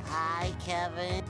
Hi, Kevin.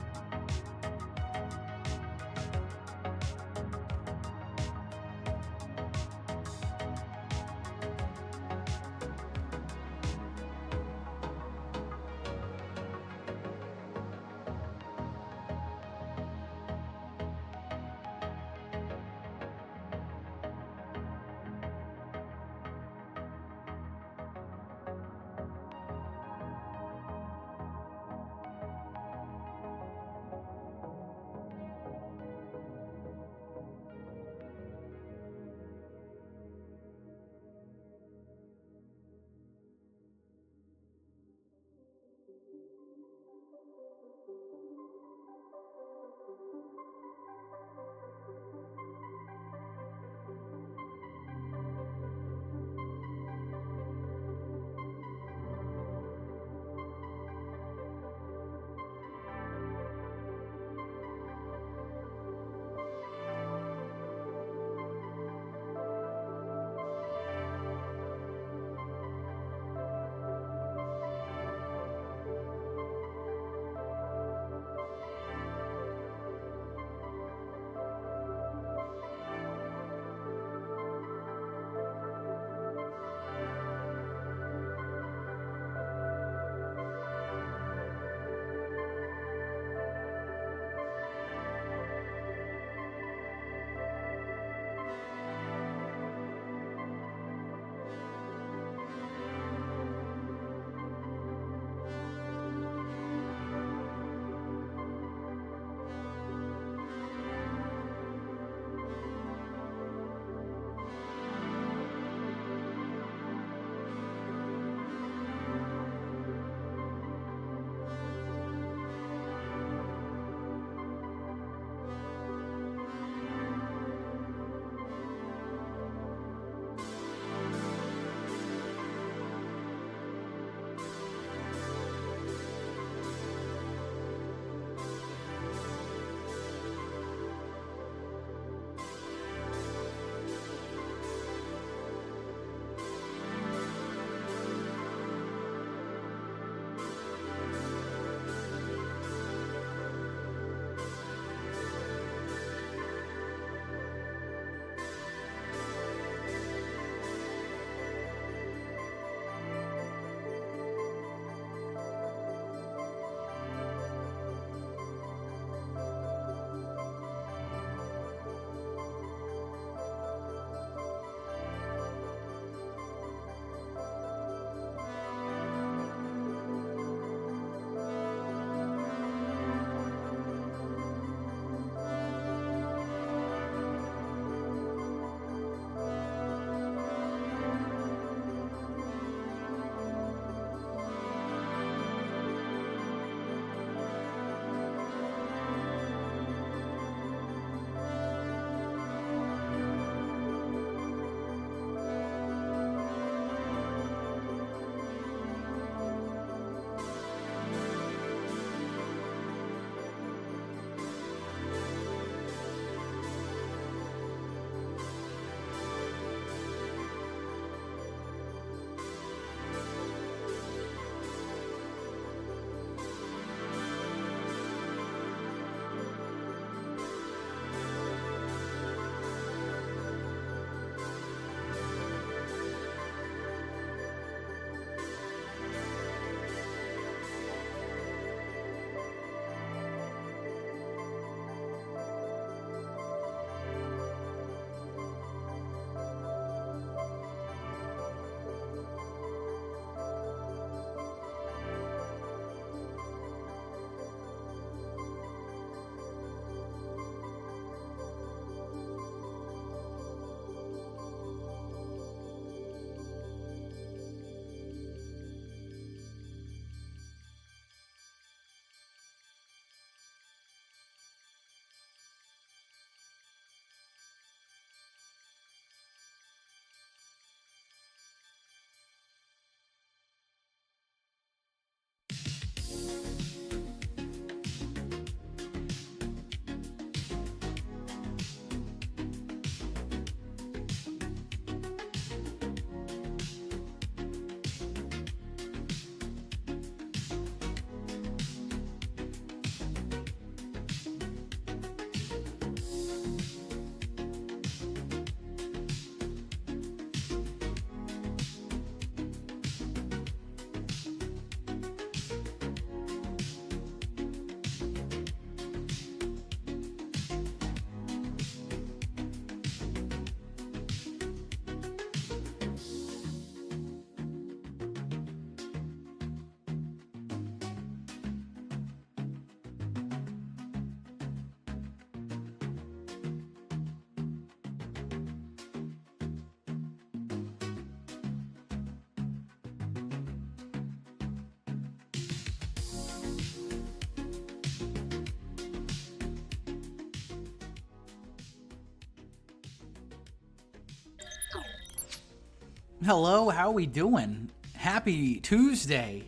Hello, how we doing? Happy Tuesday.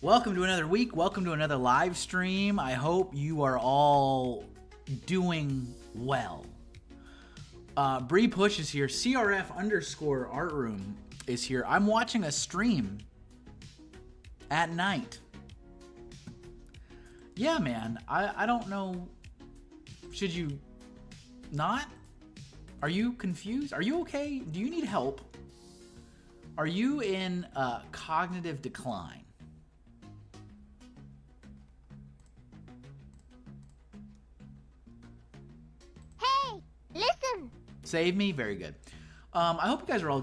Welcome to another week. Welcome to another live stream. I hope you are all doing well. Bree Push is here. CRF_art room is here. I'm watching a stream at night. Yeah, man. I don't know. Should you not? Are you confused? Are you okay? Do you need help? Are you in cognitive decline? Hey, listen. Save me? Very good. I hope you guys are all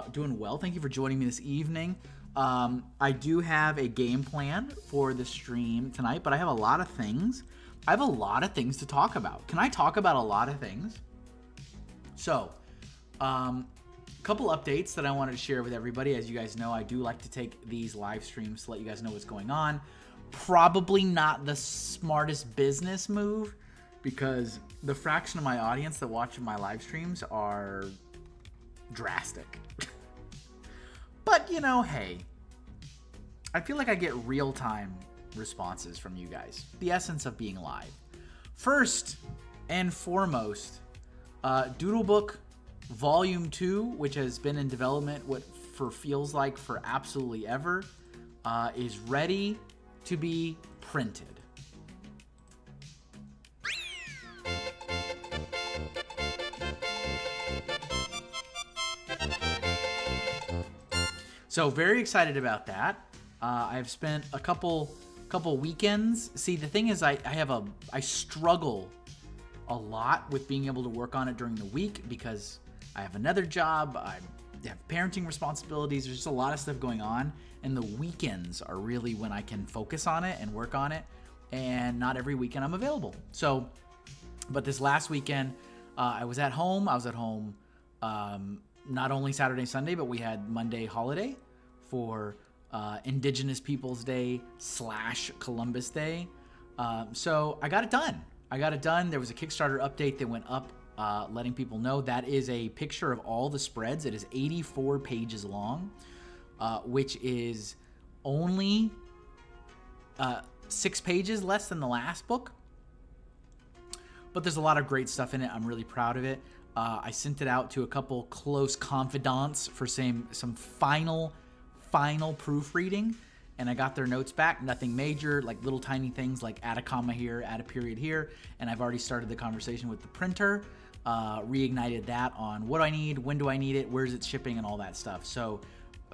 doing well. Thank you for joining me this evening. I do have a game plan for the stream tonight, but I have a lot of things. I have a lot of things to talk about. Can I talk about a lot of things? So, couple updates that I wanted to share with everybody. As you guys know, I do like to take these live streams to let you guys know what's going on. Probably not the smartest business move because the fraction of my audience that watch my live streams are drastic. But, you know, hey, I feel like I get real-time responses from you guys. The essence of being live. First and foremost, Doodlebook Volume 2, which has been in development feels like for absolutely ever, is ready to be printed. So very excited about that. I've spent a couple weekends. See, the thing is, I struggle a lot with being able to work on it during the week because I have another job, I have parenting responsibilities, there's just a lot of stuff going on, and the weekends are really when I can focus on it and work on it, and not every weekend I'm available. So, but this last weekend, I was at home, not only Saturday, Sunday, but we had Monday holiday for Indigenous Peoples Day / Columbus Day. So I got it done. There was a Kickstarter update that went up letting people know that is a picture of all the spreads. It is 84 pages long, which is only 6 pages less than the last book. But there's a lot of great stuff in it. I'm really proud of it. I sent it out to a couple close confidants for some final proofreading, and I got their notes back. Nothing major, like little tiny things like add a comma here, add a period here, and I've already started the conversation with the printer, reignited that on what do I need, when do I need it, where's it shipping, and all that stuff. So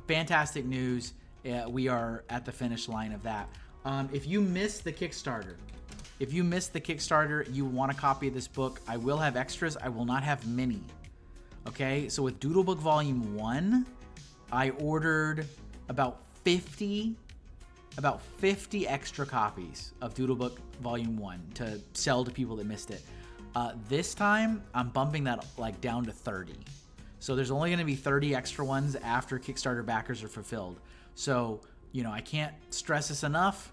fantastic news. We are at the finish line of that. If you missed the Kickstarter, you want a copy of this book, I will have extras. I will not have many. Okay, so with Doodlebook Volume 1, I ordered about 50 extra copies of Doodlebook Volume 1 to sell to people that missed it. This time, I'm bumping that like down to 30. So there's only going to be 30 extra ones after Kickstarter backers are fulfilled. So, you know, I can't stress this enough.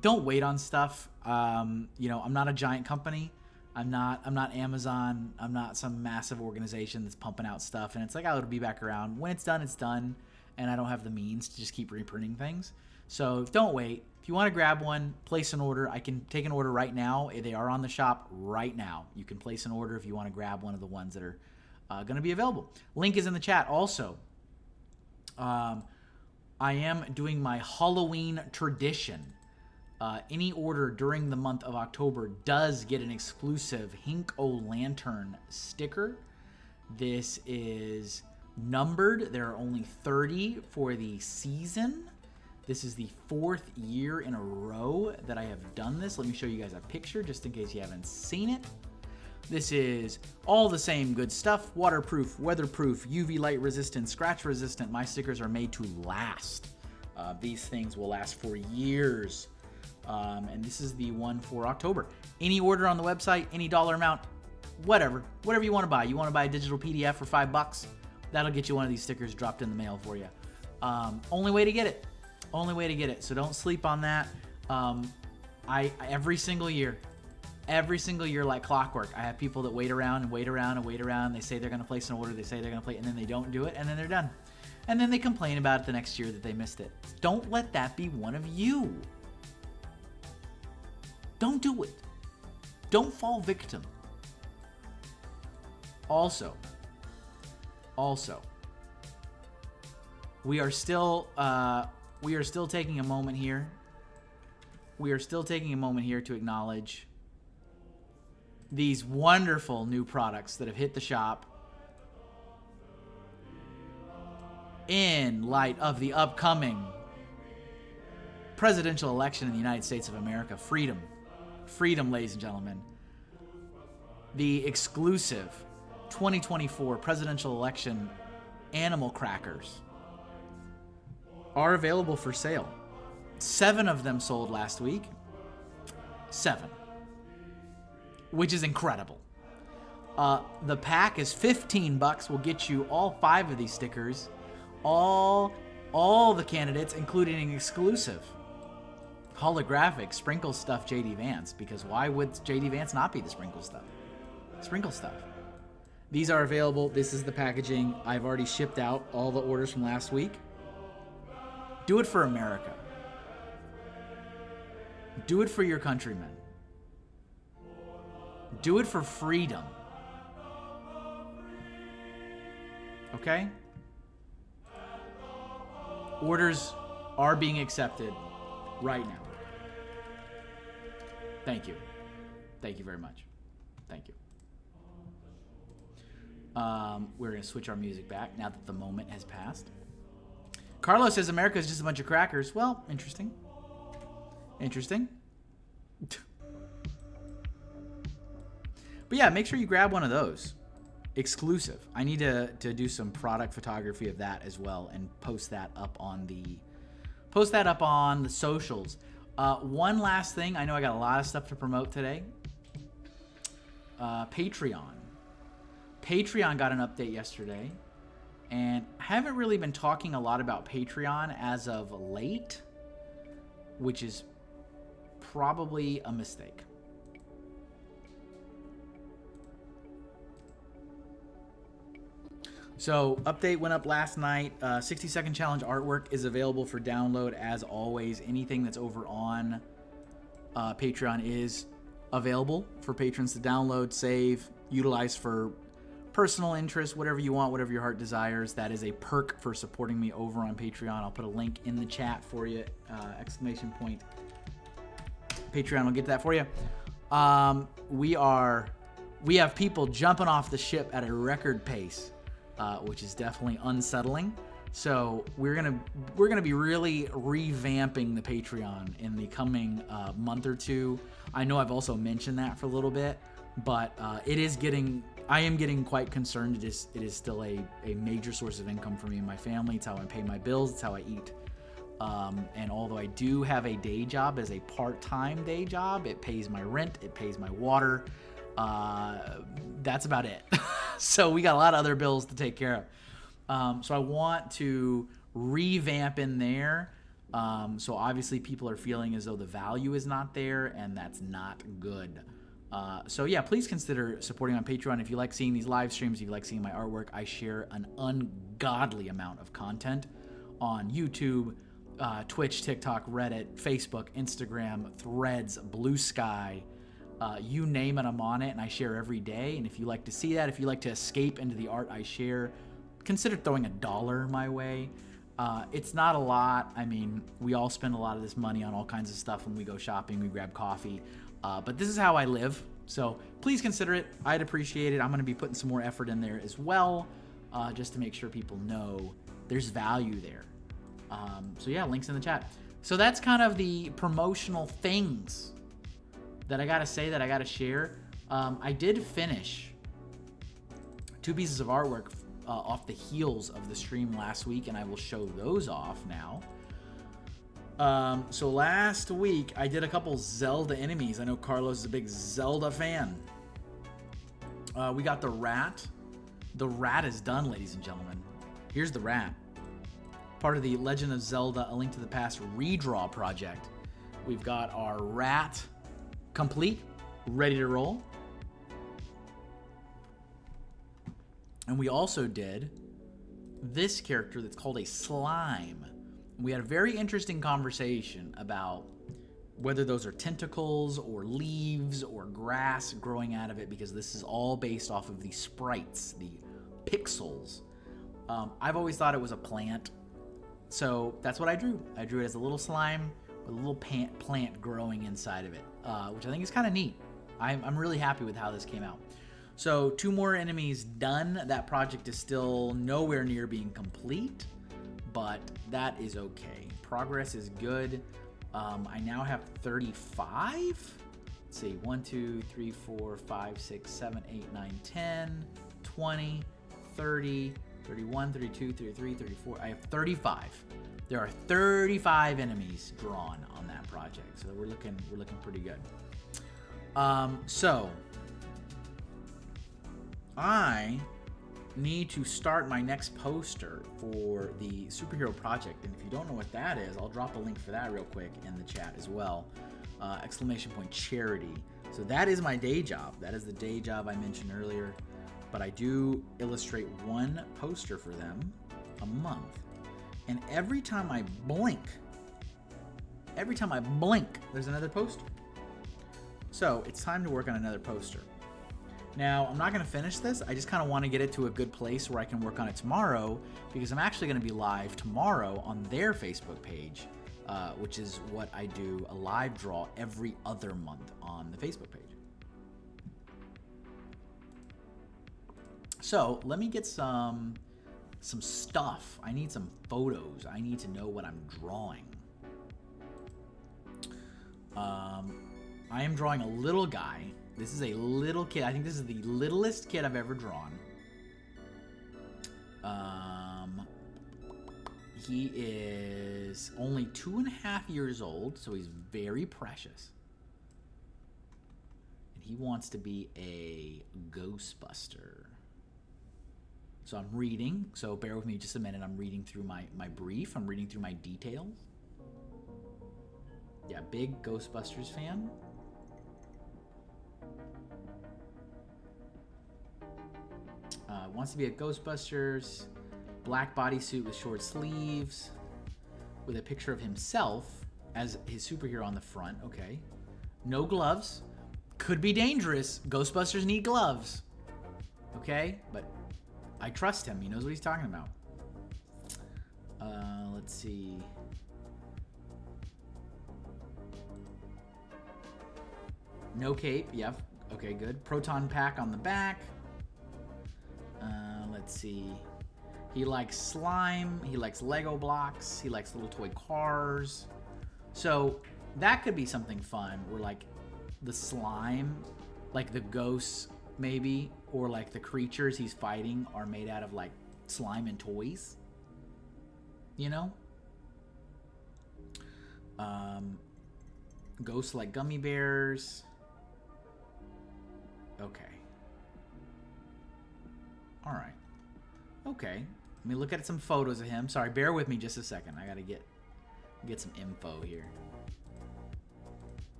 Don't wait on stuff. You know, I'm not a giant company. I'm not Amazon. I'm not some massive organization that's pumping out stuff. And it's like, it'll be back around. When it's done, it's done. And I don't have the means to just keep reprinting things. So don't wait. If you want to grab one, place an order. I can take an order right now. They are on the shop right now. You can place an order if you want to grab one of the ones that are going to be available. Link is in the chat. Also, I am doing my Halloween tradition. Any order during the month of October does get an exclusive Hink-O-Lantern sticker. This is numbered. There are only 30 for the season. This is the 4th year in a row that I have done this. Let me show you guys a picture just in case you haven't seen it. This is all the same good stuff. Waterproof, weatherproof, UV light resistant, scratch resistant. My stickers are made to last. These things will last for years. And this is the one for October. Any order on the website, any dollar amount, whatever you want to buy. You want to buy a digital PDF for $5? That'll get you one of these stickers dropped in the mail for you. Only way to get it. So don't sleep on that. I every single year Every single year, like clockwork, I have people that wait around and wait around and wait around. They say they're going to place an order. They say they're going to play, and then they don't do it, and then they're done. And then they complain about it the next year that they missed it. Don't let that be one of you. Don't do it. Don't fall victim. Also, we are still taking a moment here. We are still taking a moment here to acknowledge these wonderful new products that have hit the shop in light of the upcoming presidential election in the United States of America. Freedom, ladies and gentlemen. The exclusive 2024 presidential election animal crackers are available for sale. 7 of them sold last week. 7. Which is incredible. The pack is $15. Will get you all 5 of these stickers. All the candidates, including an exclusive holographic sprinkle stuff JD Vance, because why would JD Vance not be the sprinkle stuff? Sprinkle stuff. These are available. This is the packaging. I've already shipped out all the orders from last week. Do it for America. Do it for your countrymen. Do it for freedom. Okay? Orders are being accepted right now. Thank you. Thank you very much. Thank you. We're going to switch our music back now that the moment has passed. Carlos says America is just a bunch of crackers. Well, interesting. Interesting. But yeah, make sure you grab one of those. Exclusive. I need to do some product photography of that as well and post that up on the socials. One last thing. I know I got a lot of stuff to promote today. Patreon. Patreon got an update yesterday, and I haven't really been talking a lot about Patreon as of late, which is probably a mistake. So, update went up last night. 60-second challenge artwork is available for download as always. Anything that's over on Patreon is available for patrons to download, save, utilize for personal interest, whatever you want, whatever your heart desires. That is a perk for supporting me over on Patreon. I'll put a link in the chat for you. Exclamation point. Patreon will get that for you. We have people jumping off the ship at a record pace, which is definitely unsettling. So we're gonna be really revamping the Patreon in the coming month or two. I know I've also mentioned that for a little bit, but I am getting quite concerned. It is still a major source of income for me and my family. It's how I pay my bills. It's how I eat. And although I do have a day job as a part-time day job, it pays my rent, it pays my water. That's about it. So we got a lot of other bills to take care of. So I want to revamp in there. So obviously people are feeling as though the value is not there, and that's not good. So yeah, please consider supporting on Patreon. If you like seeing these live streams, if you like seeing my artwork, I share an ungodly amount of content on YouTube, Twitch, TikTok, Reddit, Facebook, Instagram, Threads, Blue Sky. You name it, I'm on it, and I share every day. And if you like to see that, if you like to escape into the art I share, consider throwing $1 my way. It's not a lot. I mean, we all spend a lot of this money on all kinds of stuff when we go shopping, we grab coffee. But this is how I live, so please consider it. I'd appreciate it. I'm going to be putting some more effort in there as well, just to make sure people know there's value there. So yeah, links in the chat. So that's kind of the promotional things that I got to say, that I got to share. I did finish 2 pieces of artwork off the heels of the stream last week, and I will show those off now. So last week I did a couple Zelda enemies. I know Carlos is a big Zelda fan. We got the rat. The rat is done, ladies and gentlemen. Here's the rat. Part of the Legend of Zelda: A Link to the Past redraw project. We've got our rat complete. ready to roll. And we also did this character that's called a slime. We had a very interesting conversation about whether those are tentacles or leaves or grass growing out of it, because this is all based off of the sprites, the pixels. I've always thought it was a plant, so that's what I drew. I drew it as a little slime with a little plant growing inside of it, which I think is kind of neat. I'm really happy with how this came out. So 2 more enemies done. That project is still nowhere near being complete, but that is okay. Progress is good. I now have 35. Let's see, 1, 2, 3, 4, 5, 6, 7, 8, 9, 10, 20, 30, 31, 32, 33, 34. I have 35. There are 35 enemies drawn on that project, so we're looking pretty good. So I need to start my next poster for the superhero project, and if you don't know what that is, I'll drop a link for that real quick in the chat as well. !charity. So that is my day job. That is the day job I mentioned earlier, but I do illustrate 1 poster for them a month, and every time I blink, there's another poster. So it's time to work on another poster. Now, I'm not going to finish this. I just kind of want to get it to a good place where I can work on it tomorrow, because I'm actually going to be live tomorrow on their Facebook page, which is what I do a live draw every other month on the Facebook page. So let me get some stuff. I need some photos. I need to know what I'm drawing. I am drawing a little guy. This is a little kid. I think this is the littlest kid I've ever drawn. He is only 2.5 years old, so he's very precious. And he wants to be a Ghostbuster. So I'm reading, so bear with me just a minute. I'm reading through my brief. I'm reading through my details. Yeah, big Ghostbusters fan. Wants to be a Ghostbusters, black bodysuit with short sleeves, with a picture of himself as his superhero on the front. Okay. No gloves. Could be dangerous. Ghostbusters need gloves. Okay, but I trust him. He knows what he's talking about. Let's see. No cape. Yeah. Okay, good. Proton pack on the back. Let's see. He likes slime. He likes Lego blocks. He likes little toy cars. So that could be something fun, where like the slime, like the ghosts maybe, or like the creatures he's fighting are made out of like slime and toys. You know? Ghosts like gummy bears. Okay. All right. Okay. Let me look at some photos of him. Sorry, bear with me just a second. I gotta get some info here.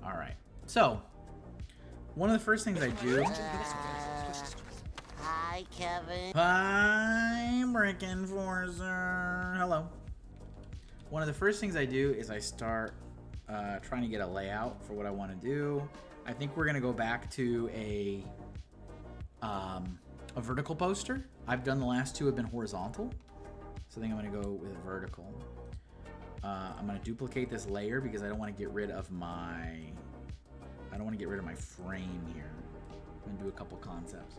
All right. So, one of the first things I do. Hi, Kevin. Hi, Brick Enforcer. Hello. One of the first things I do is I start trying to get a layout for what I want to do. I think we're gonna go back to a vertical poster. I've done the last 2 have been horizontal, so I think I'm gonna go with vertical. I'm gonna duplicate this layer because I don't want to get rid of my frame here. I'm gonna do a couple concepts.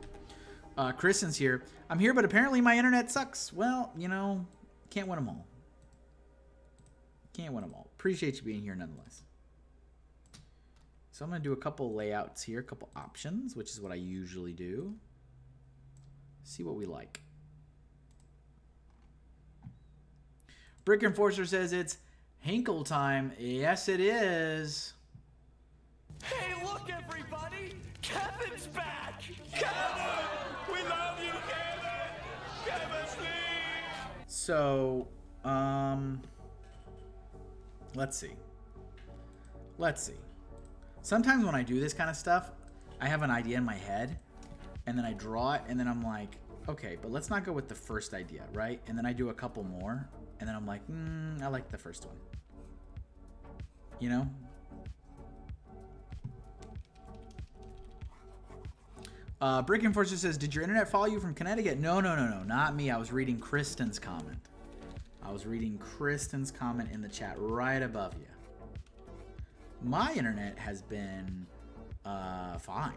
Kristen's here. I'm here, but apparently my internet sucks. Well, you know, can't win them all. Can't win them all. Appreciate you being here nonetheless. So I'm going to do a couple layouts here, a couple options, which is what I usually do. See what we like. Brick Enforcer says it's Hinkle time. Yes, it is. Hey, look, everybody! Kevin's back! Kevin! We love you, Kevin! Kevin, please! So, let's see. Let's see. Sometimes when I do this kind of stuff, I have an idea in my head, and then I draw it, and then I'm like, okay, but let's not go with the first idea, right? And then I do a couple more, and then I'm like, I like the first one. You know? Brick Enforcer says, did your internet follow you from Connecticut? No, not me. I was reading Kristen's comment. I was reading Kristen's comment in the chat right above you. My internet has been fine.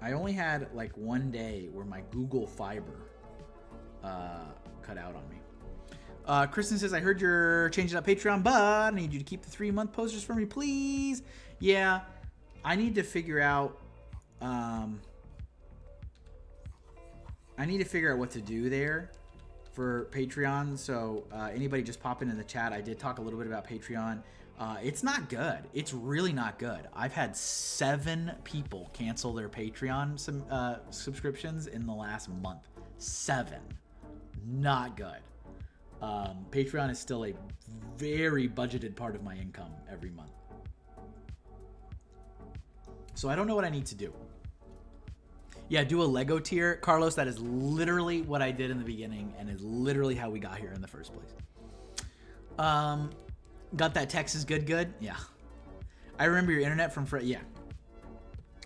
I only had like one day where my Google Fiber cut out on me. Kristen says, I heard you're changing up Patreon, but I need you to keep the 3-month posters for me, please. Yeah, I need to figure out what to do there for Patreon. So anybody just pop into the chat. I did talk a little bit about Patreon. It's not good. It's really not good. I've had 7 people cancel their Patreon subscriptions in the last month. 7. Not good. Patreon is still a very budgeted part of my income every month. So I don't know what I need to do. Yeah, do a Lego tier. Carlos, that is literally what I did in the beginning and is literally how we got here in the first place. Got that Texas good? Yeah. I remember your internet from yeah.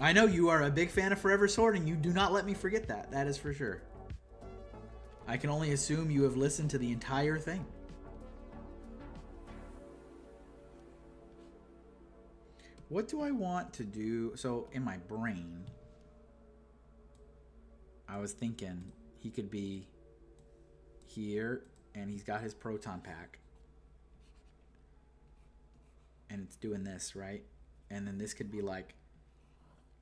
I know you are a big fan of Forever Sword, and you do not let me forget that. That is for sure. I can only assume you have listened to the entire thing. What do I want to do? So in my brain, I was thinking he could be here, and he's got his proton pack. And it's doing this, right? And then this could be like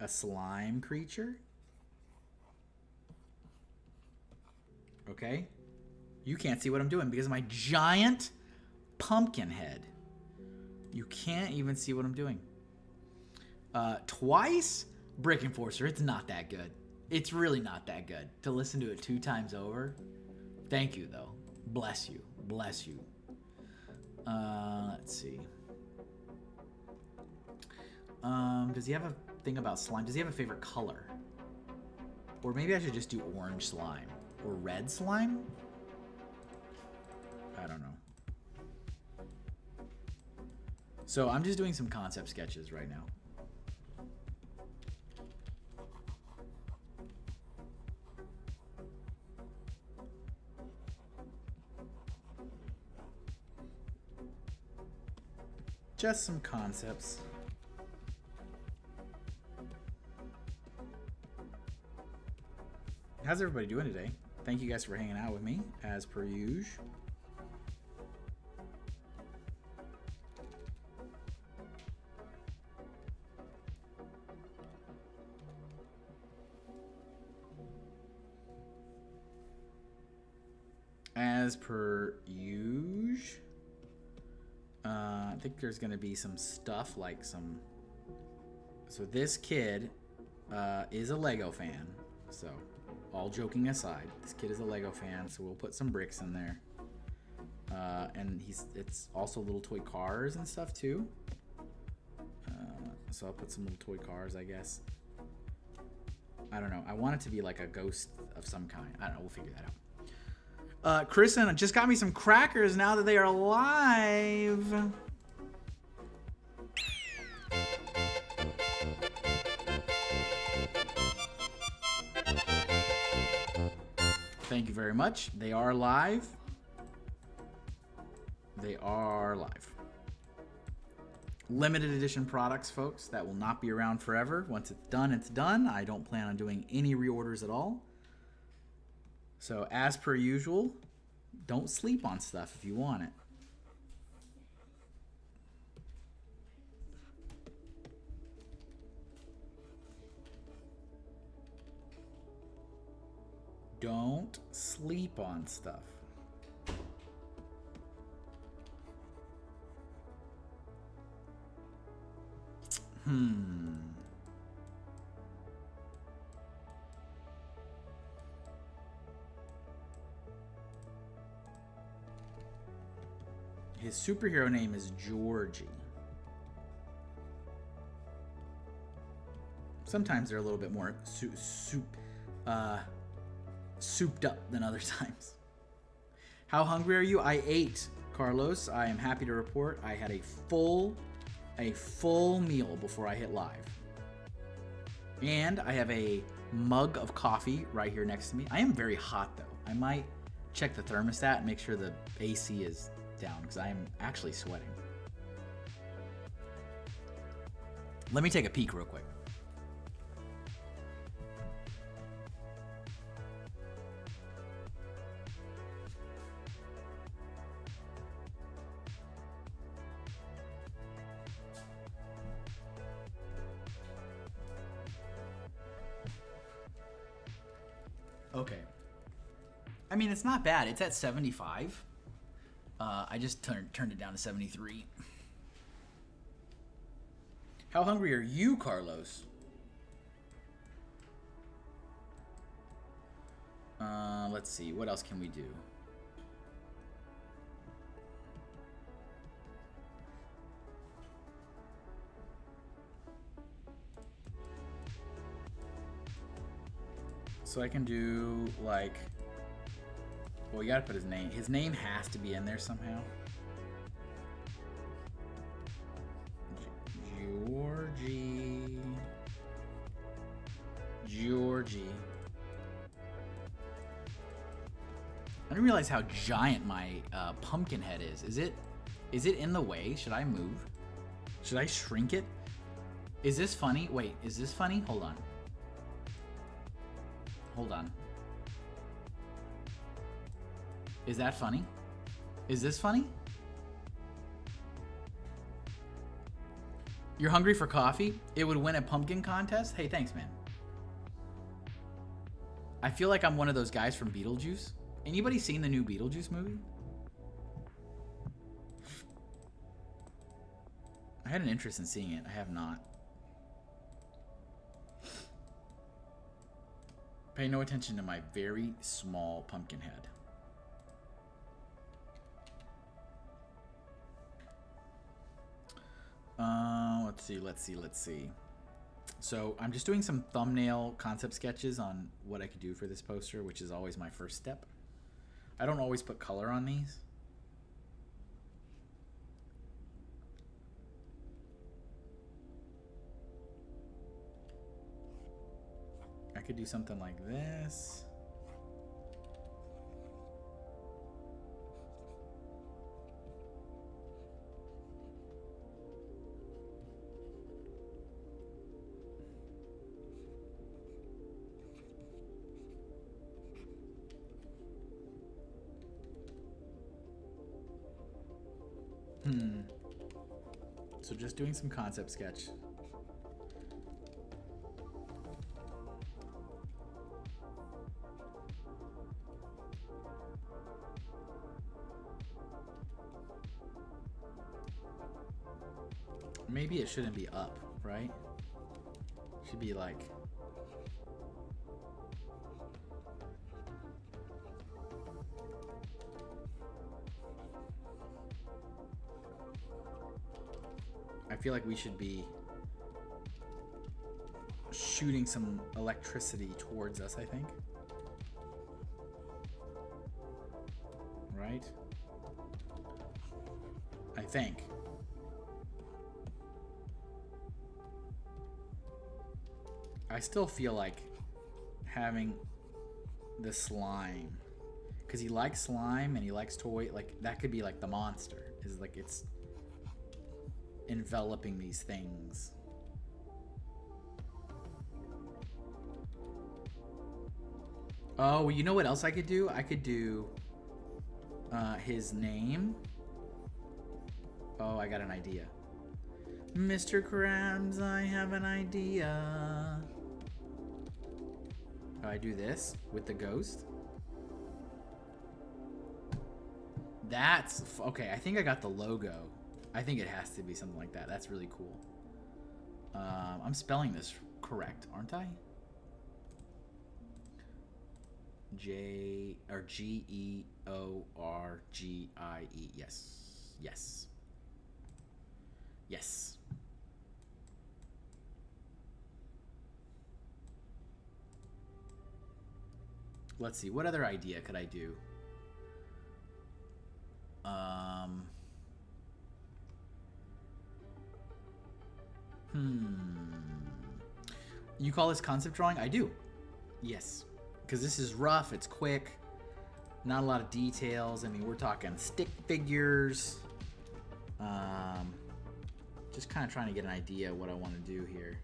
a slime creature. Okay? You can't see what I'm doing because of my giant pumpkin head. You can't even see what I'm doing. Twice? Brick Enforcer. It's not that good. It's really not that good. To listen to it 2 times over. Thank you, though. Bless you. Bless you. Let's see. Does he have a thing about slime? Does he have a favorite color? Or maybe I should just do orange slime. Or red slime? I don't know. So I'm just doing some concept sketches right now. Just some concepts. How's everybody doing today? Thank you guys for hanging out with me, as per usual. As per usual. I think there's going to be some stuff like some... So this kid is a Lego fan, so... All joking aside, this kid is a Lego fan, so we'll put some bricks in there. And it's also little toy cars and stuff too. So I'll put some little toy cars, I guess. I don't know. I want it to be like a ghost of some kind. I don't know. We'll figure that out. Kristen just got me some crackers now that they are live. Thank you very much. They are live. They are live. Limited edition products, folks, that will not be around forever. Once it's done, it's done. I don't plan on doing any reorders at all. So as per usual, don't sleep on stuff if you want it. Don't sleep on stuff. His superhero name is Georgie. Sometimes they're a little bit more souped up than other times. How hungry are you? I ate, Carlos. I am happy to report I had a full meal before I hit live. And I have a mug of coffee right here next to me. I am very hot though. I might check the thermostat and make sure the AC is down because I am actually sweating. Let me take a peek real quick. Okay. I mean, it's not bad. It's at 75. I just turned it down to 73. How hungry are you, Carlos? Let's see. What else can we do? So I can do like, well, you gotta put his name. His name has to be in there somehow. Georgie. I didn't realize how giant my pumpkin head is. Is it in the way? Should I move? Should I shrink it? Is this funny? Wait, is this funny? Hold on. Hold on. Is that funny? Is this funny? You're hungry for coffee? It would win a pumpkin contest? Hey, thanks, man. I feel like I'm one of those guys from Beetlejuice. Anybody seen the new Beetlejuice movie? I had an interest in seeing it. I have not. Pay no attention to my very small pumpkin head. Let's see. So I'm just doing some thumbnail concept sketches on what I could do for this poster, which is always my first step. I don't always put color on these. I could do something like this. So just doing some concept sketch. Maybe it shouldn't be up, right? It should be like... I feel like we should be shooting some electricity towards us, I think. Right? I think. I still feel like having the slime, because he likes slime and he likes toy, like that could be like the monster, is like it's enveloping these things. Oh, well, you know what else I could do? I could do his name. Oh, I got an idea. Mr. Krabs, I have an idea. Oh, I do this with the ghost. That's okay. I think I got the logo. I think it has to be something like that. That's really cool. I'm spelling this correct, aren't I? Georgie. Yes. Yes. Yes. Let's see. What other idea could I do? You call this concept drawing? I do. Yes. Because this is rough. It's quick. Not a lot of details. I mean, we're talking stick figures. Just kind of trying to get an idea of what I want to do here.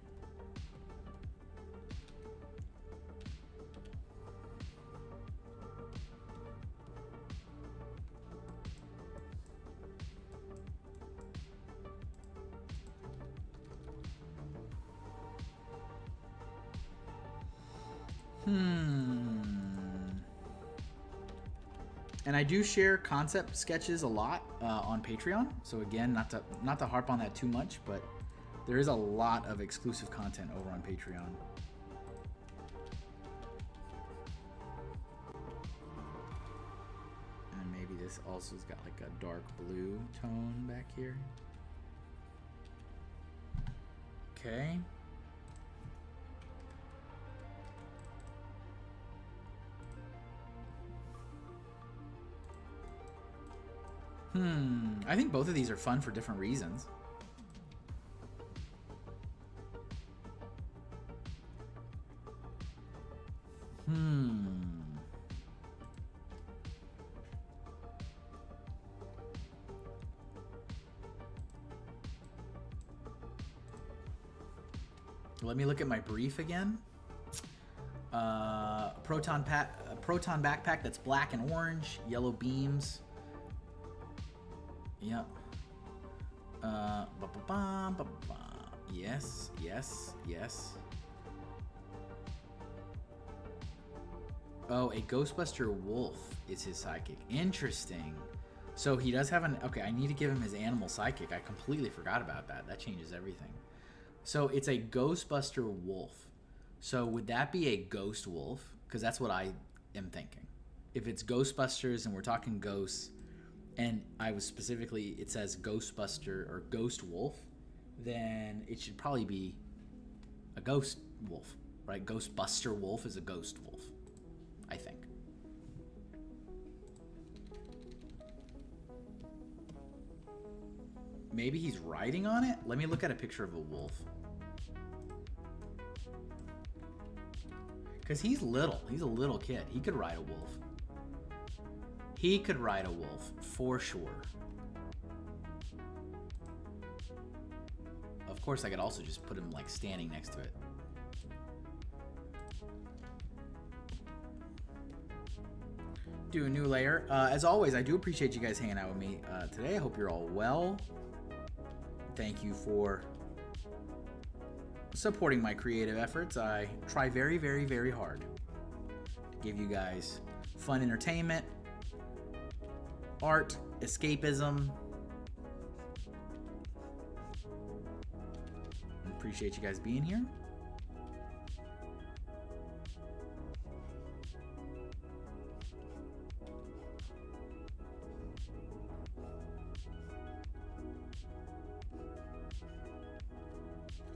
And I do share concept sketches a lot on Patreon. So again, not to harp on that too much, but there is a lot of exclusive content over on Patreon. And maybe this also has got like a dark blue tone back here. Okay. I think both of these are fun for different reasons. Let me look at my brief again. Proton backpack that's black and orange, yellow beams. Yep. Yes, yes, yes. Oh, a Ghostbuster wolf is his sidekick. Interesting. So he does have an... Okay, I need to give him his animal sidekick. I completely forgot about that. That changes everything. So it's a Ghostbuster wolf. So would that be a ghost wolf? Because that's what I am thinking. If it's Ghostbusters and we're talking ghosts... And I was specifically, it says Ghostbuster or Ghost Wolf, then it should probably be a ghost wolf, right? Ghostbuster wolf is a ghost wolf, I think. Maybe he's riding on it? Let me look at a picture of a wolf. Because he's little. He's a little kid. He could ride a wolf. He could ride a wolf, for sure. Of course, I could also just put him, like, standing next to it. Do a new layer. As always, I do appreciate you guys hanging out with me today. I hope you're all well. Thank you for supporting my creative efforts. I try very, very, very hard to give you guys fun entertainment, art, escapism. Appreciate you guys being here.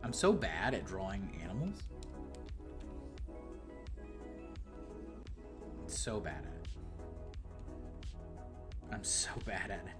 I'm so bad at drawing animals. So bad at it. I'm so bad at it.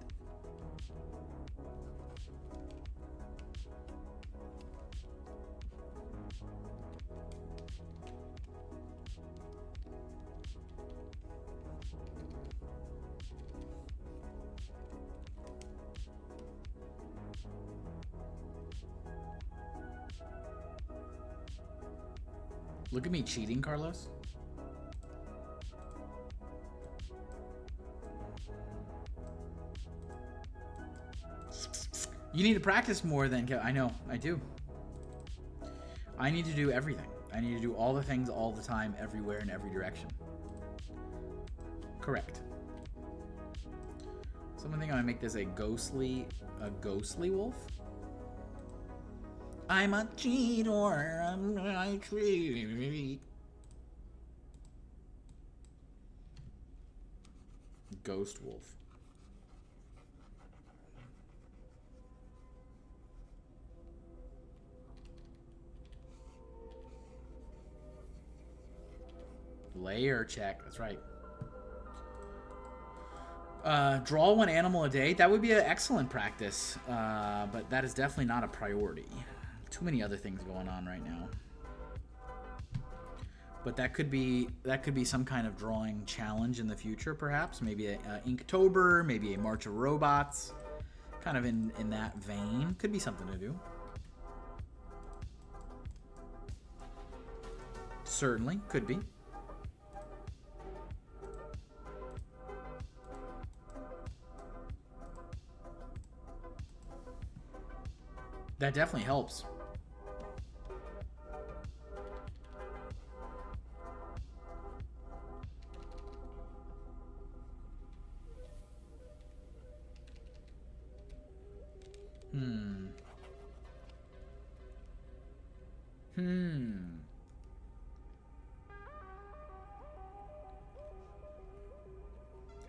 Look at me cheating, Carlos. You need to practice more than... I know, I do. I need to do everything. I need to do all the things all the time, everywhere, in every direction. Correct. Someone think I'm gonna make this a ghostly wolf? I'm a cheater, I'm a treat. Ghost wolf. Layer check. That's right. Draw one animal a day. That would be an excellent practice, but that is definitely not a priority. Too many other things going on right now. But that could be some kind of drawing challenge in the future, perhaps. Maybe a Inktober, maybe a March of Robots, kind of in that vein. Could be something to do. Certainly, could be. That definitely helps.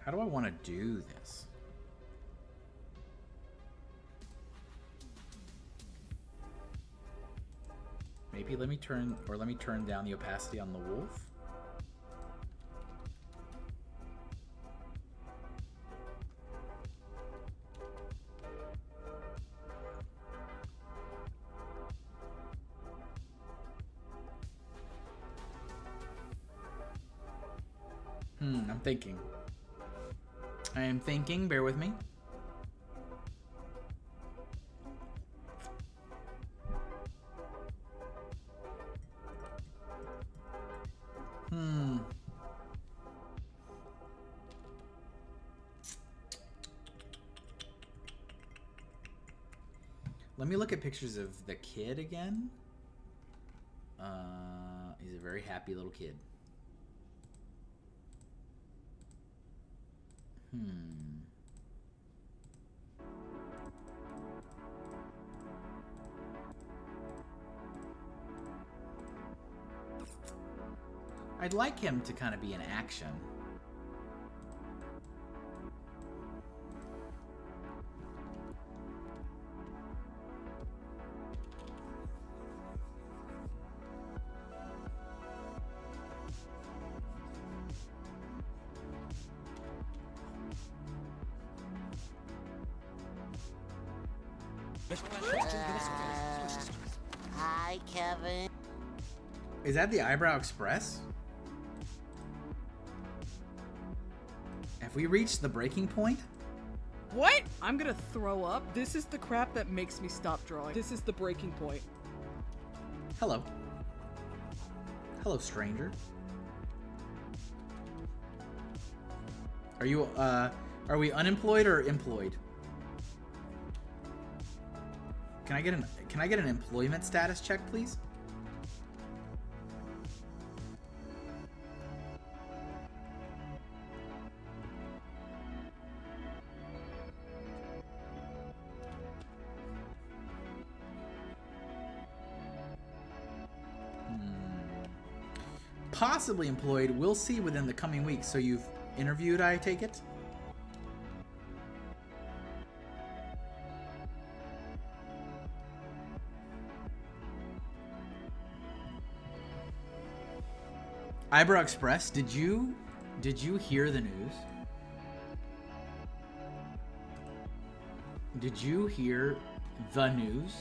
How do I want to do this? Maybe let me turn down the opacity on the wolf. I'm thinking. I am thinking, bear with me. Let me look at pictures of the kid again. He's a very happy little kid. I'd like him to kind of be in action. Hi, Kevin. Is that the Eyebrow Express? Have we reached the breaking point? What? I'm gonna throw up. This is the crap that makes me stop drawing. This is the breaking point. Hello. Hello, stranger. Are you, are we unemployed or employed? Can I get an employment status check, please? Possibly employed. We'll see within the coming weeks. So you've interviewed, I take it? Eyebrow Express, did you hear the news? Did you hear the news?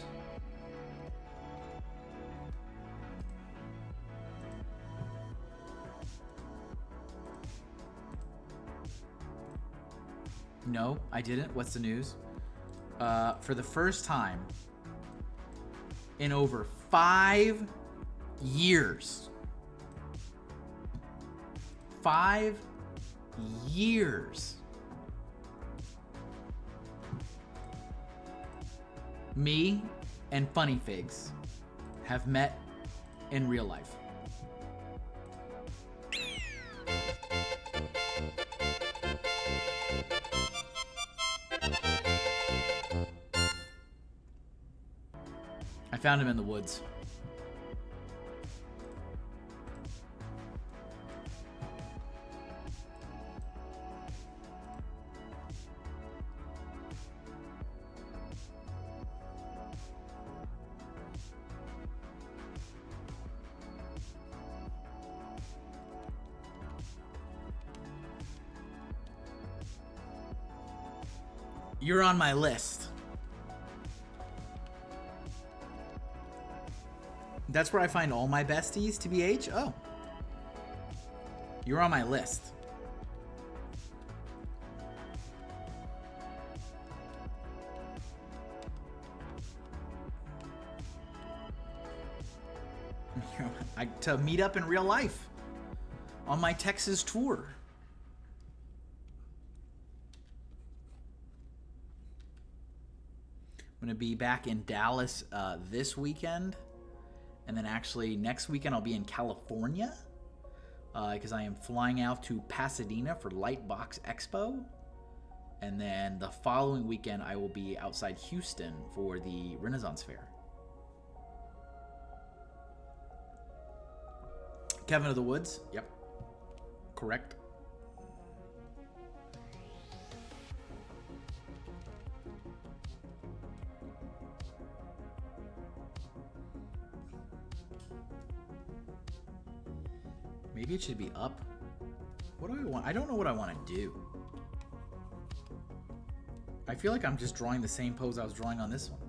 No, I didn't. What's the news? For the first time in over 5 years. 5 years. Me and Funny Figs have met in real life. I found him in the woods. You're on my list. That's where I find all my besties, TBH. Oh. You're on my list. To meet up in real life on my Texas tour. I'm going to be back in Dallas this weekend. And then actually next weekend I'll be in California because I am flying out to Pasadena for Lightbox Expo. And then the following weekend I will be outside Houston for the Renaissance Fair. Kevin of the Woods. Yep. Correct. Maybe it should be up. What do I want? I don't know what I want to do. I feel like I'm just drawing the same pose I was drawing on this one.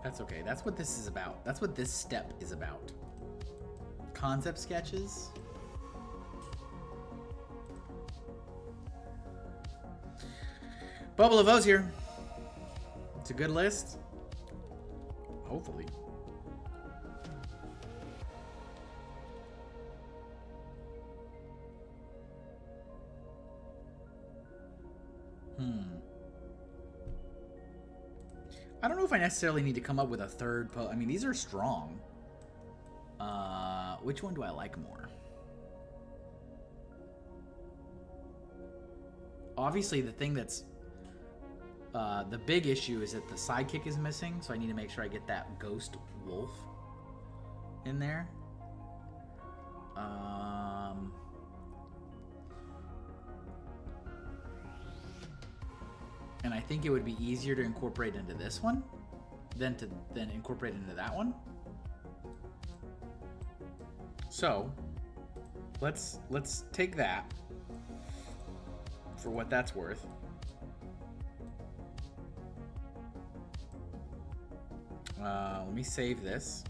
That's okay. That's what this is about. That's what this step is about. Concept sketches. Bubble LeVeau's here. It's a good list. Hopefully. I don't know if I necessarily need to come up with a third pose. I mean, these are strong. Which one do I like more? Obviously, the thing that's the big issue is that the sidekick is missing, so I need to make sure I get that ghost wolf in there. And I think it would be easier to incorporate into this one than incorporate into that one. So let's take that for what that's worth. Let me save this.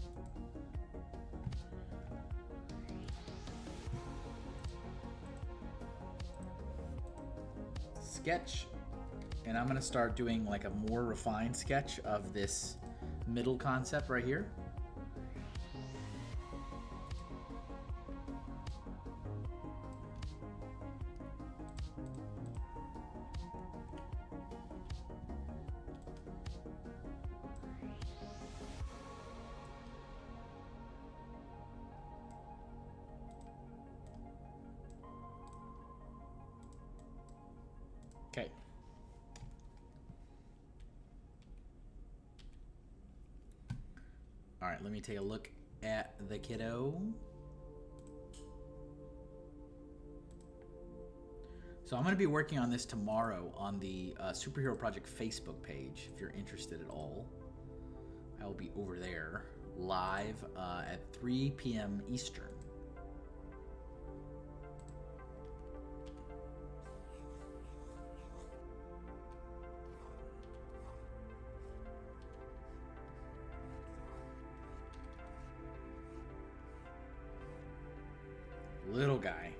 Sketch. And I'm going to start doing like a more refined sketch of this middle concept right here. Okay. All right, let me take a look at the kiddo. So I'm going to be working on this tomorrow on the Superhero Project Facebook page. If you're interested at all, I will be over there live at 3 p.m. Eastern. Little guy.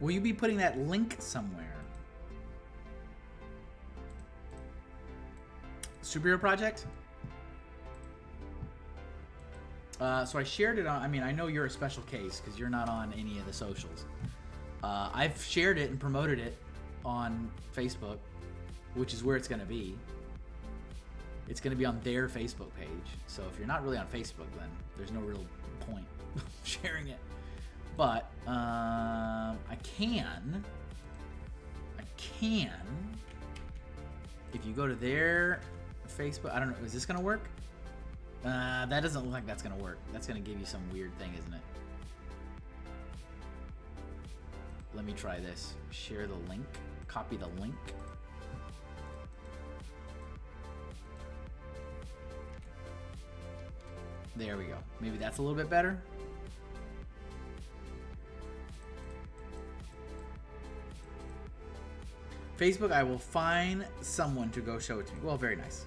Will you be putting that link somewhere? Superhero Project? So I shared it on, I mean, I know you're a special case because you're not on any of the socials. I've shared it and promoted it on Facebook, which is where it's going to be. It's going to be on their Facebook page. So if you're not really on Facebook, then there's no real point sharing it. But I can. If you go to their Facebook, I don't know. Is this gonna work? That doesn't look like that's gonna work. That's gonna give you some weird thing, isn't it? Let me try this. Share the link. Copy the link. There we go. Maybe that's a little bit better. Facebook, I will find someone to go show it to me. Well, very nice.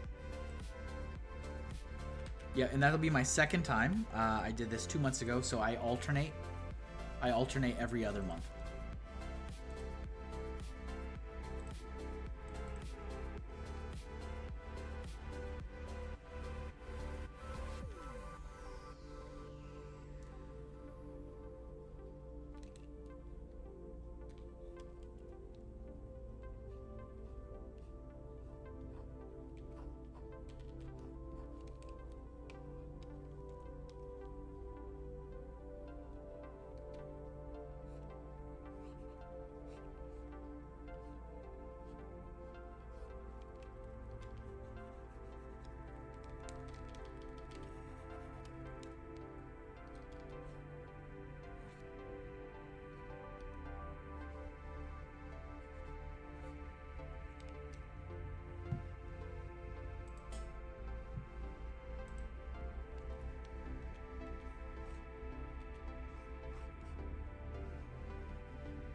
Yeah, and that'll be my second time. I did this 2 months ago, so I alternate every other month.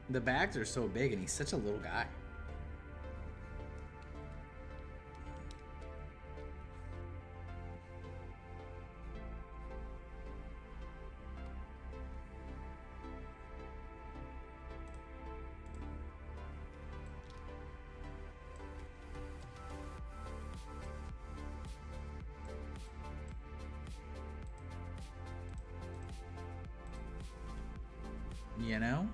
The bags are so big and he's such a little guy. You know?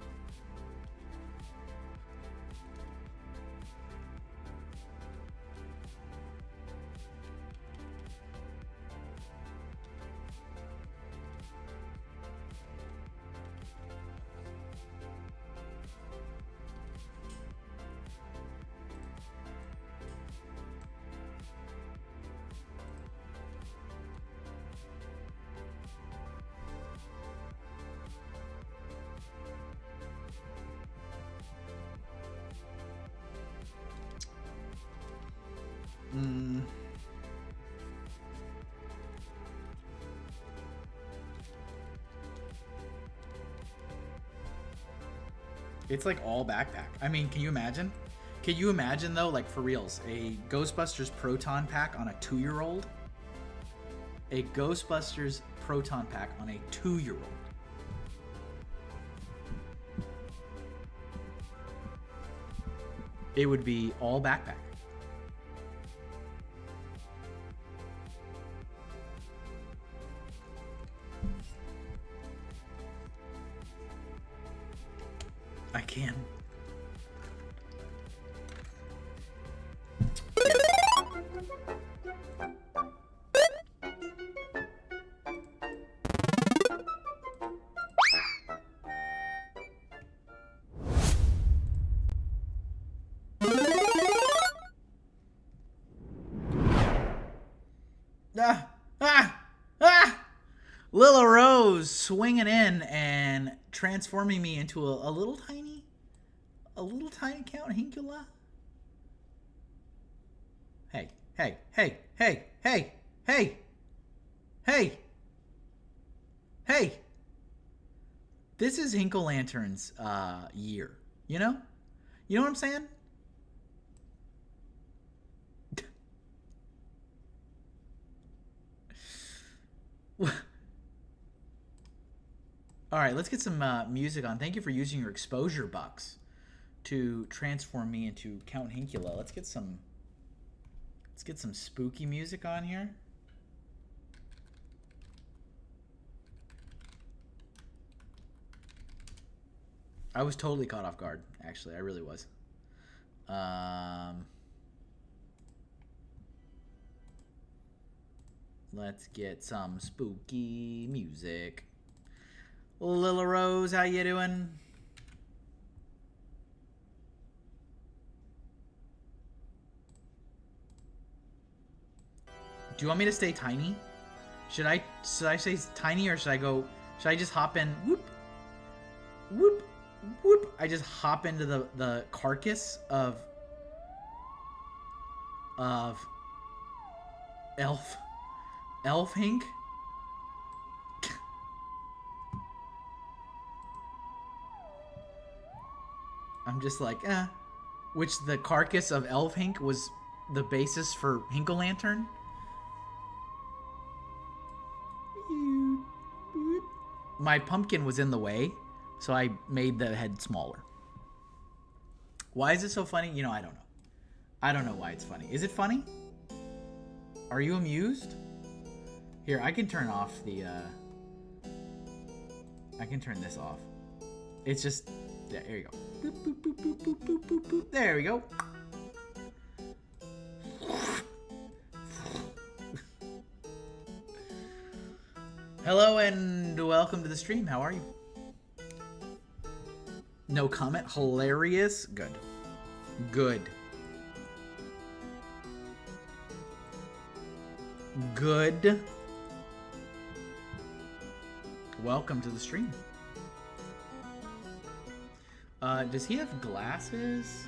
It's like all backpack. I mean, can you imagine? Can you imagine though, like for reals, a Ghostbusters Proton Pack on a 2-year-old? A Ghostbusters Proton Pack on a 2-year-old. It would be all backpack. I can. Lila Rose swinging in and transforming me into a little tiny Count Hinkula. Hey, hey, hey, hey, hey, hey, hey, hey. This is Hinkle Lantern's year, you know? You know what I'm saying? All right, let's get some music on. Thank you for using your exposure bucks to transform me into Count Hinkula. Let's get some spooky music on here. I was totally caught off guard, actually. I really was. Let's get some spooky music. Lil Rose, how you doing? Do you want me to stay tiny? Should I stay tiny, or should I just hop in? Whoop, whoop, whoop. I just hop into the carcass of Elf Hink. I'm just like, which the carcass of Elf Hink was the basis for Hinkle-Lantern. My pumpkin was in the way, so I made the head smaller. Why is it so funny? You know, I don't know. I don't know why it's funny. Is it funny? Are you amused? Here, I can turn off the, I can turn this off. It's just, yeah, there you go. Boop, boop, boop, boop, boop, boop, boop, boop. There we go. Hello and welcome to the stream. How are you? No comment. Hilarious. Good. Good. Good. Welcome to the stream. Does he have glasses?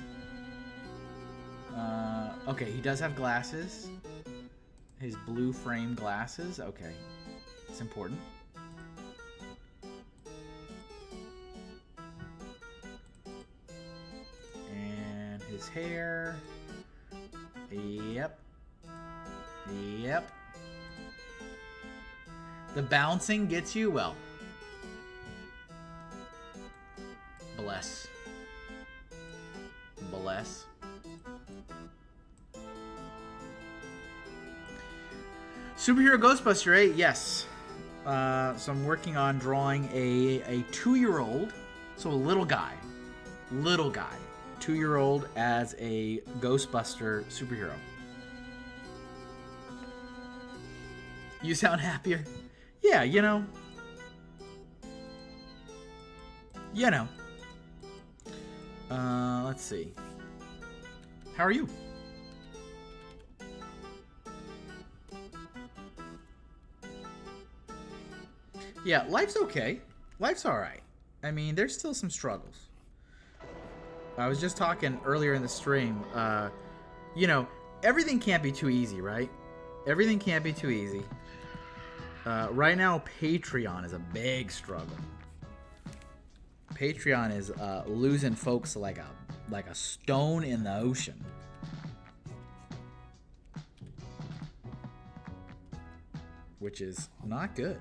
Okay, he does have glasses. His blue frame glasses. Okay. It's important. And his hair. Yep. Yep. The bouncing gets you? Well. Bless. Bless. Superhero Ghostbuster 8, yes. So I'm working on drawing a 2-year-old, so a little guy, 2-year-old as a Ghostbuster superhero. You sound happier? Yeah, you know. Let's see. How are you? Yeah, life's okay. Life's alright. I mean, there's still some struggles. I was just talking earlier in the stream, you know, everything can't be too easy, right? Everything can't be too easy. Right now, Patreon is a big struggle. Patreon is losing folks like a stone in the ocean. Which is not good.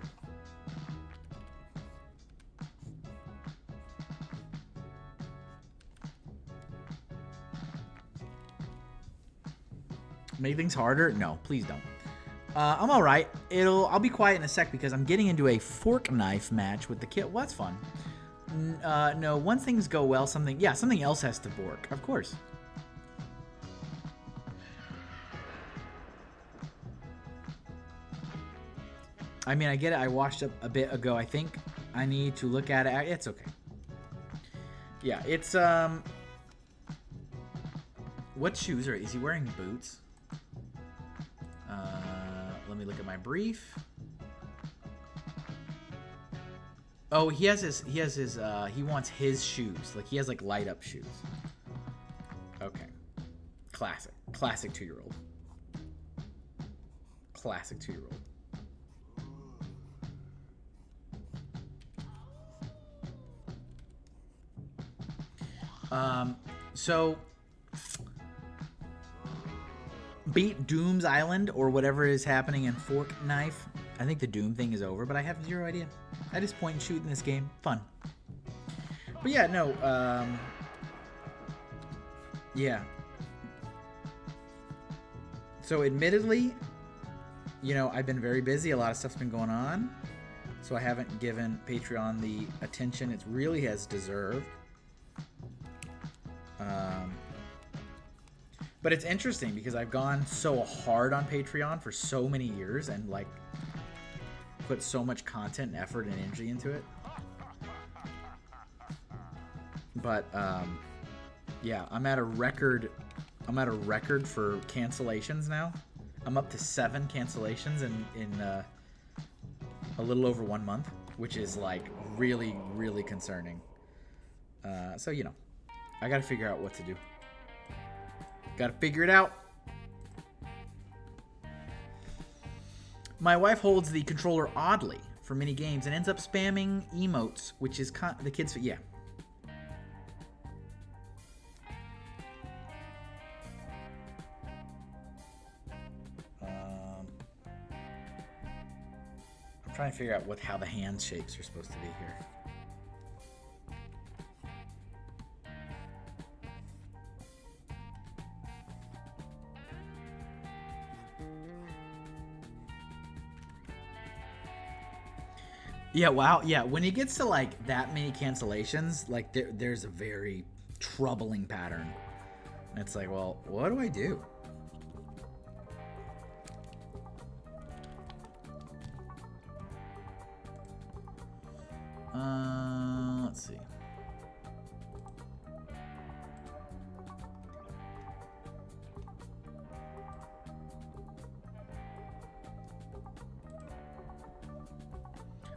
Make things harder? No, please don't. I'm all right. I'll be quiet in a sec because I'm getting into a fork knife match with the kid. Well, that's fun. No, once things go well, something else has to work. Of course. I mean, I get it. I watched a bit ago. I think I need to look at it. It's okay. Yeah, it's what shoes is he wearing? Boots. Let me look at my brief. Oh, he wants his shoes. Like, he has, like, light up shoes. Okay. Classic 2-year-old. Classic 2-year-old. So beat Doom's Island or whatever is happening in Fork Knife. I think the Doom thing is over, but I have zero idea. I just point and shoot in this game. Fun. But yeah, no, yeah. So admittedly, you know, I've been very busy. A lot of stuff's been going on. So I haven't given Patreon the attention it really has deserved. But it's interesting because I've gone so hard on Patreon for so many years and, like, put so much content and effort and energy into it. But yeah, I'm at a record for cancellations now. I'm up to 7 cancellations in a little over 1 month, which is like really, really concerning. So you know, I gotta figure out what to do. Gotta figure it out. My wife holds the controller oddly for mini games and ends up spamming emotes, which is the kids. Yeah. I'm trying to figure out how the hand shapes are supposed to be here. Yeah, wow. Yeah, when it gets to like that many cancellations, like there's a very troubling pattern. And it's like, well, what do I do? Let's see.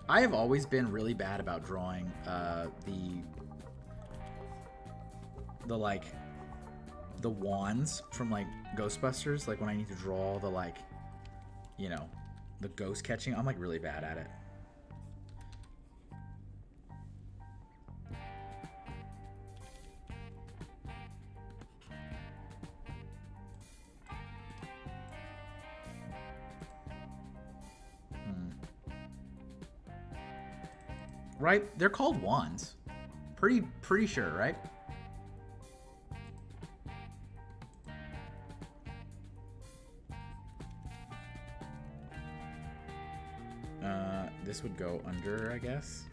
I have always been really bad about drawing the wands from like Ghostbusters. Like when I need to draw the like, you know, the ghost catching, I'm like really bad at it. Right? They're called wands. Pretty sure, right? This would go under, I guess.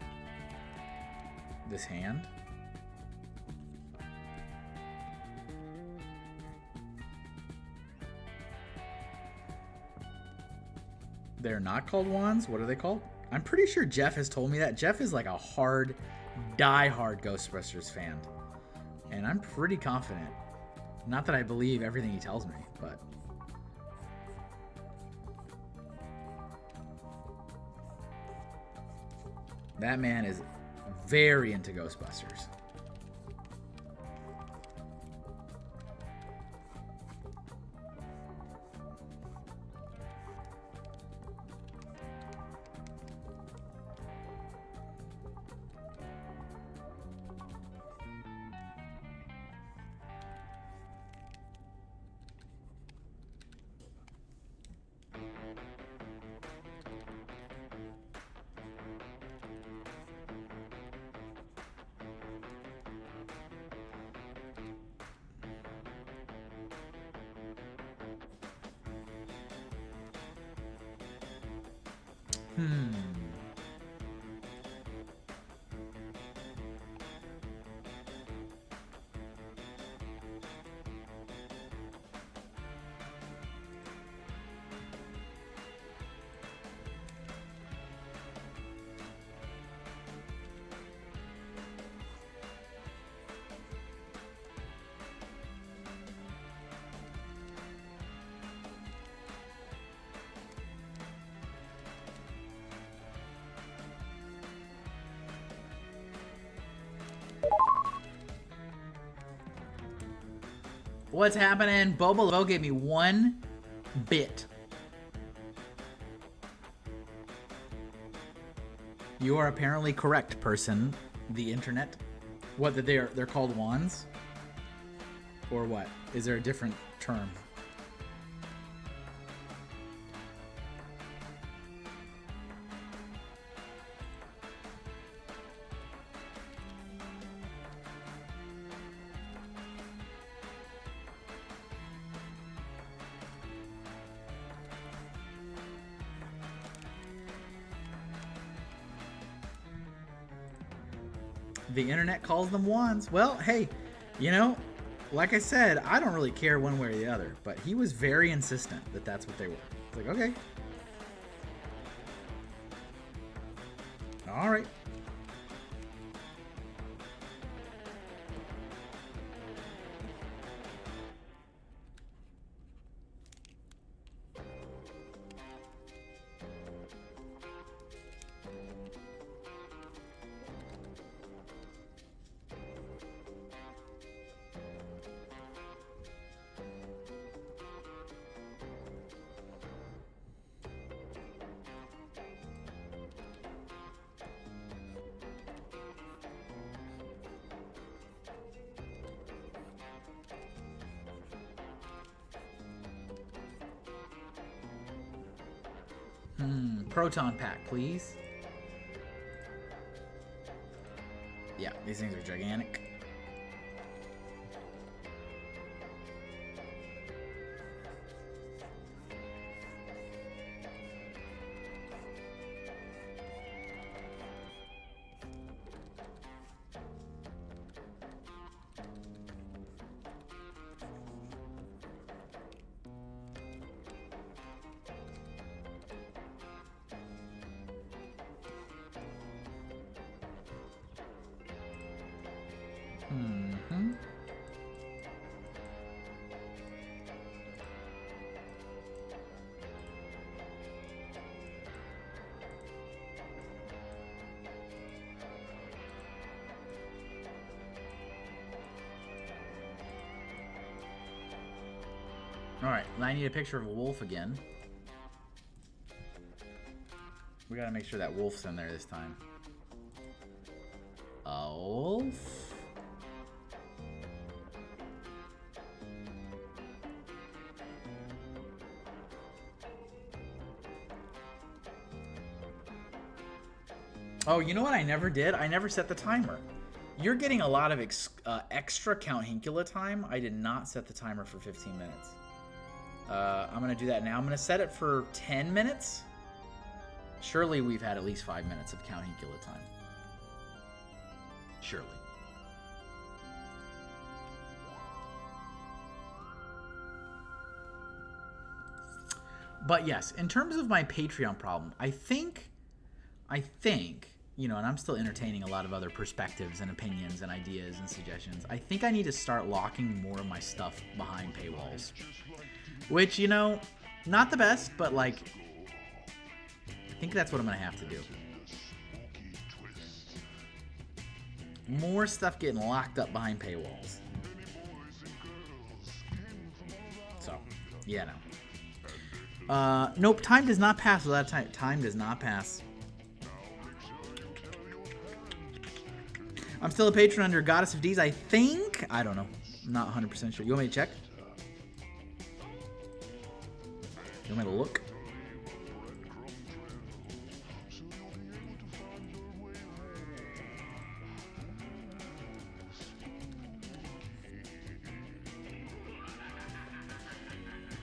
This hand. They're not called wands? What are they called? I'm pretty sure Jeff has told me that. Jeff is like a die-hard Ghostbusters fan. And I'm pretty confident. Not that I believe everything he tells me, but... that man is very into Ghostbusters. What's happening? Bobo Low gave me 1 bit. You are apparently correct, person. The internet. What, that they're called wands? Or what? Is there a different term? The internet calls them wands. Well, hey, you know, like I said, I don't really care one way or the other, but he was very insistent that that's what they were. It's like, okay. All right. Proton pack, please. Yeah, these things are gigantic. Alright, I need a picture of a wolf again. We gotta make sure that wolf's in there this time. A wolf? Oh, you know what I never did? I never set the timer. You're getting a lot of extra Count Hinkula time. I did not set the timer for 15 minutes. I'm going to do that now. I'm going to set it for 10 minutes. Surely we've had at least 5 minutes of Count Hinkula time. Surely. But yes, in terms of my Patreon problem, I think, you know, and I'm still entertaining a lot of other perspectives and opinions and ideas and suggestions. I think I need to start locking more of my stuff behind paywalls. Which, you know, not the best, but like, I think that's what I'm going to have to do. More stuff getting locked up behind paywalls. So, yeah, no. Nope, time does not pass without time. Time does not pass. I'm still a patron under Goddess of D's, I think. I don't know. I'm not 100% sure. You want me to check? You want me to look?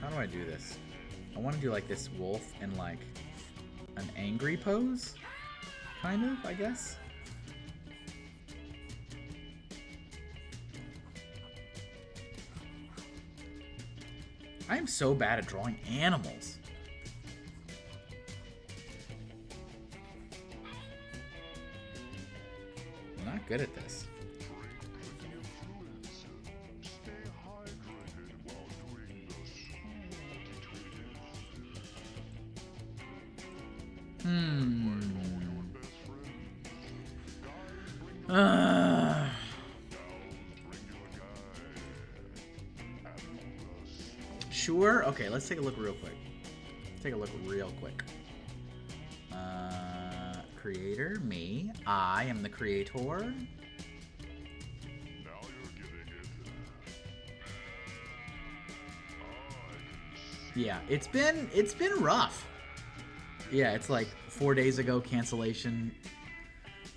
How do I do this? I want to do like this wolf in like an angry pose. Kind of, I guess. I am so bad at drawing animals. I'm not good at this. Sure. Okay, let's take a look real quick. Creator, me. I am the creator. Yeah, it's been rough. Yeah, it's like 4 days ago cancellation,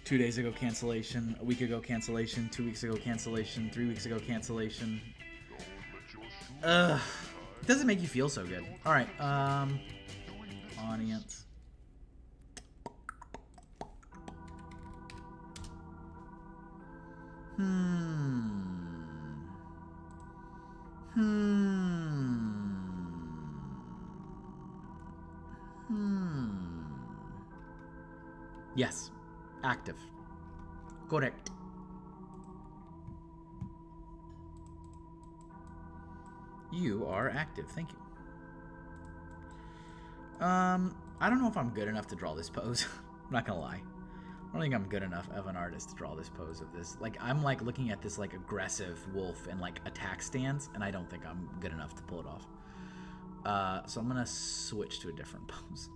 2 days ago cancellation, a week ago cancellation, 2 weeks ago cancellation, 3 weeks ago cancellation. Ugh. It doesn't make you feel so good. All right, audience. Yes, active. Correct. You are active. Thank you. I don't know if I'm good enough to draw this pose. I'm not gonna lie. I don't think I'm good enough of an artist to draw this pose of this. Like, I'm like looking at this like aggressive wolf and like attack stance, and I don't think I'm good enough to pull it off. So I'm gonna switch to a different pose.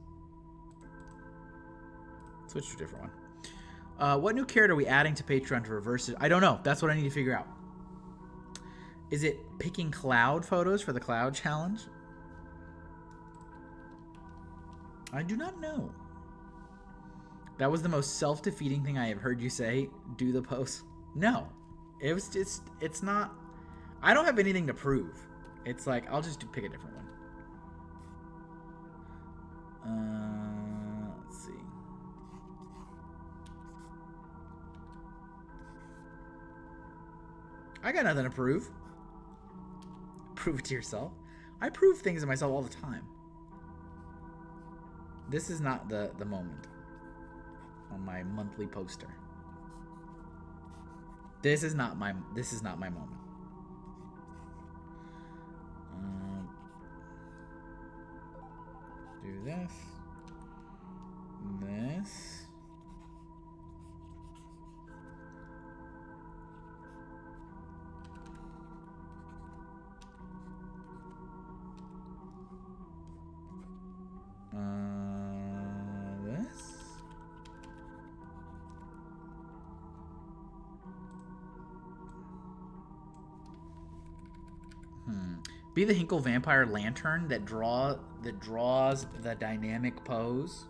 Switch to a different one. What new character are we adding to Patreon to reverse it? I don't know. That's what I need to figure out. Is it picking cloud photos for the cloud challenge? I do not know. That was the most self-defeating thing I have heard you say. Do the post. No. It was just, it's not, I don't have anything to prove. It's like, I'll just pick a different one. Let's see. I got nothing to prove. Prove it to yourself. I prove things to myself all the time. This is not the moment on my monthly poster. This is not my moment. Do this. This. This. Be the Hinkle Vampire Lantern that draws the dynamic pose.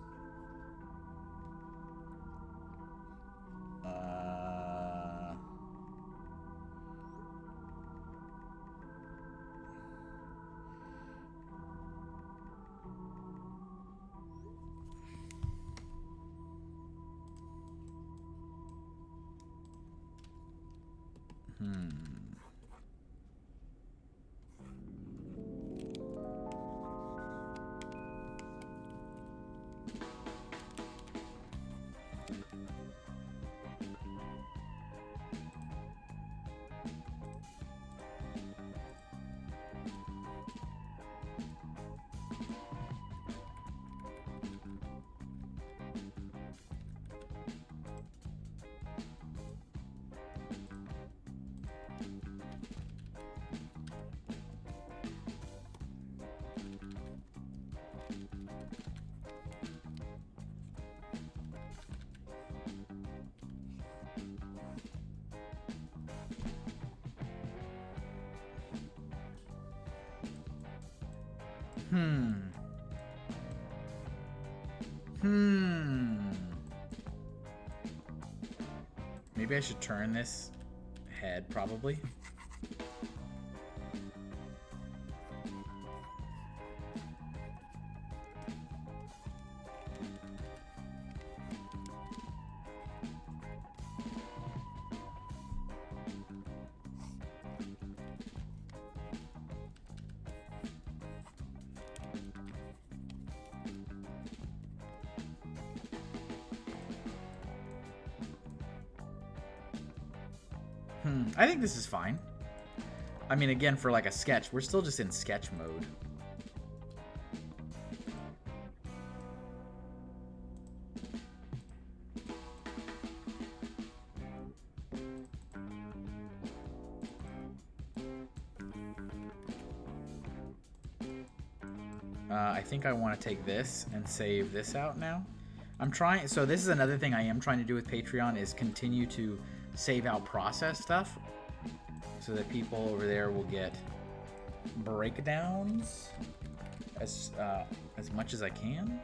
Maybe I should turn this head, probably. I think this is fine. I mean, again, for like a sketch, we're still just in sketch mode. I think I want to take this and save this out now. I'm trying, so this is another thing I am trying to do with Patreon, is continue to save out process stuff so that people over there will get breakdowns as much as I can.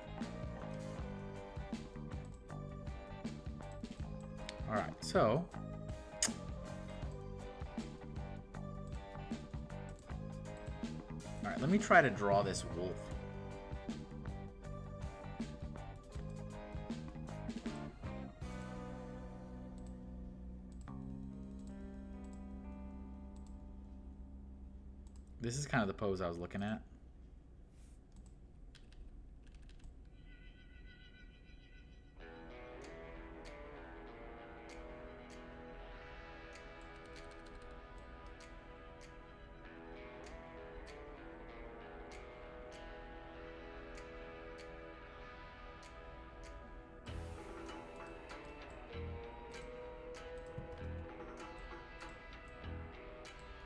All right, so all right, let me try to draw this wolf. This is kind of the pose I was looking at.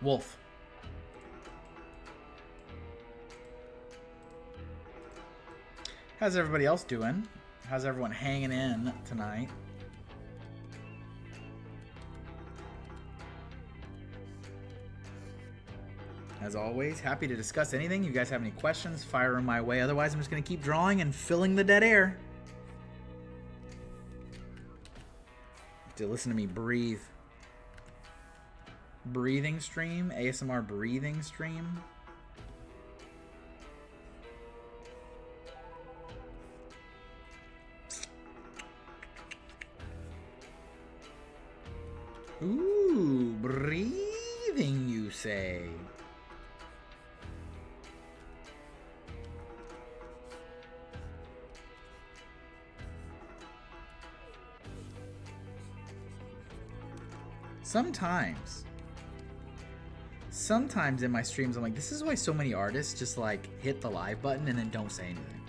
Wolf. How's everybody else doing? How's everyone hanging in tonight? as always. Happy to discuss anything. You guys have any questions, fire them my way. Otherwise, I'm just going to keep drawing and filling the dead air. To listen to me breathe. Breathing stream, ASMR breathing stream. Ooh, breathing, you say? Sometimes in my streams, I'm like, this is why so many artists just like hit the live button and then don't say anything.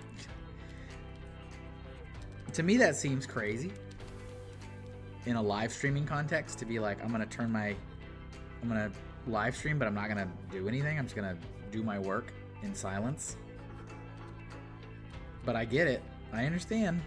To me, that seems crazy. In a live streaming context, to be like, I'm gonna live stream, but I'm not gonna do anything. I'm just gonna do my work in silence. But I get it. I understand.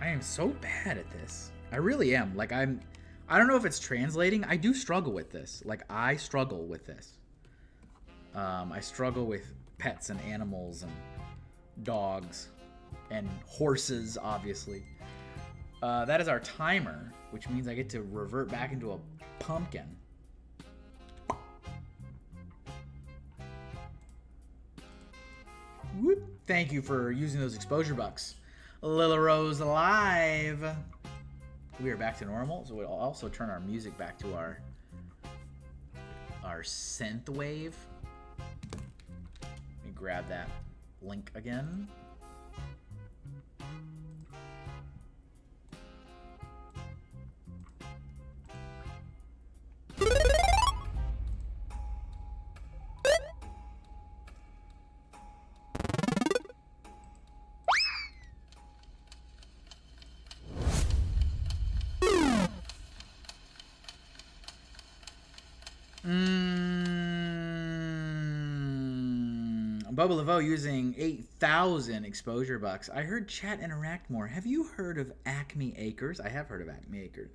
I am so bad at this. I really am. Like, I don't know if it's translating. I do struggle with this. Like, I struggle with this. I struggle with pets and animals and dogs and horses, obviously. That is our timer, which means I get to revert back into a pumpkin. Whoop. Thank you for using those exposure bucks. Lila Rose live. We are back to normal, so we'll also turn our music back to our synth wave. Let me grab that link again. Bubba Laveau using 8,000 exposure bucks. I heard chat interact more. Have you heard of Acme Acres? I have heard of Acme Acres.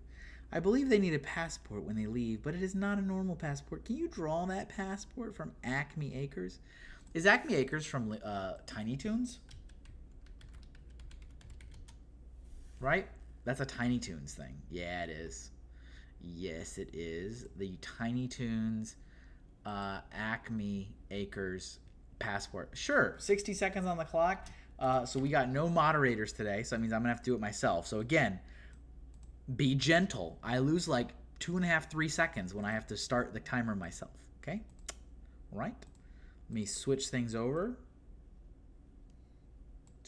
I believe they need a passport when they leave, but it is not a normal passport. Can you draw that passport from Acme Acres? Is Acme Acres from Tiny Toons? Right? That's a Tiny Toons thing. Yeah, it is. Yes, it is. The Tiny Toons Acme Acres passport. Sure, 60 seconds on the clock. So we got no moderators today, so that means I'm gonna have to do it myself. So again, be gentle. I lose like 2.5, 3 seconds when I have to start the timer myself. Okay? All right. Let me switch things over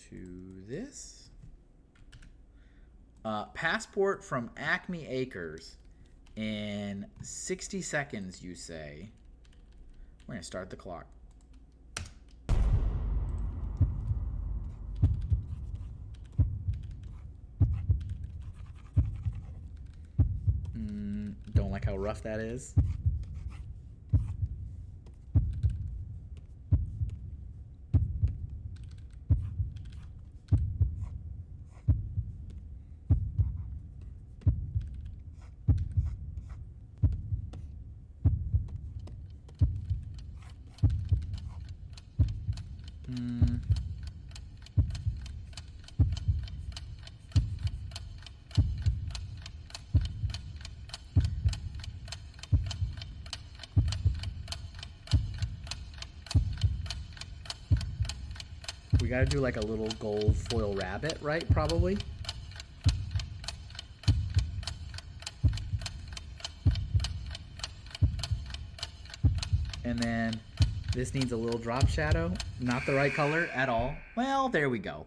to this. Passport from Acme Acres in 60 seconds, you say. We're gonna start the clock. Don't like how rough that is. We gotta do like a little gold foil rabbit, right? Probably. And then this needs a little drop shadow. Not the right color at all. Well, there we go.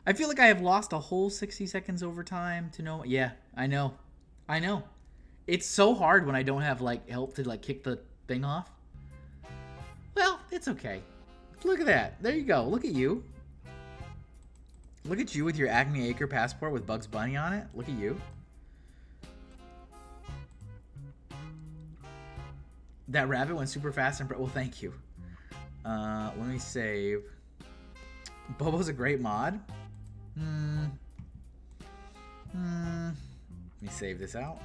I feel like I have lost a whole 60 seconds over time to know. Yeah, I know. I know. It's so hard when I don't have like help to like kick the thing off. Well, it's okay. Look at that. There you go. Look at you. Look at you with your Acme Acre passport with Bugs Bunny on it. Look at you. That rabbit went super fast and well, thank you. Let me save. Bobo's a great mod. Let me save this out.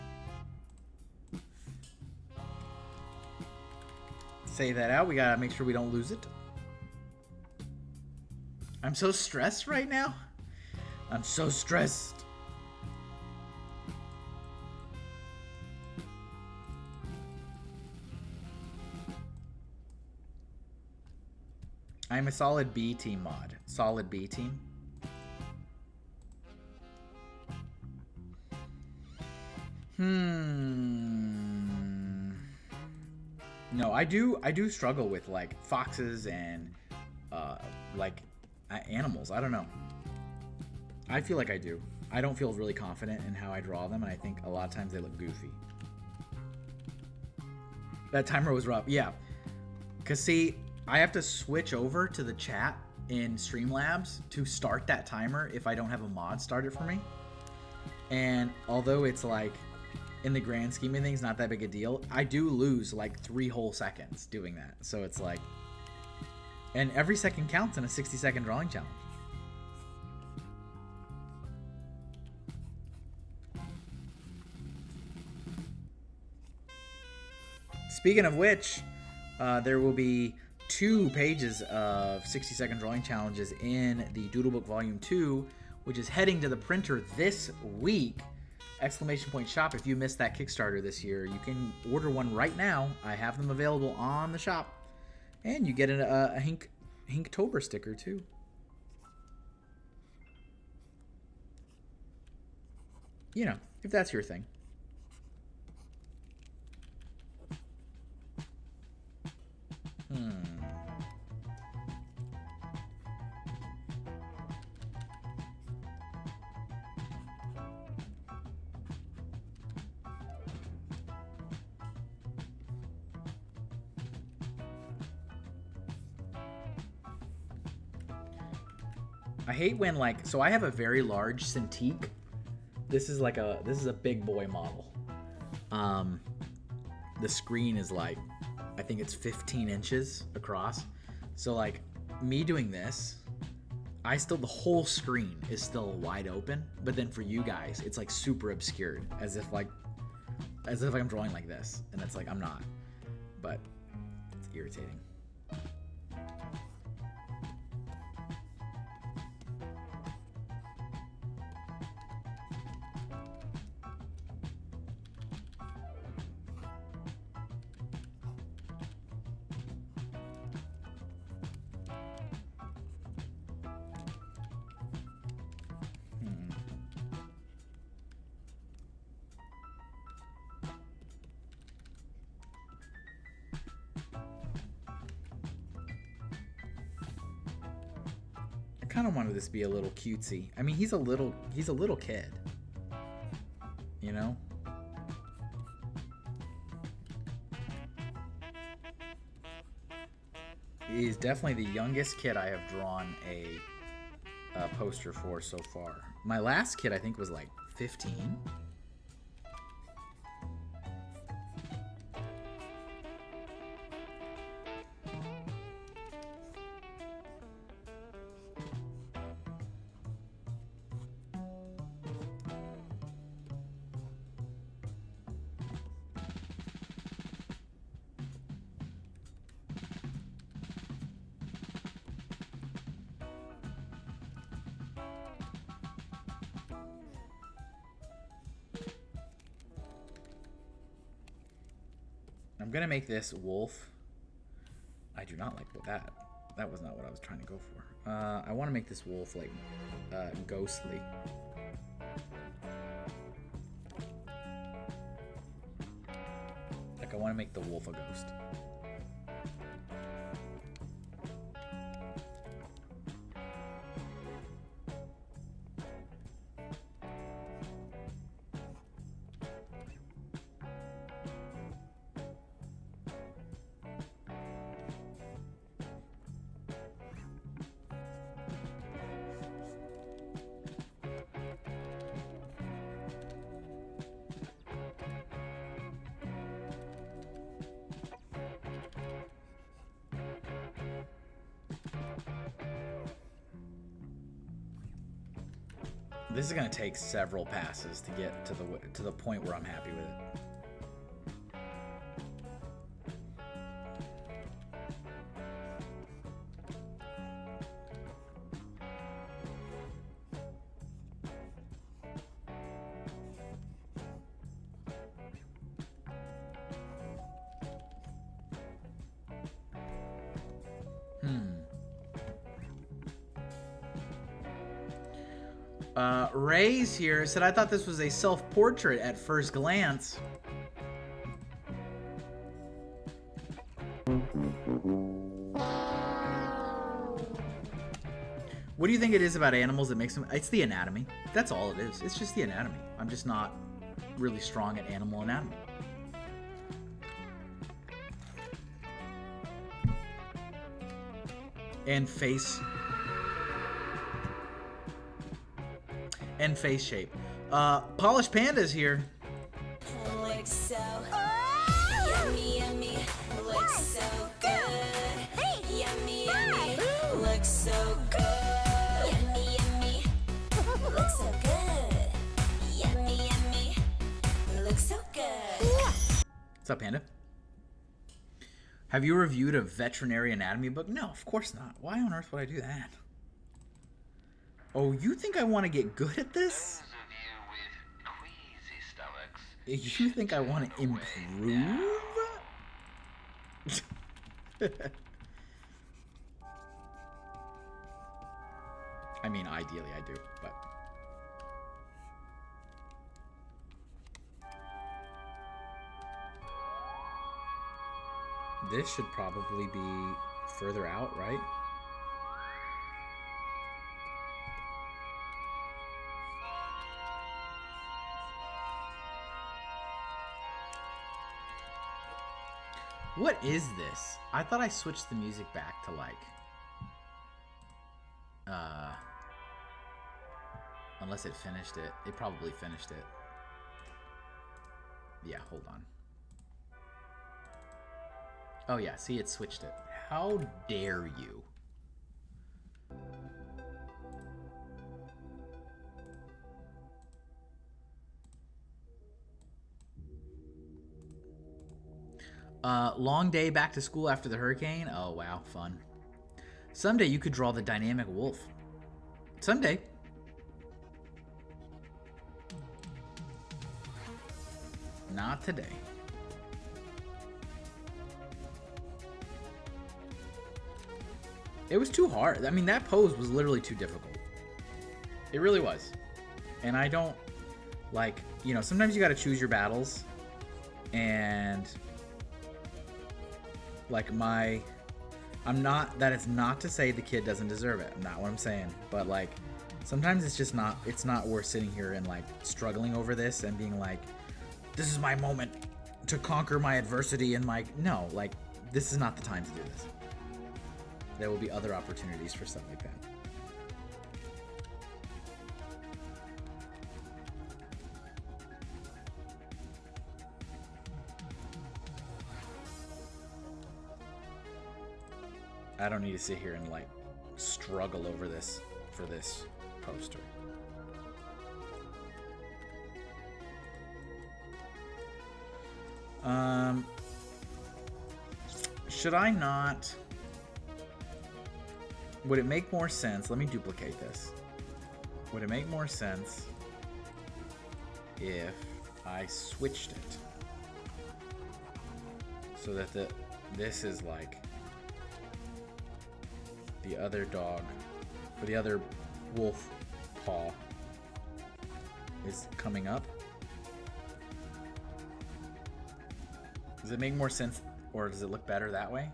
Save that out. We gotta make sure we don't lose it. I'm so stressed right now. I'm so stressed. I'm a solid B team mod. Solid B team. No, I do struggle with like foxes and like animals. I don't know. I feel like I do. I don't feel really confident in how I draw them, and I think a lot of times they look goofy. That timer was rough. Yeah. Cause see, I have to switch over to the chat in Streamlabs to start that timer if I don't have a mod start it for me. And although it's like, in the grand scheme of things, not that big a deal, I do lose like 3 whole seconds doing that. So it's like, and every second counts in a 60-second drawing challenge. Speaking of which, there will be 2 pages of 60-second drawing challenges in the Doodlebook Volume 2, which is heading to the printer this week. ! Shop. If you missed that Kickstarter this year, you can order one right now. I have them available on the shop. And you get a Hinktober sticker too. You know, if that's your thing. I hate when like, so I have a very large Cintiq. This is a big boy model. The screen is like, I think it's 15 inches across. So like me doing this, the whole screen is still wide open, but then for you guys, it's like super obscured as if I'm drawing like this. And it's like, I'm not, but it's irritating. I kind of wanted this to be a little cutesy. I mean, he's a little kid, you know? He's definitely the youngest kid I have drawn a poster for so far. My last kid, I think, was like 15. I'm gonna make this wolf. I do not like that. That was not what I was trying to go for. I want to make this wolf like ghostly. Like I want to make the wolf a ghost. This is gonna take several passes to get to the point where I'm happy with it. Ray's here said, I thought this was a self-portrait at first glance. What do you think it is about animals that makes them... It's the anatomy. That's all it is. It's just the anatomy. I'm just not really strong at animal anatomy. And face... and face shape. Polished Panda's here. Looks so yummy, yummy. Looks so good. Yummy, yummy. Looks so good. Yummy, yummy. Looks so good. Yummy, yummy. Looks so good. What's up, Panda? Have you reviewed a veterinary anatomy book? No, of course not. Why on earth would I do that? Oh, you think I want to get good at this? You think I want to improve? I mean, ideally I do, but... This should probably be further out, right? What is this? I thought I switched the music back to like... Unless it finished it. It probably finished it. Yeah, hold on. Oh yeah, see, it switched it. How dare you? Long day back to school after the hurricane. Oh, wow, fun. Someday you could draw the dynamic wolf. Someday. Not today. It was too hard. I mean, that pose was literally too difficult. It really was. And I don't, like, you know, sometimes you gotta choose your battles. And... like I'm not, that is not to say the kid doesn't deserve it. Not what I'm saying. But like, sometimes it's just not, it's not worth sitting here and like struggling over this and being like, this is my moment to conquer my adversity and like, no, like, this is not the time to do this. There will be other opportunities for stuff like that. I don't need to sit here and like struggle over this for this poster. Should I not? Would it make more sense? Let me duplicate this. Would it make more sense if I switched it so that this is like the other dog, or the other wolf paw is coming up? Does it make more sense, or does it look better that way?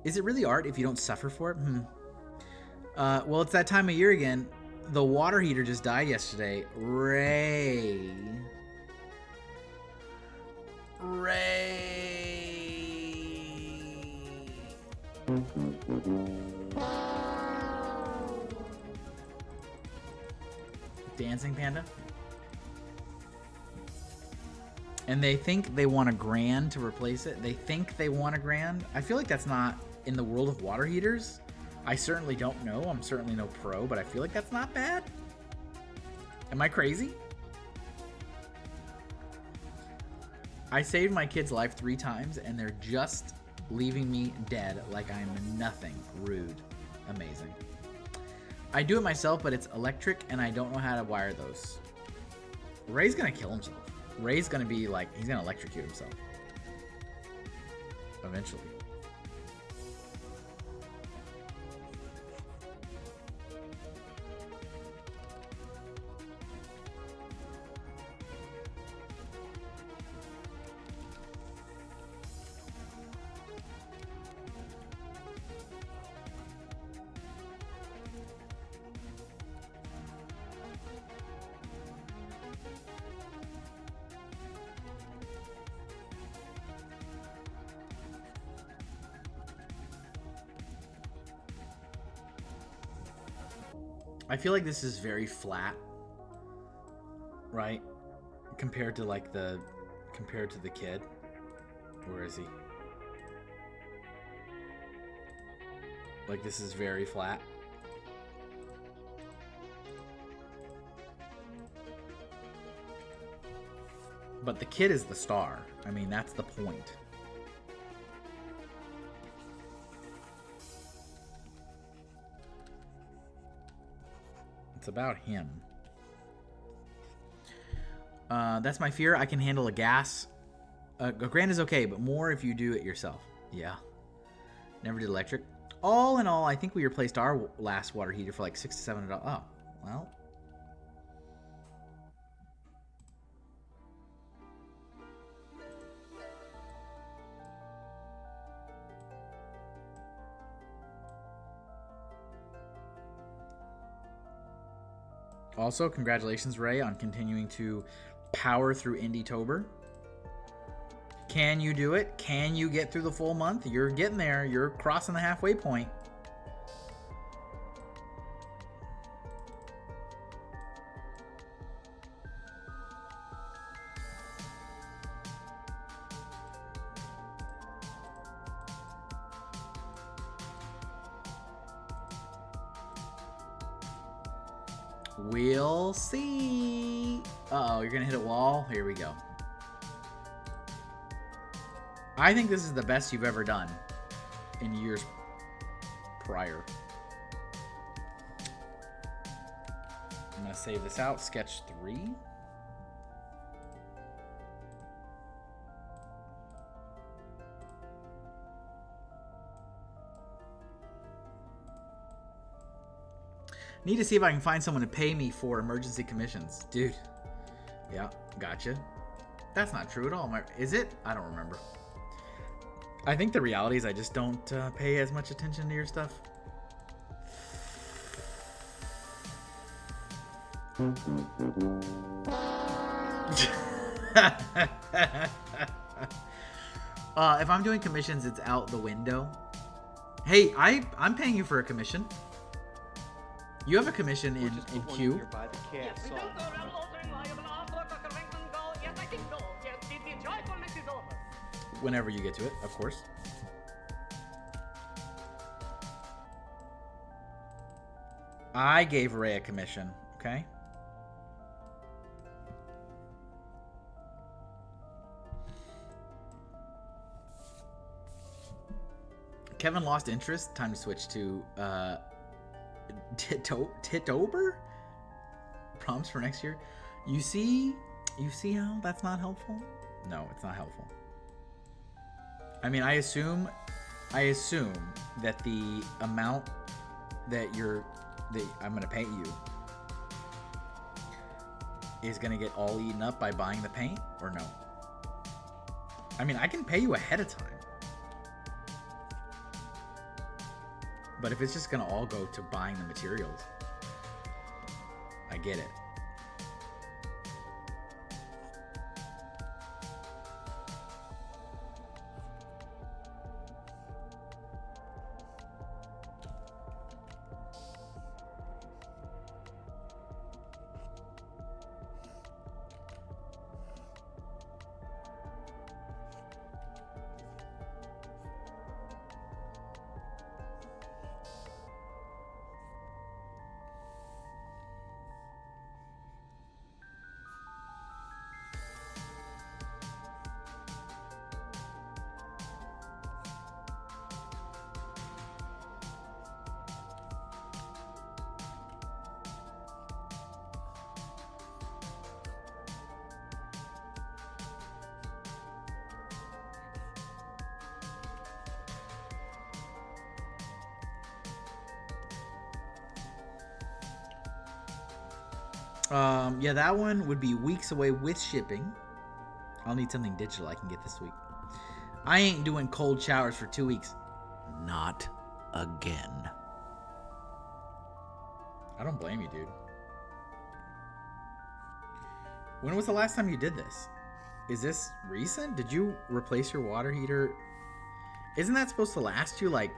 Is it really art if you don't suffer for it? Well, it's that time of year again. The water heater just died yesterday. Ray. Dancing Panda. And they think they want $1,000 to replace it. They think they want $1,000. I feel like that's not in the world of water heaters. I certainly don't know. I'm certainly no pro, but I feel like that's not bad. Am I crazy? I saved my kid's life 3 times, and they're just leaving me dead like I'm nothing. Rude. Amazing. I do it myself, but it's electric, and I don't know how to wire those. Ray's gonna kill himself. Ray's gonna be like, he's gonna electrocute himself. Eventually. I feel like this is very flat, right? Compared to like the kid. Where is he? Like this is very flat. But the kid is the star. I mean, that's the point. It's about him. That's my fear. I can handle a gas. A grand is okay, but more if you do it yourself. Yeah. Never did electric. All in all, I think we replaced our last water heater for like $600 to $700. Oh, well. Also, congratulations, Ray, on continuing to power through Indie-tober. Can you do it? Can you get through the full month? You're getting there. You're crossing the halfway point. We'll see. Uh-oh, you're gonna hit a wall? Here we go. I think this is the best you've ever done in years prior. I'm gonna save this out. Sketch 3. Need to see if I can find someone to pay me for emergency commissions. Dude. Yeah, gotcha. That's not true at all. Is it? I don't remember. I think the reality is I just don't pay as much attention to your stuff. If I'm doing commissions, it's out the window. Hey, I'm paying you for a commission. You have a commission in queue. Whenever you get to it, of course. I gave Ray a commission, okay? Kevin lost interest. Time to switch to Titober? Prompts for next year. You see how that's not helpful? No, it's not helpful. I mean, I assume that the amount that I'm gonna pay you is gonna get all eaten up by buying the paint, or no? I mean, I can pay you ahead of time. But if it's just gonna all go to buying the materials, I get it. Yeah, that one would be weeks away with shipping. I'll need something digital I can get this week. I ain't doing cold showers for 2 weeks. Not again. I don't blame you, dude. When was the last time you did this? Is this recent? Did you replace your water heater? Isn't that supposed to last you like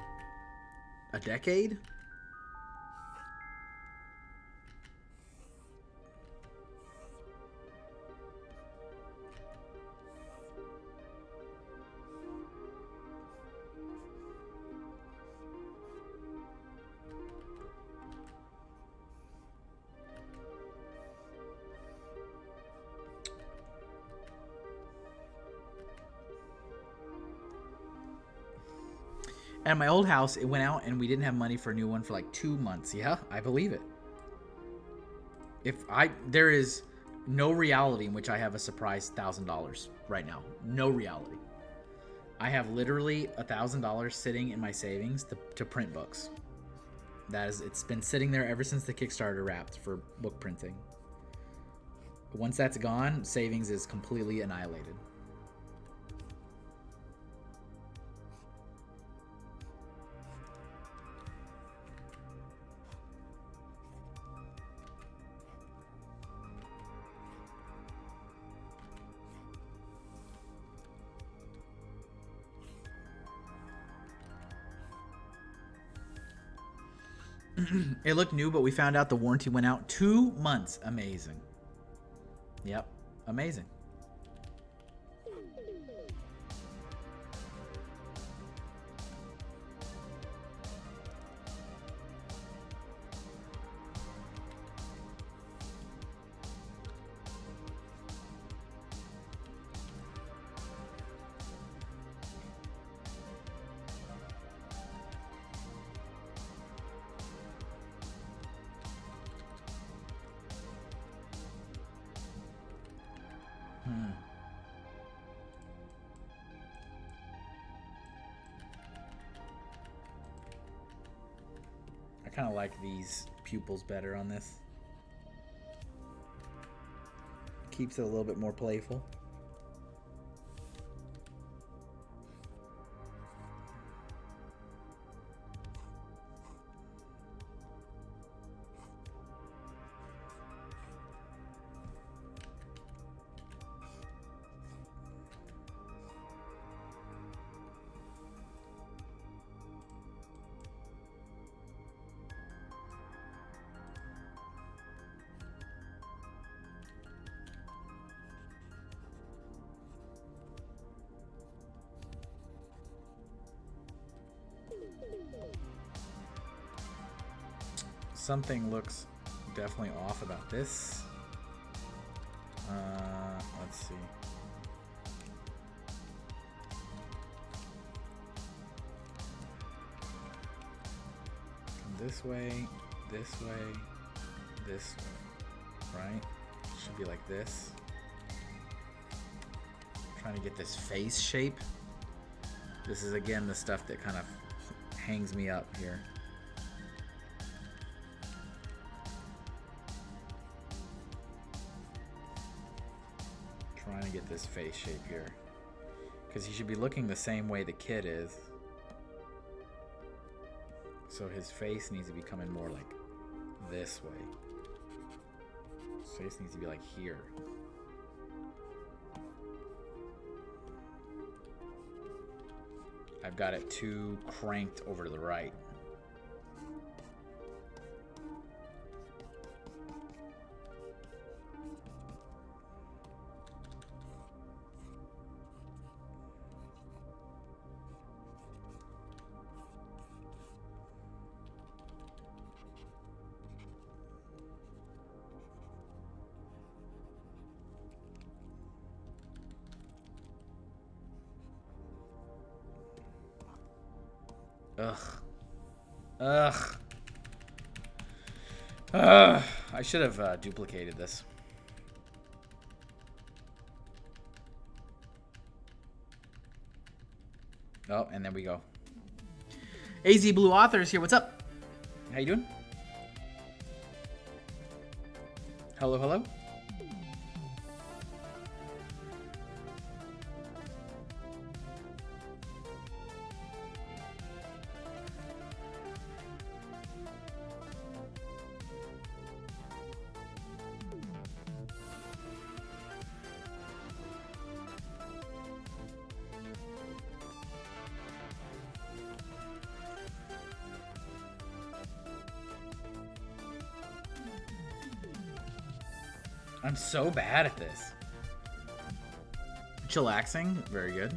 a decade? At my old house, it went out and we didn't have money for a new one for like 2 months. Yeah, I believe it. There is no reality in which I have a surprise $1,000 right now. No reality. I have literally $1,000 sitting in my savings to print books. It's been sitting there ever since the Kickstarter wrapped for book printing. Once that's gone, savings is completely annihilated. It looked new, but we found out the warranty went out 2 months. Amazing. Yep, amazing. I kind of like these pupils better on this. Keeps it a little bit more playful. Something looks definitely off about this. Let's see. Come this way, this way, this way, right? Should be like this. Trying to get this face shape. This is again the stuff that kind of hangs me up here. Trying to get this face shape here, because he should be looking the same way the kid is, so his face needs to be coming more like this way. His face needs to be like here. I've got it too cranked over to the right. Ugh. I should have duplicated this. Oh, and there we go. AZ Blue Authors here. What's up? How you doing? Hello, hello. I'm so bad at this. Chillaxing, very good.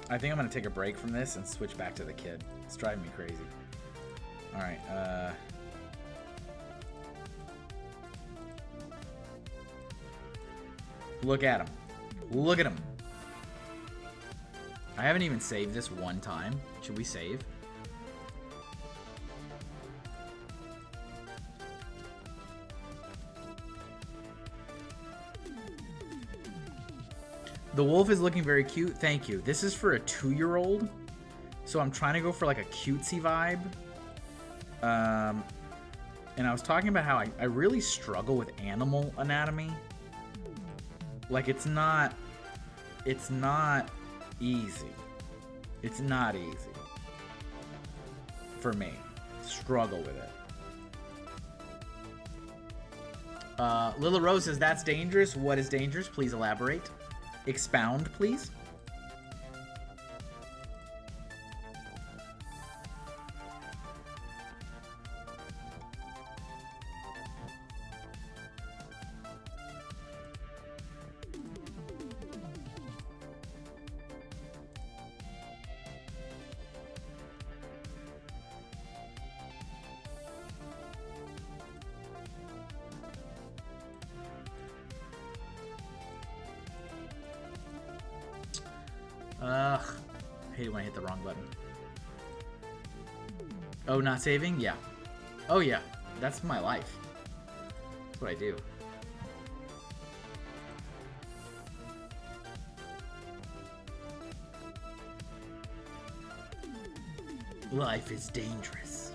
I think I'm gonna take a break from this and switch back to the kid. It's driving me crazy. Alright, look at him. Look at him. I haven't even saved this one time. Should we save? The wolf is looking very cute. Thank you. This is for a 2-year-old. So I'm trying to go for like a cutesy vibe. And I was talking about how I really struggle with animal anatomy. Like it's not easy. It's not easy for me. Struggle with it. Lila Rose says that's dangerous. What is dangerous? Please elaborate. Expound, please. Ugh. I hate it when I hit the wrong button. Oh, not saving? Yeah. Oh, yeah. That's my life. That's what I do. Life is dangerous.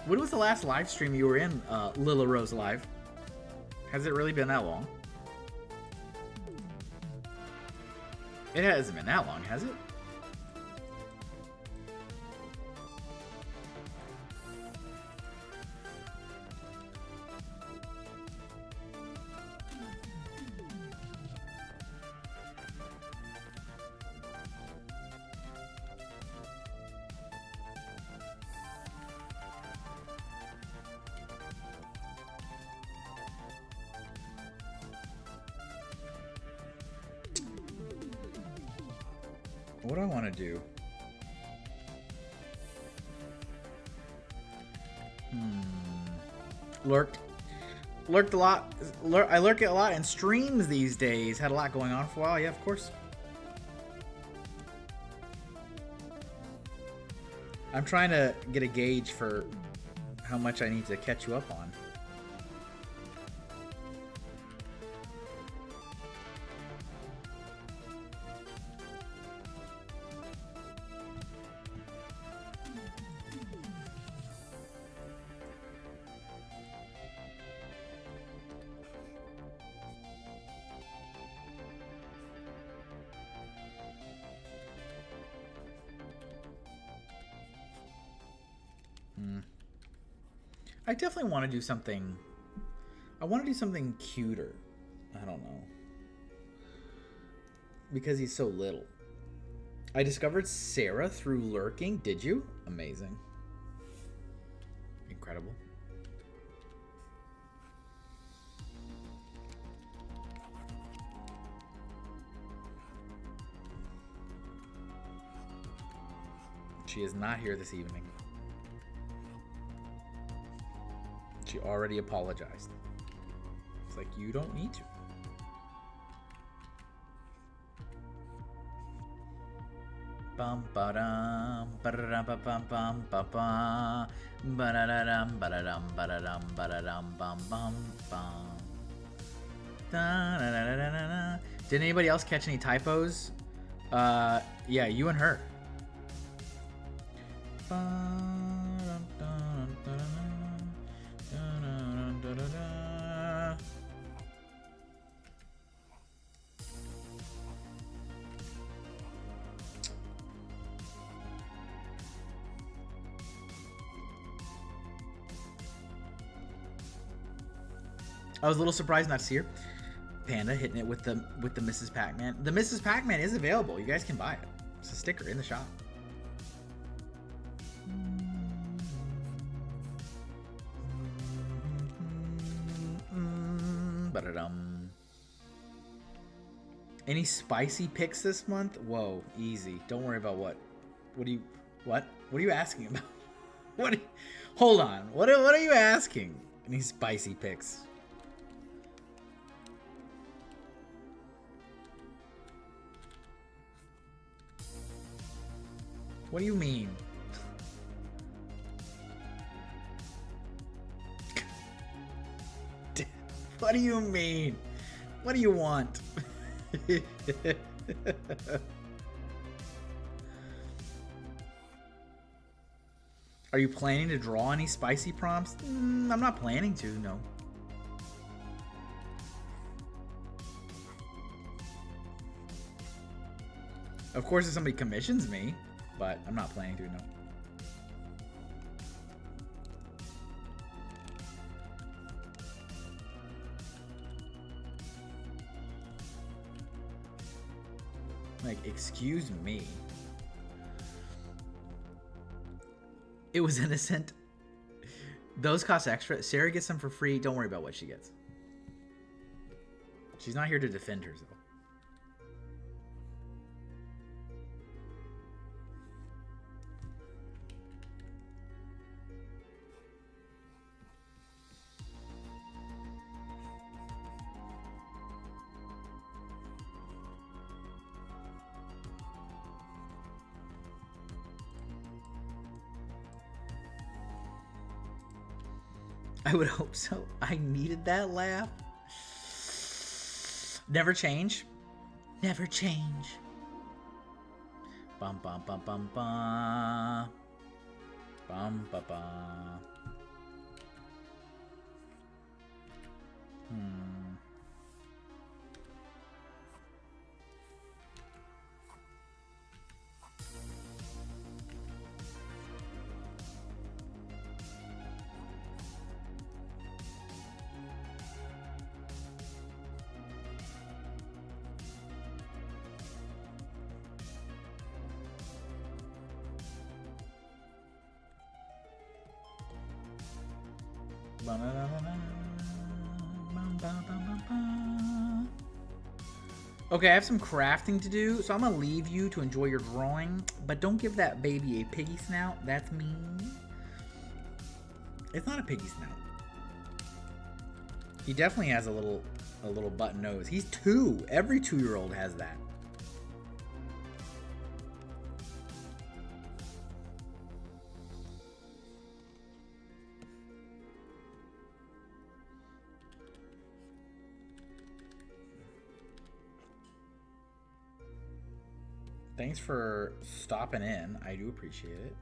When was the last live stream you were in, Lila Rose Live? Has it really been that long? It hasn't been that long, has it? What do I want to do? Lurked a lot. I lurk a lot in streams these days. Had a lot going on for a while. Yeah, of course. I'm trying to get a gauge for how much I need to catch you up on. I definitely want to do something. I want to do something cuter. I don't know. Because he's so little. I discovered Sarah through lurking. Did you? Amazing. Incredible. She is not here this evening. She already apologized. It's like, you don't need to. Bum ba-dum, ba-da-dum, ba-bum, bum, ba-ba. Ba-da-da-dum, ba-da-dum, ba-da-dum, ba-da-dum, bum, bum, bum. Da-da-da-da-da-da. Did anybody else catch any typos? Yeah, you and her. I was a little surprised not to see her. Panda hitting it with the Mrs. Pac-Man. The Mrs. Pac-Man is available. You guys can buy it. It's a sticker in the shop. Ba-da-dum. Any spicy picks this month? Whoa, easy. Don't worry about what. What are you asking about? Hold on. What are you asking? Any spicy picks? What do you mean? What do you mean? What do you want? Are you planning to draw any spicy prompts? I'm not planning to, no. Of course, if somebody commissions me, but I'm not planning to, no. Like, excuse me. It was innocent. Those cost extra. Sarah gets them for free. Don't worry about what she gets. She's not here to defend herself. I would hope so. I needed that laugh. Never change. Never change. Bum bum bum bum bum. Bum ba ba. Okay, I have some crafting to do, so I'm gonna leave you to enjoy your drawing, but don't give that baby a piggy snout. That's mean. It's not a piggy snout. He definitely has a little button nose. He's 2. Every 2-year-old has that. Thanks for stopping in. I do appreciate it.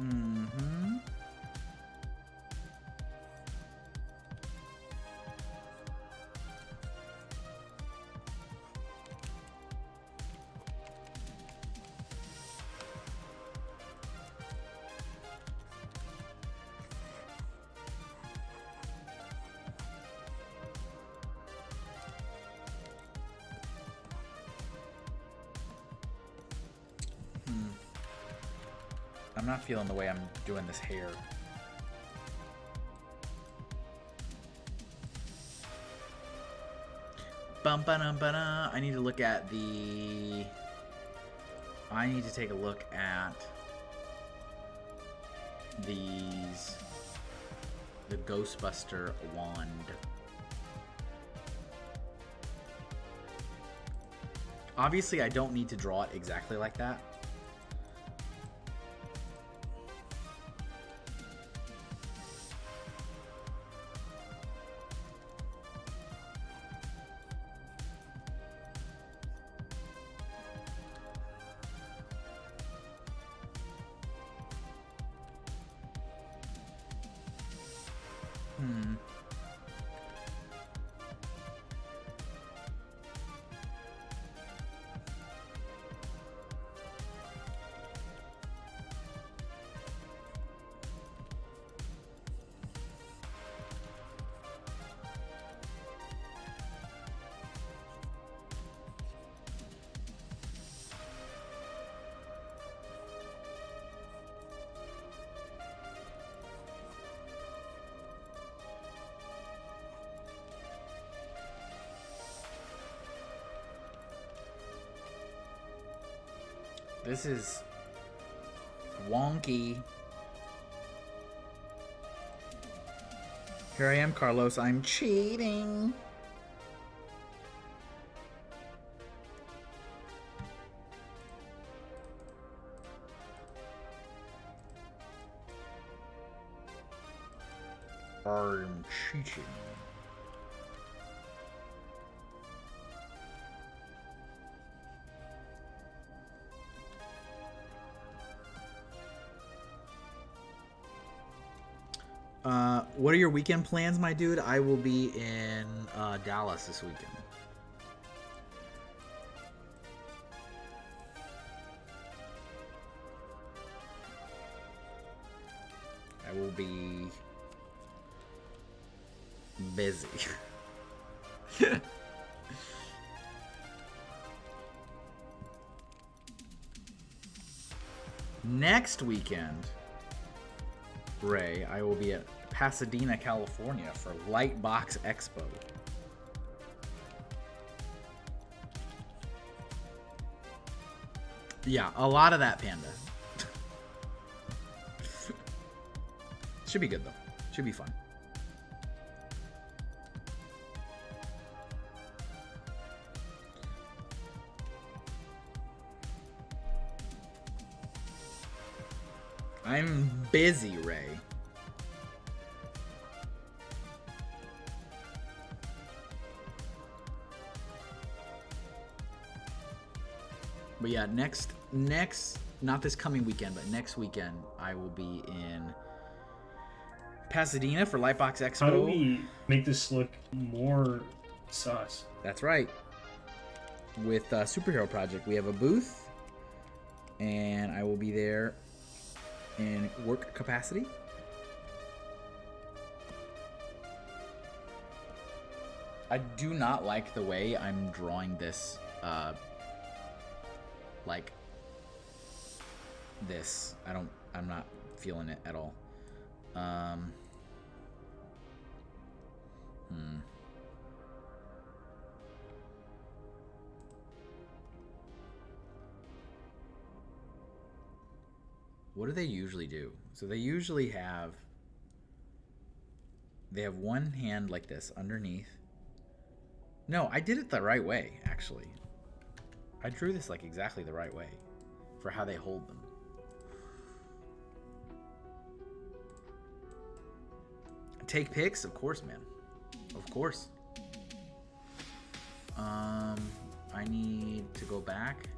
Mm-hmm. I'm not feeling the way I'm doing this hair. Bum ba dum ba da. I need to look at the. I need to take a look at these. The Ghostbuster wand. Obviously, I don't need to draw it exactly like that. This is wonky. Here I am, Carlos. I'm cheating. I'm cheating. What are your weekend plans, my dude? I will be in Dallas this weekend. I will be busy. Next weekend, Ray, I will be at Pasadena, California for Lightbox Expo. Yeah, a lot of that, Panda. Should be good, though. Should be fun. I'm busy, Ray. But yeah, next, not this coming weekend, but next weekend, I will be in Pasadena for Lightbox Expo. How do we make this look more sus? That's right. With Superhero Project, we have a booth, and I will be there in work capacity. I do not like the way I'm drawing this, like this. I'm not feeling it at all. What do they usually do? So they usually have one hand like this underneath. No, I did it the right way, actually. I drew this like exactly the right way for how they hold them. Take pics? Of course, man. Of course. I need to go back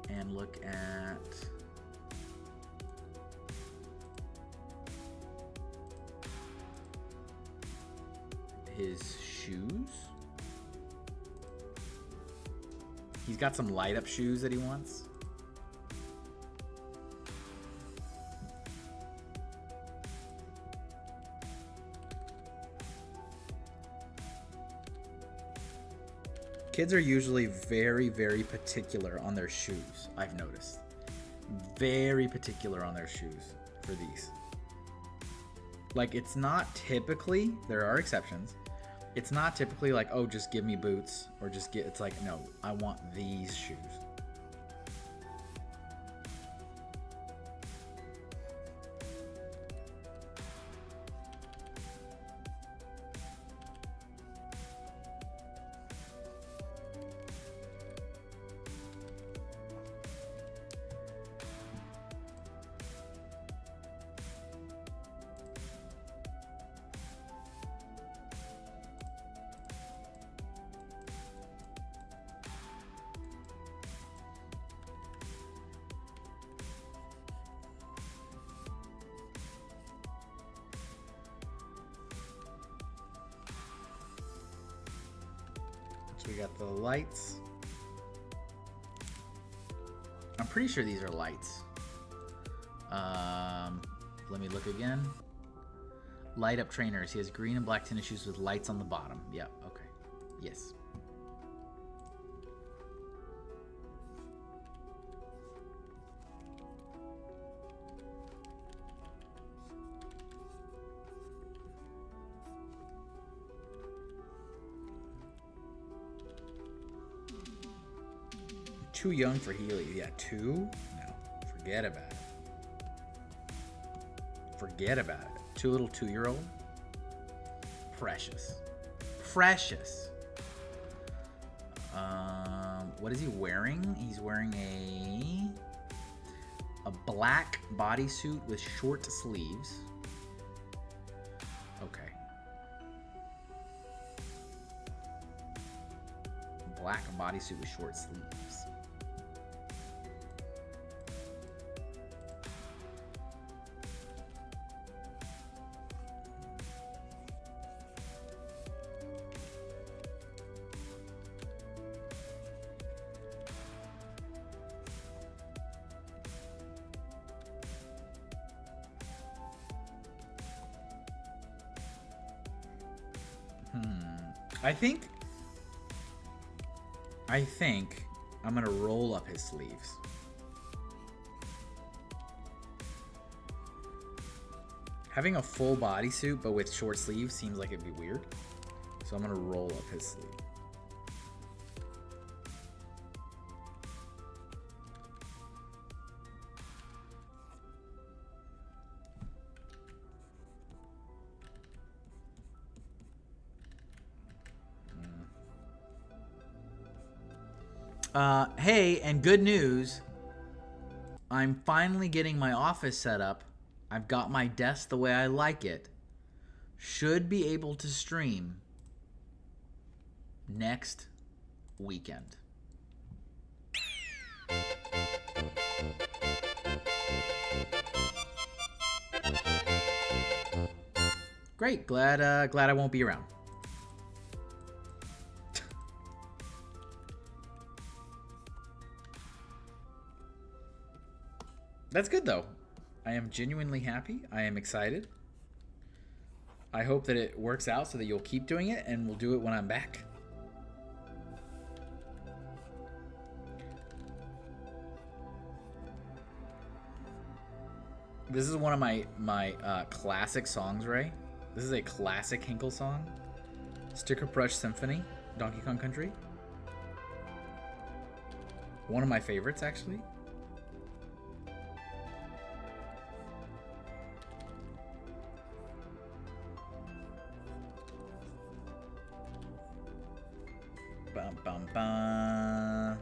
and look at his shoes. He's got some light up shoes that he wants. Kids are usually very, very particular on their shoes, I've noticed. Very particular on their shoes for these. Like, it's not typically, there are exceptions, it's not typically like, oh, just give me boots, or just get, it's like, no, I want these shoes. So we got the lights. I'm pretty sure these are lights. Let me look again. Light up trainers. He has green and black tennis shoes with lights on the bottom. Yep, okay. Yes. Too young for Healy. Yeah, 2? No. Forget about it. Forget about it. 2 little 2-year-old. Precious. Precious. What is he wearing? He's wearing a black bodysuit with short sleeves. Okay. Black bodysuit with short sleeves. I think I'm gonna roll up his sleeves. Having a full bodysuit but with short sleeves seems like it'd be weird. So I'm gonna roll up his sleeve. Hey, and good news. I'm finally getting my office set up. I've got my desk the way I like it. Should be able to stream next weekend. Great. Glad I won't be around. That's good, though. I am genuinely happy. I am excited. I hope that it works out so that you'll keep doing it, and we'll do it when I'm back. This is one of my classic songs, Ray. This is a classic Hinkle song. Sticker Brush Symphony, Donkey Kong Country. One of my favorites, actually. Bum, bum, bum.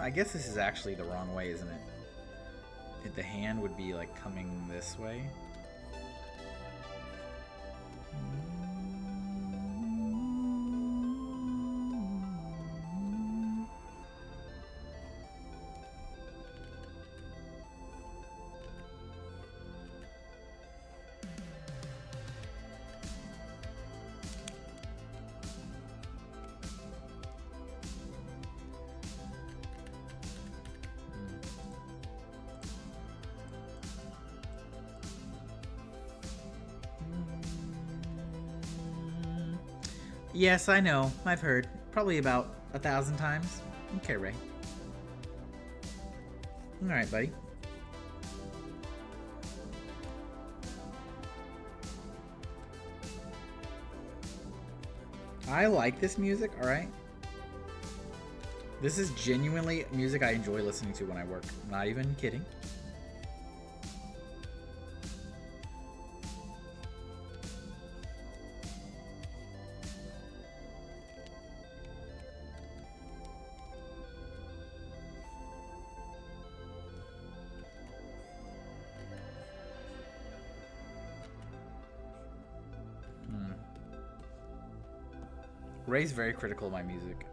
I guess this is actually the wrong way, isn't it? The hand would be like coming this way. Yes, I know. I've heard. Probably about 1,000 times. Okay, Ray. Alright, buddy. I like this music, alright? This is genuinely music I enjoy listening to when I work. Not even kidding. Ray's very critical of my music.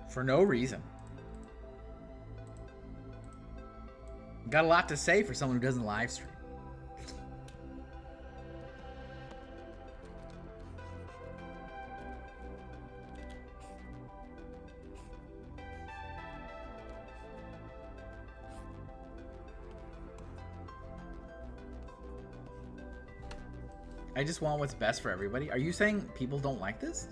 For no reason. Got a lot to say for someone who doesn't live stream. I just want what's best for everybody. Are you saying people don't like this?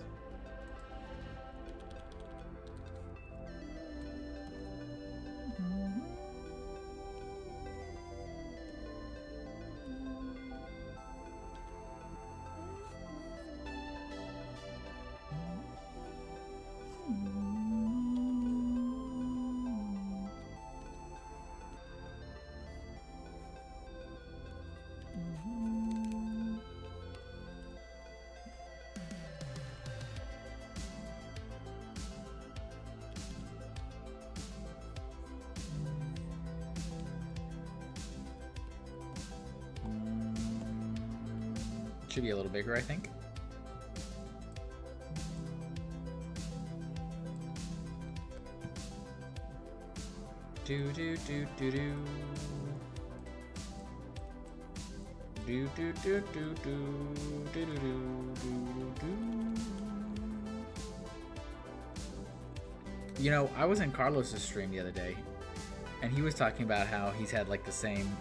Should be a little bigger, I think. Do do do do do. Do do do do do do do do do. You know, I was in Carlos's stream the other day, and he was talking about how he's had like the same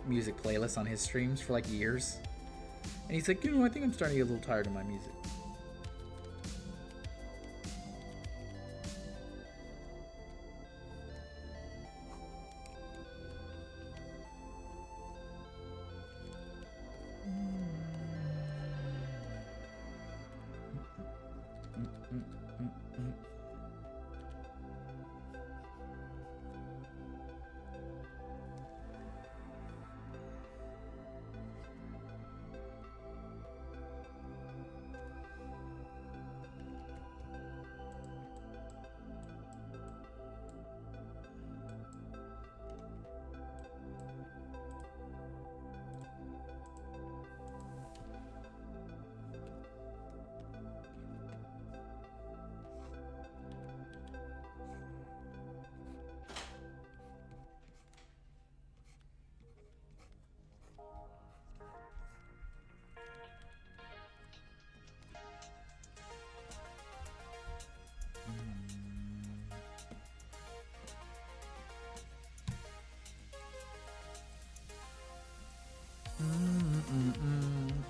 music playlist on his streams for like years. And he's like, you know, I think I'm starting to get a little tired of my music.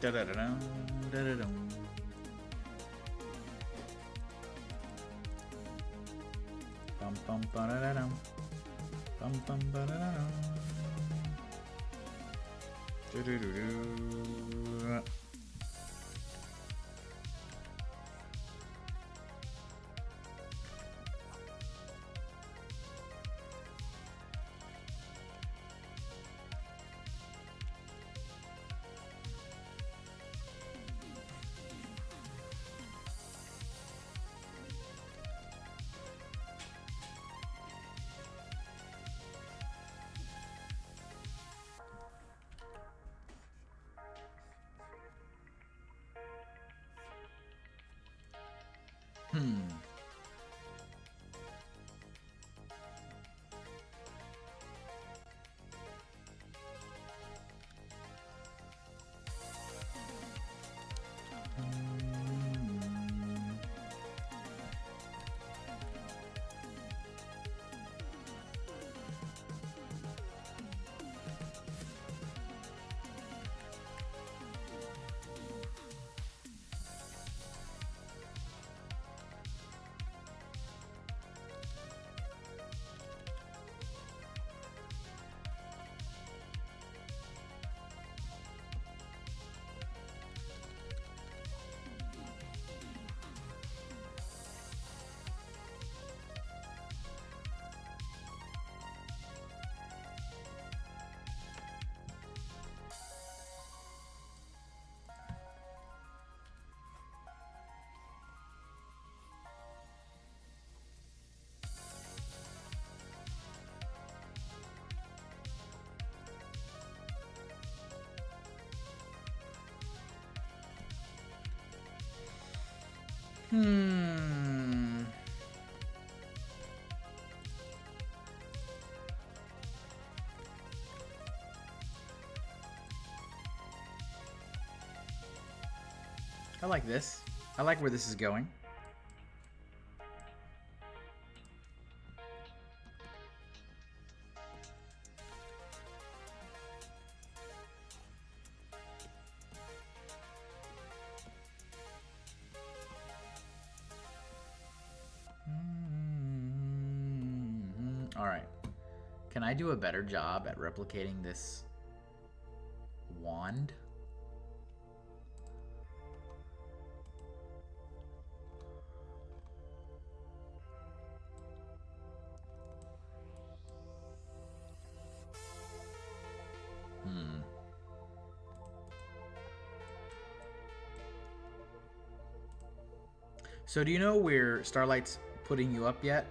Da-da-da-dum, da-da-dum. Bum bum ba-da-da-dum. Bum bum ba-da-da-dum. Do-do-do-do. I like this. I like where this is going. All right. Can I do a better job at replicating this wand? So do you know where Starlight's putting you up yet?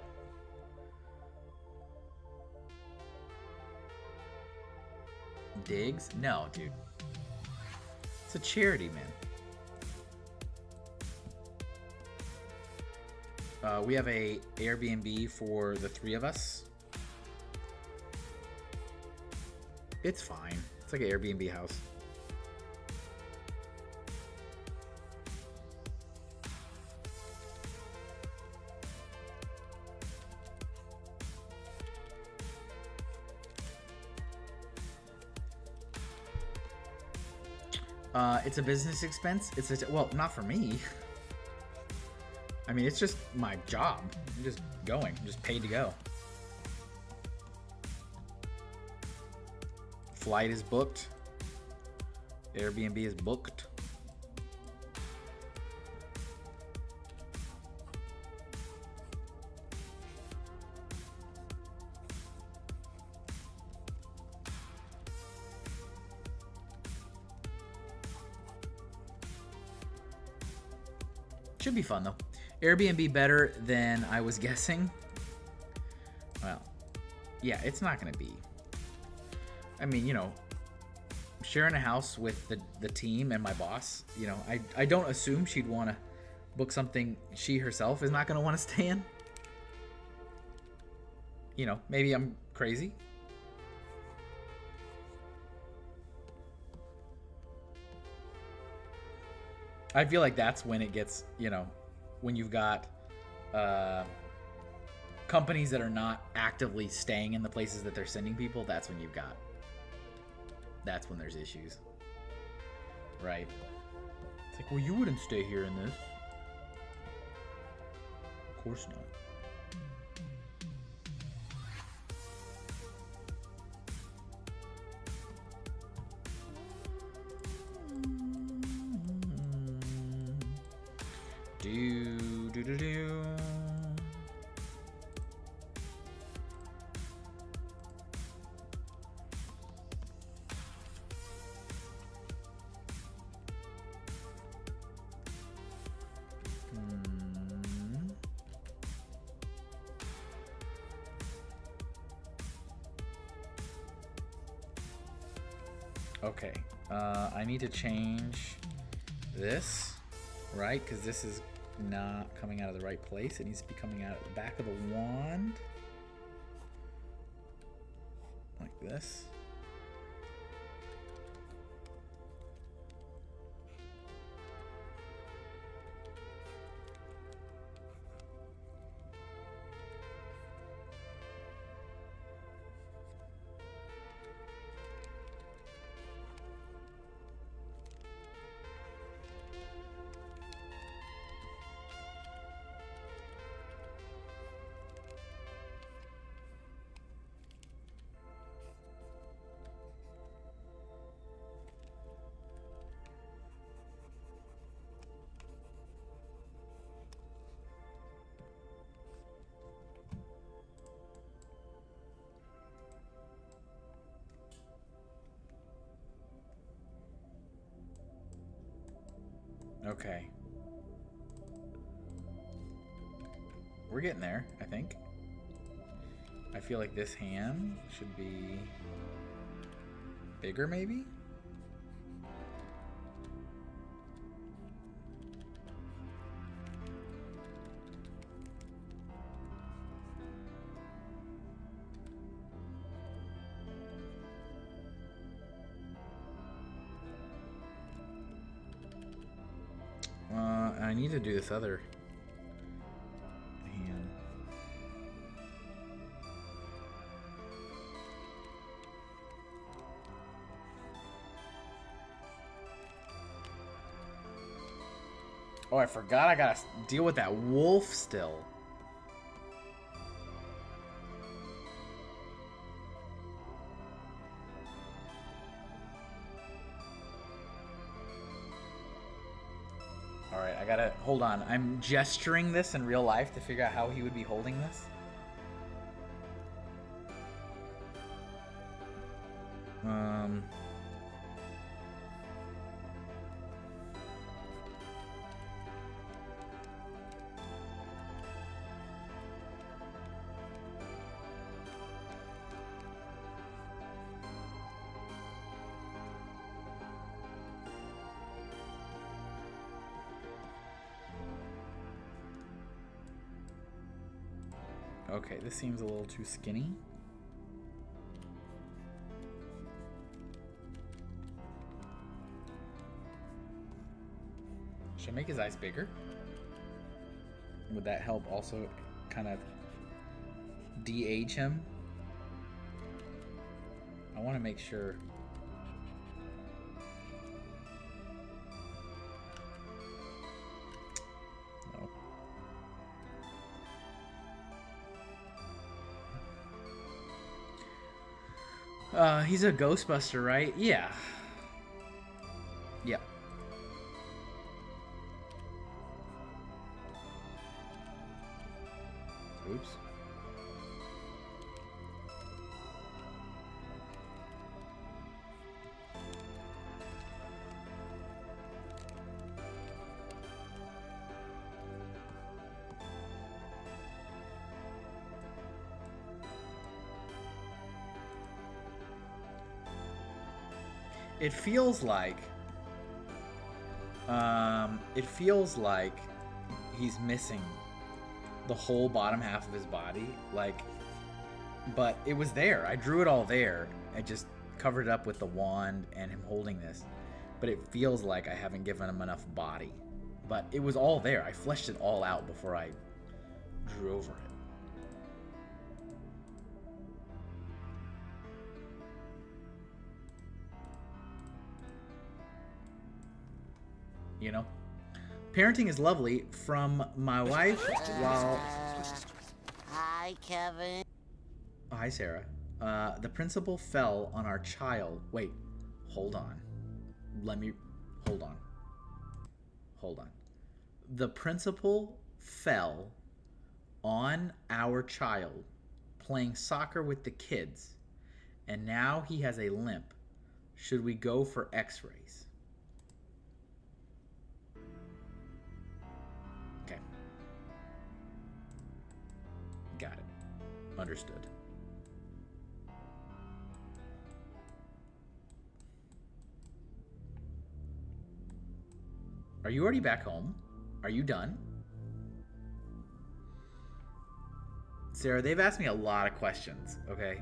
Digs? No, dude. It's a charity, man. We have a Airbnb for the 3 of us. It's fine. It's like an Airbnb house. It's a business expense. Well, not for me. I mean, it's just my job. I'm just going. I'm just paid to go. Flight is booked. Airbnb is booked. Should be fun though. Airbnb better than I was guessing. Well, yeah, it's not gonna be. I mean, you know, sharing a house with the team and my boss, you know, I don't assume she'd want to book something she herself is not gonna want to stay in. You know, maybe I'm crazy. I feel like that's when it gets, you know, when you've got companies that are not actively staying in the places that they're sending people, that's when there's issues. Right? It's like, well, you wouldn't stay here in this. Of course not. Do. Okay, I need to change this, right? Because this is not coming out of the right place. It needs to be coming out at the back of the wand. Like this. Okay. We're getting there, I think. I feel like this hand should be bigger, maybe? I need to do this other hand. Oh, I forgot I gotta deal with that wolf still. Alright, I gotta... Hold on. I'm gesturing this in real life to figure out how he would be holding this. Okay, this seems a little too skinny. Should I make his eyes bigger? Would that help also kind of de-age him? I want to make sure. He's a Ghostbuster, right? Yeah. Yeah. Oops. It feels like he's missing the whole bottom half of his body, like, but it was there. I drew it all there. I just covered it up with the wand and him holding this, but it feels like I haven't given him enough body, but it was all there. I fleshed it all out before I drew over it. You know, parenting is lovely from my wife while... Hi, Kevin. Oh, hi, Sarah. The principal fell on our child. Wait, hold on. Hold on. The principal fell on our child playing soccer with the kids, and now he has a limp. Should we go for x-rays? Got it. Understood. Are you already back home? Are you done? Sarah, they've asked me a lot of questions, okay?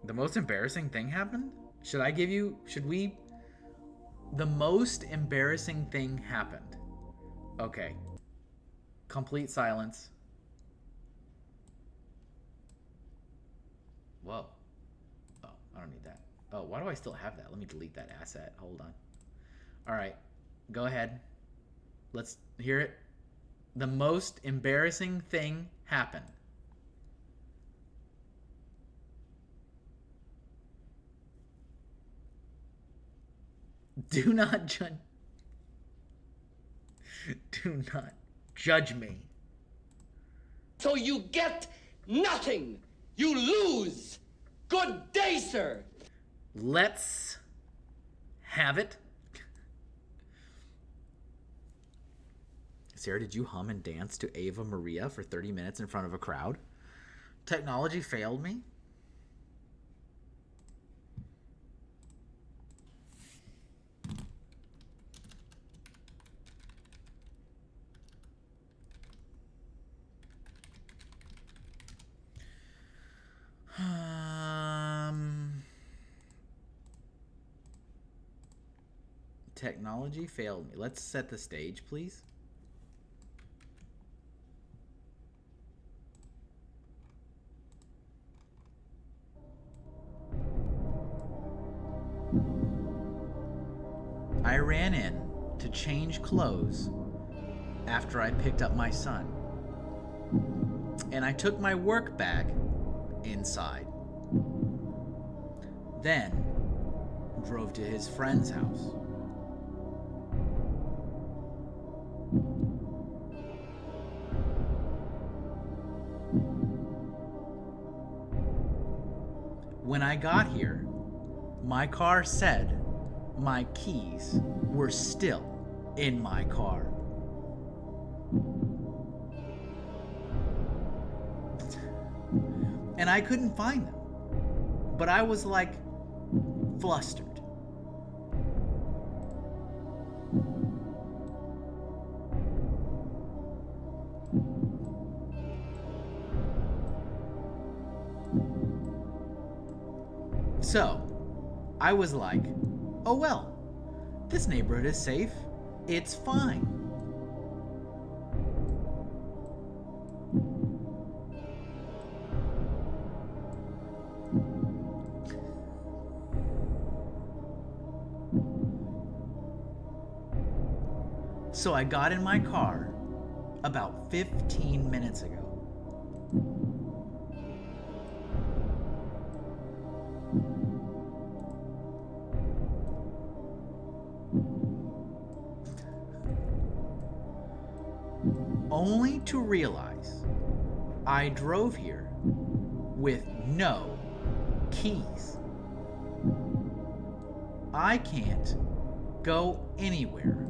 The most embarrassing thing happened? Should we? The most embarrassing thing happened. Okay. Complete silence. Whoa. Oh, I don't need that. Oh, why do I still have that? Let me delete that asset. Hold on. All right. Go ahead. Let's hear it. The most embarrassing thing happened. Do not judge me. So you get nothing. You lose. Good day, sir. Let's have it. Sarah, did you hum and dance to Ava Maria for 30 minutes in front of a crowd? Technology failed me. Technology failed me. Let's set the stage, please. I ran in to change clothes after I picked up my son. And I took my work bag inside. Then drove to his friend's house. When I got here, my car said my keys were still in my car. And I couldn't find them. But I was like flustered. So, I was like, oh well, this neighborhood is safe. It's fine. So I got in my car about 15 minutes ago. Only to realize I drove here with no keys. I can't go anywhere.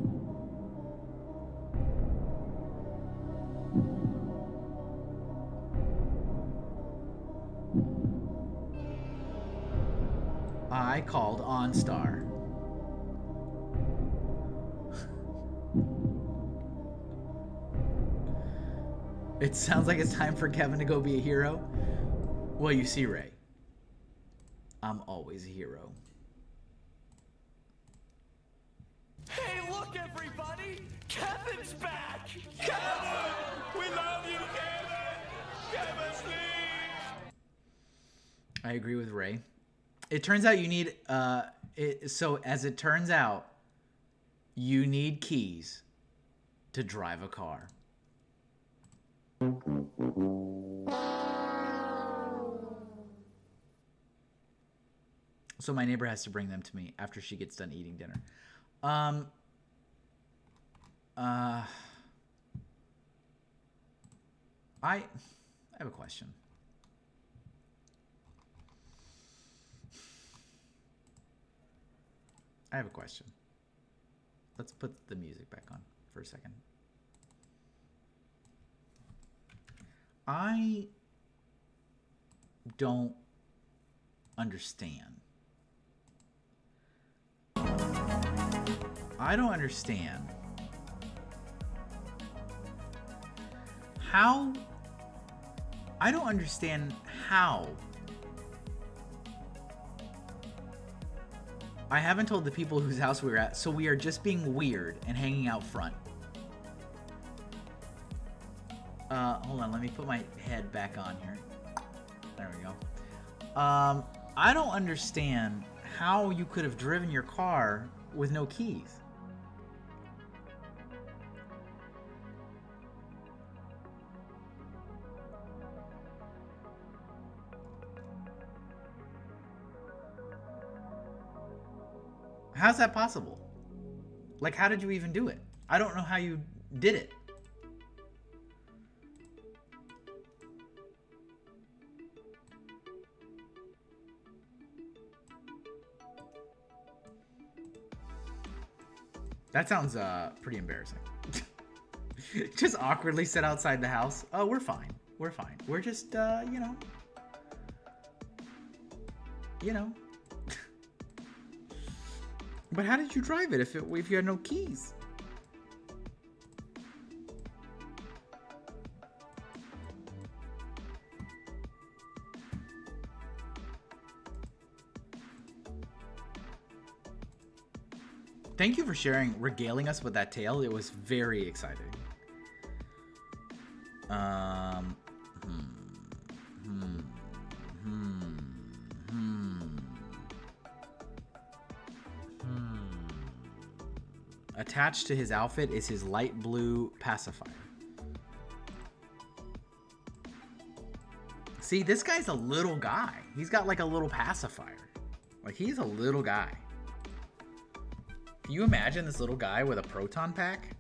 I called OnStar. It sounds like it's time for Kevin to go be a hero. Well, you see, Ray, I'm always a hero. Hey, look, everybody! Kevin's back! Kevin! We love you, Kevin! Kevin, please! I agree with Ray. It turns out you need, so as it turns out, you need keys to drive a car. So my neighbor has to bring them to me after she gets done eating dinner. I have a question. Let's put the music back on for a second. I don't understand. I don't understand how I haven't told the people whose house we were at, so we are just being weird and hanging out front. Hold on, let me put my head back on here. There we go. I don't understand how you could have driven your car with no keys. How's that possible? Like, how did you even do it? I don't know how you did it. That sounds pretty embarrassing. Just awkwardly sit outside the house. Oh, we're fine. We're fine. We're just, you know. But how did you drive it if you had no keys? Thank you for sharing, regaling us with that tale. It was very exciting. Attached to his outfit is his light blue pacifier. See, this guy's a little guy. He's got like a little pacifier. Like, he's a little guy. Can you imagine this little guy with a proton pack?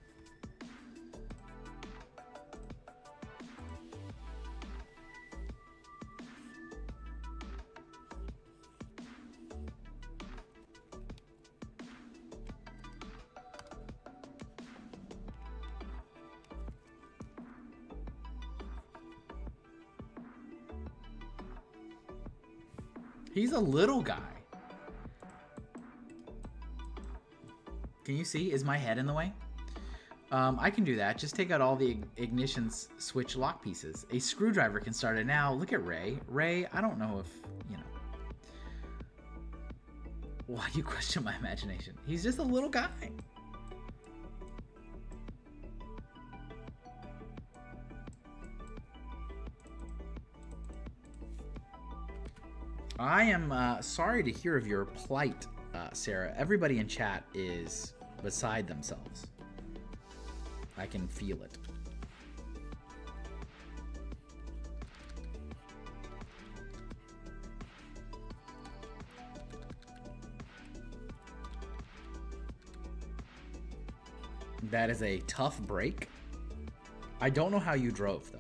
He's a little guy. Can you see? Is my head in the way? I can do that. Just take out all the ignition switch lock pieces. A screwdriver can start it now. Look at Ray. Ray, I don't know if, you know. Why you question my imagination? He's just a little guy. I am sorry to hear of your plight, Sarah. Everybody in chat is beside themselves. I can feel it. That is a tough break. I don't know how you drove, though.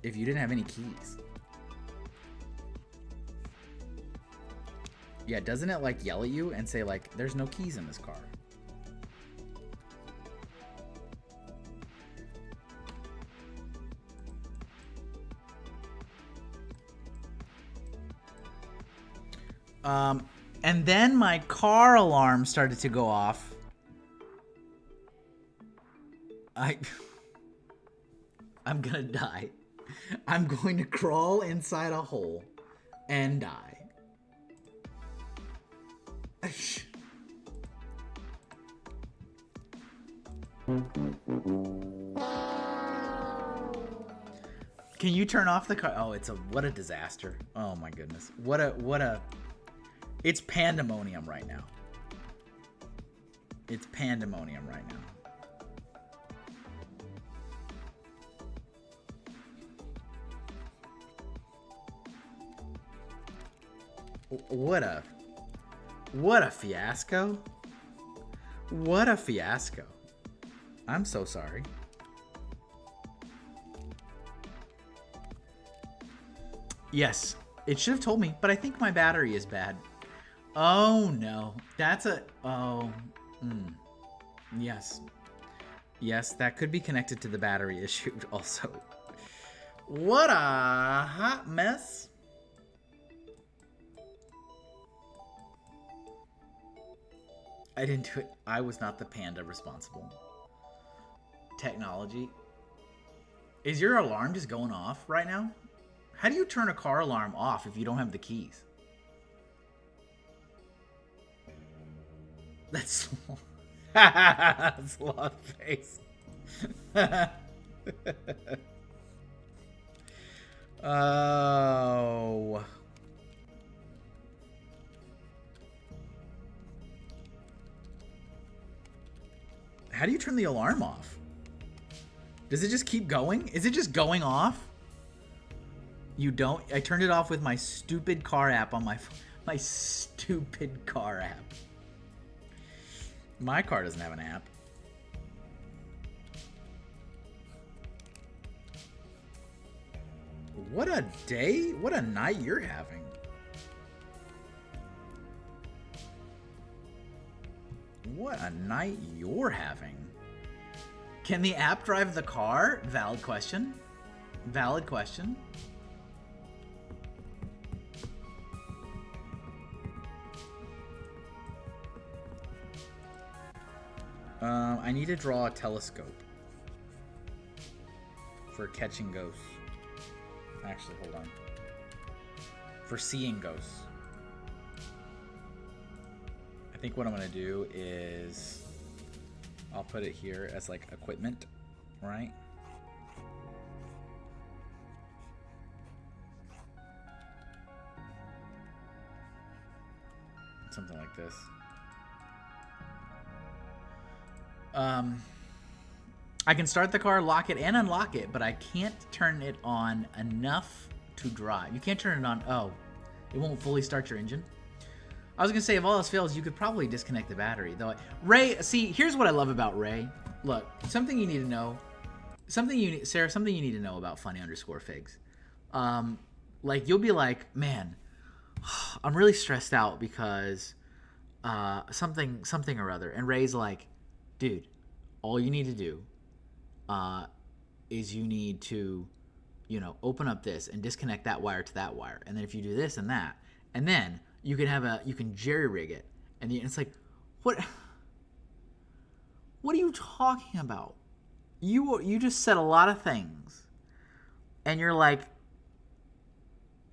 If you didn't have any keys. Yeah, doesn't it like yell at you and say like, there's no keys in this car? And then my car alarm started to go off. I'm gonna die. I'm going to crawl inside a hole and die. Can you turn off the car? Oh, what a disaster. Oh my goodness. What a it's pandemonium right now. It's pandemonium right now. What a fiasco. What a fiasco. I'm so sorry. Yes, it should have told me, but I think my battery is bad. Oh no, that's a, yes. Yes, that could be connected to the battery issue also. What a hot mess. I didn't do it. I was not the panda responsible. Technology. Is your alarm just going off right now? How do you turn a car alarm off if you don't have the keys? That's sloth face. Oh. How do you turn the alarm off? Does it just keep going? Is it just going off? You don't? I turned it off with my stupid car app on my stupid car app. My car doesn't have an app. What a day, what a night you're having. What a night you're having. Can the app drive the car? Valid question. Valid question. I need to draw a telescope for catching ghosts. Actually, hold on. For seeing ghosts. I think what I'm gonna do is I'll put it here as like equipment, right? Something like this. I can start the car, lock it, and unlock it, but I can't turn it on enough to drive. You can't turn it on. Oh, it won't fully start your engine. I was gonna say, if all else fails, you could probably disconnect the battery. Though, Ray, see, here's what I love about Ray. Look, something you need to know. Sarah, something you need to know about funny_figs. Like, you'll be like, man, I'm really stressed out because something or other. And Ray's like, dude, all you need to do is you need to, you know, open up this and disconnect that wire to that wire. And then if you do this and that, and then you can jerry rig it. And it's like, what are you talking about? You just said a lot of things. And you're like,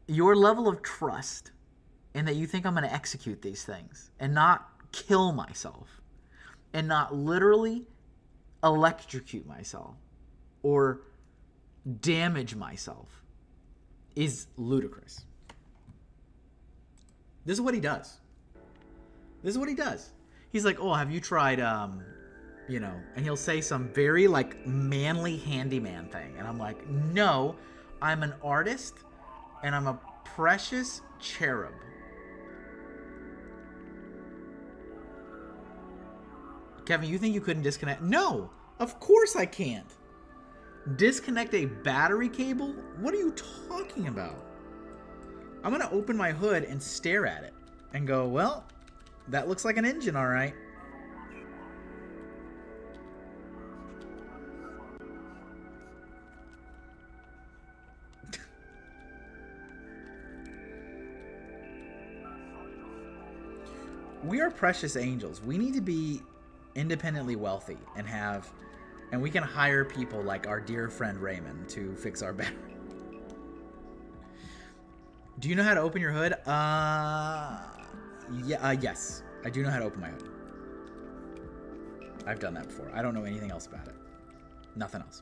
your level of trust and that you think I'm going to execute these things and not kill myself and not literally electrocute myself or damage myself is ludicrous. This is what he does. He's like, oh, have you tried, you know, and he'll say some very like manly handyman thing. And I'm like, no, I'm an artist and I'm a precious cherub. Kevin, you think you couldn't disconnect? No, of course I can't. Disconnect a battery cable? What are you talking about? I'm going to open my hood and stare at it and go, well, that looks like an engine, all right. We are precious angels. We need to be independently wealthy and we can hire people like our dear friend Raymond to fix our battery. Do you know how to open your hood? Yes. I do know how to open my hood. I've done that before. I don't know anything else about it. Nothing else.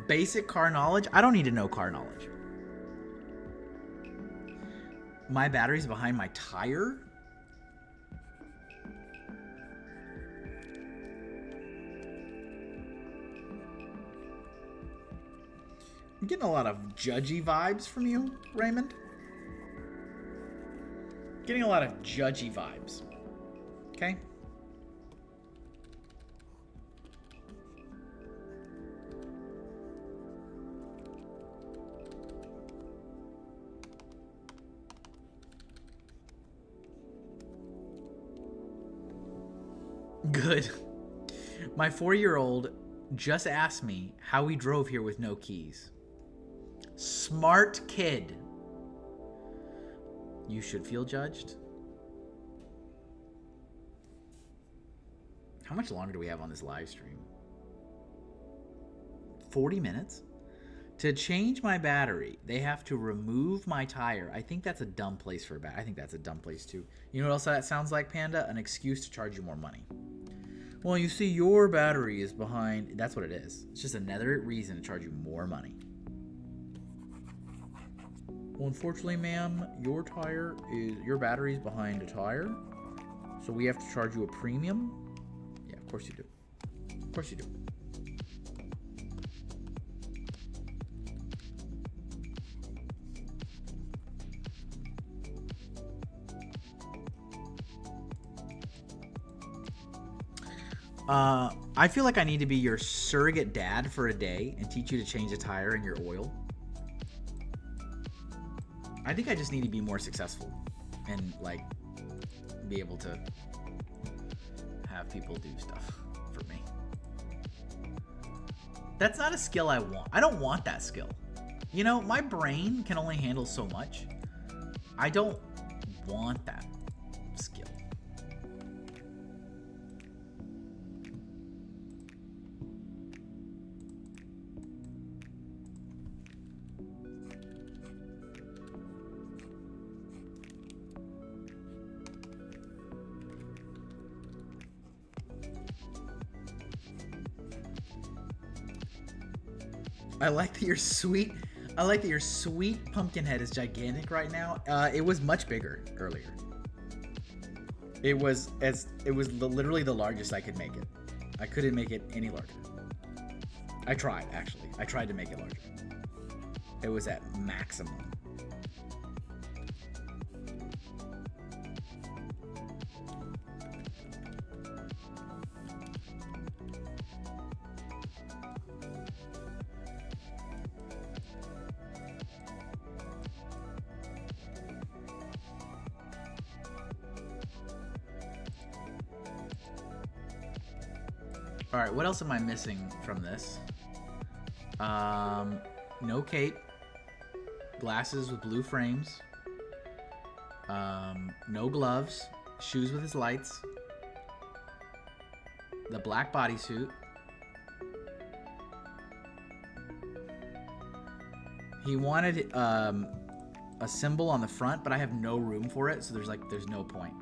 Basic car knowledge? I don't need to know car knowledge. My battery's behind my tire? I'm getting a lot of judgy vibes from you, Raymond. Getting a lot of judgy vibes. Okay? Good. My 4-year-old just asked me how we drove here with no keys. Smart kid. You should feel judged. How much longer do we have on this live stream? 40 minutes? To change my battery, they have to remove my tire. I think that's a dumb place for a battery. I think that's a dumb place too. You know what else that sounds like, Panda? An excuse to charge you more money. Well, you see, your battery is behind. That's what it is. It's just another reason to charge you more money. Well, unfortunately, ma'am, your battery's behind a tire, so we have to charge you a premium. Yeah, of course you do. Of course you do. I feel like I need to be your surrogate dad for a day and teach you to change a tire and your oil. I think I just need to be more successful and like be able to have people do stuff for me. That's not a skill I want. I don't want that skill. You know, my brain can only handle so much. I don't want that skill. I like that your sweet pumpkin head is gigantic right now. It was much bigger earlier. It was literally the largest I could make it. I couldn't make it any larger. I tried, actually. I tried to make it larger. It was at maximum. All right, what else am I missing from this? No cape, glasses with blue frames, no gloves, shoes with his lights, the black bodysuit. He wanted a symbol on the front, but I have no room for it, so there's no point.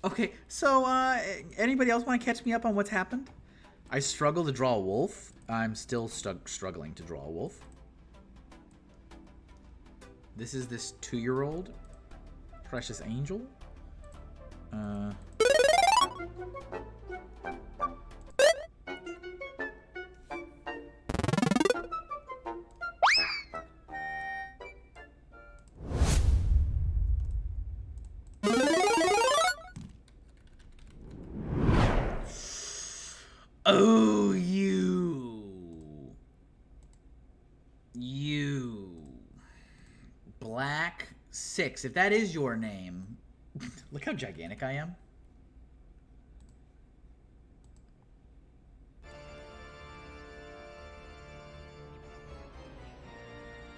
Okay, so anybody else want to catch me up on what's happened? I struggle to draw a wolf. I'm still struggling to draw a wolf. This is this 2-year-old precious angel. Oh, you Black 6, if that is your name. Look how gigantic I am.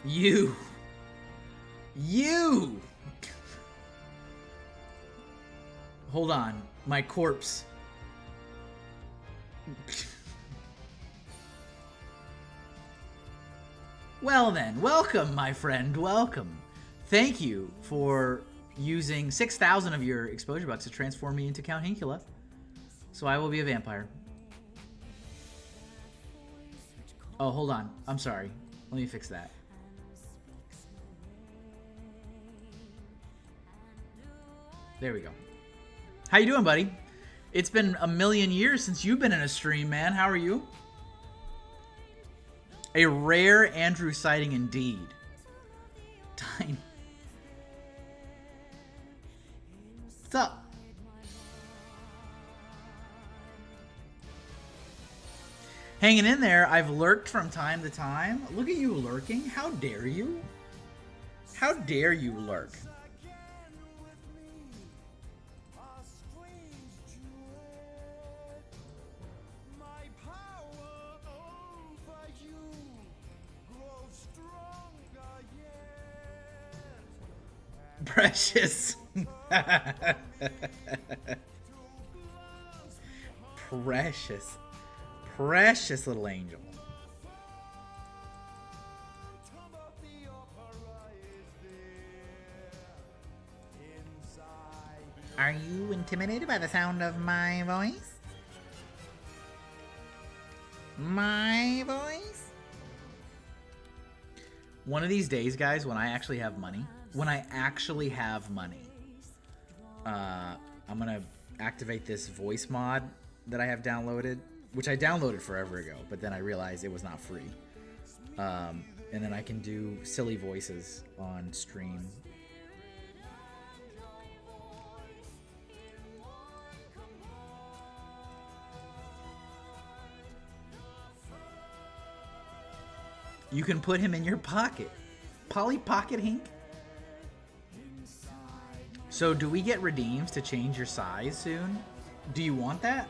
You hold on, my corpse. Well then, welcome, my friend, welcome. Thank you for using 6,000 of your exposure bucks to transform me into Count Hinkula. So I will be a vampire. Oh, hold on. I'm sorry. Let me fix that. There we go. How you doing, buddy? It's been a million years since you've been in a stream, man. How are you? A rare Andrew sighting indeed. Time. What's up? Hanging in there. I've lurked from time to time. Look at you lurking. How dare you? How dare you lurk? Precious. Precious little angel. Are you intimidated by the sound of my voice? My voice? One of these days, guys, when I actually have money, I'm gonna activate this voice mod that I have downloaded, which I downloaded forever ago, but then I realized it was not free. And then I can do silly voices on stream. You can put him in your pocket. Polly Pocket Hink? So do we get redeems to change your size soon? Do you want that?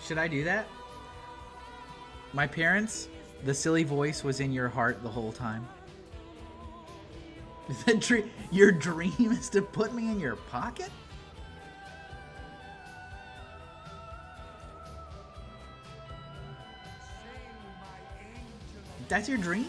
Should I do that? My parents, the silly voice was in your heart the whole time. Your dream is to put me in your pocket? That's your dream?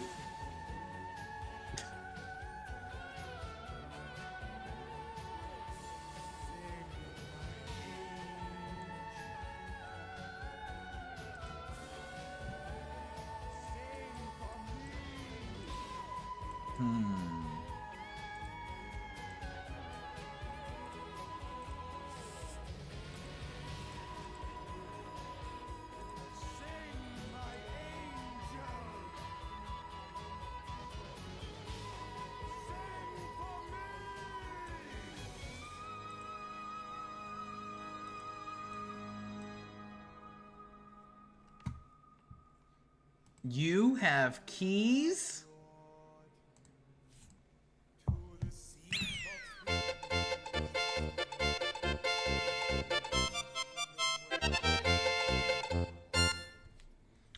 You have keys?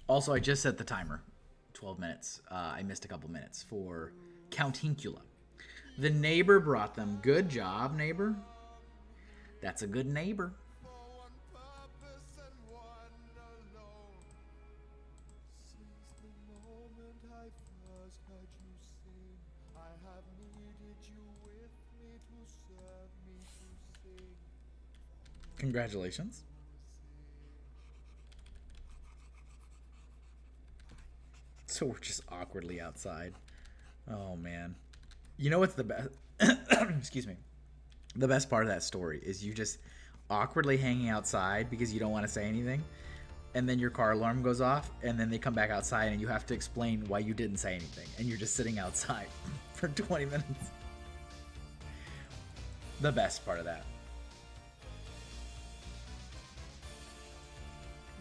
Also, I just set the timer. 12 minutes. I missed a couple minutes for Count Hinkula. The neighbor brought them. Good job, neighbor. That's a good neighbor. Congratulations. So we're just awkwardly outside. Oh, man. You know what's the best? Excuse me. The best part of that story is you just awkwardly hanging outside because you don't want to say anything. And then your car alarm goes off. And then they come back outside and you have to explain why you didn't say anything. And you're just sitting outside for 20 minutes. The best part of that.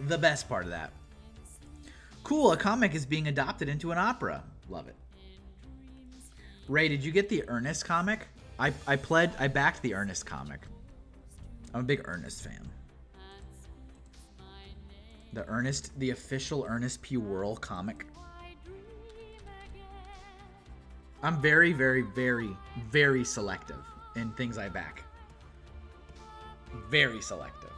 The best part of that. Cool, a comic is being adopted into an opera. Love it. Ray, did you get the Ernest comic? I backed the Ernest comic. I'm a big Ernest fan. The official Ernest P. Worrell comic. I'm very, very, very, very selective in things I back. Very selective.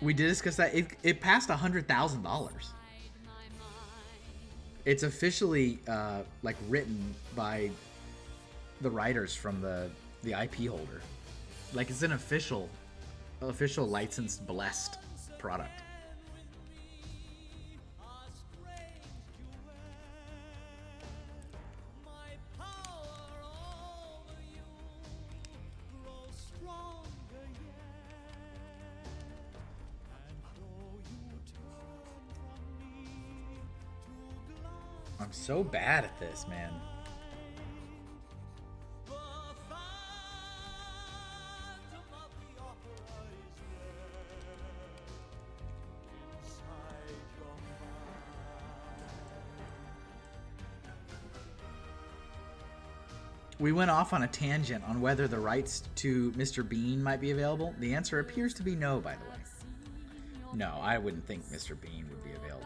We did discuss that. It passed $100,000. It's officially like written by the writers from the IP holder. Like it's an official licensed blessed product. I'm so bad at this, man. We went off on a tangent on whether the rights to Mr. Bean might be available. The answer appears to be no, by the way. No, I wouldn't think Mr. Bean would be available.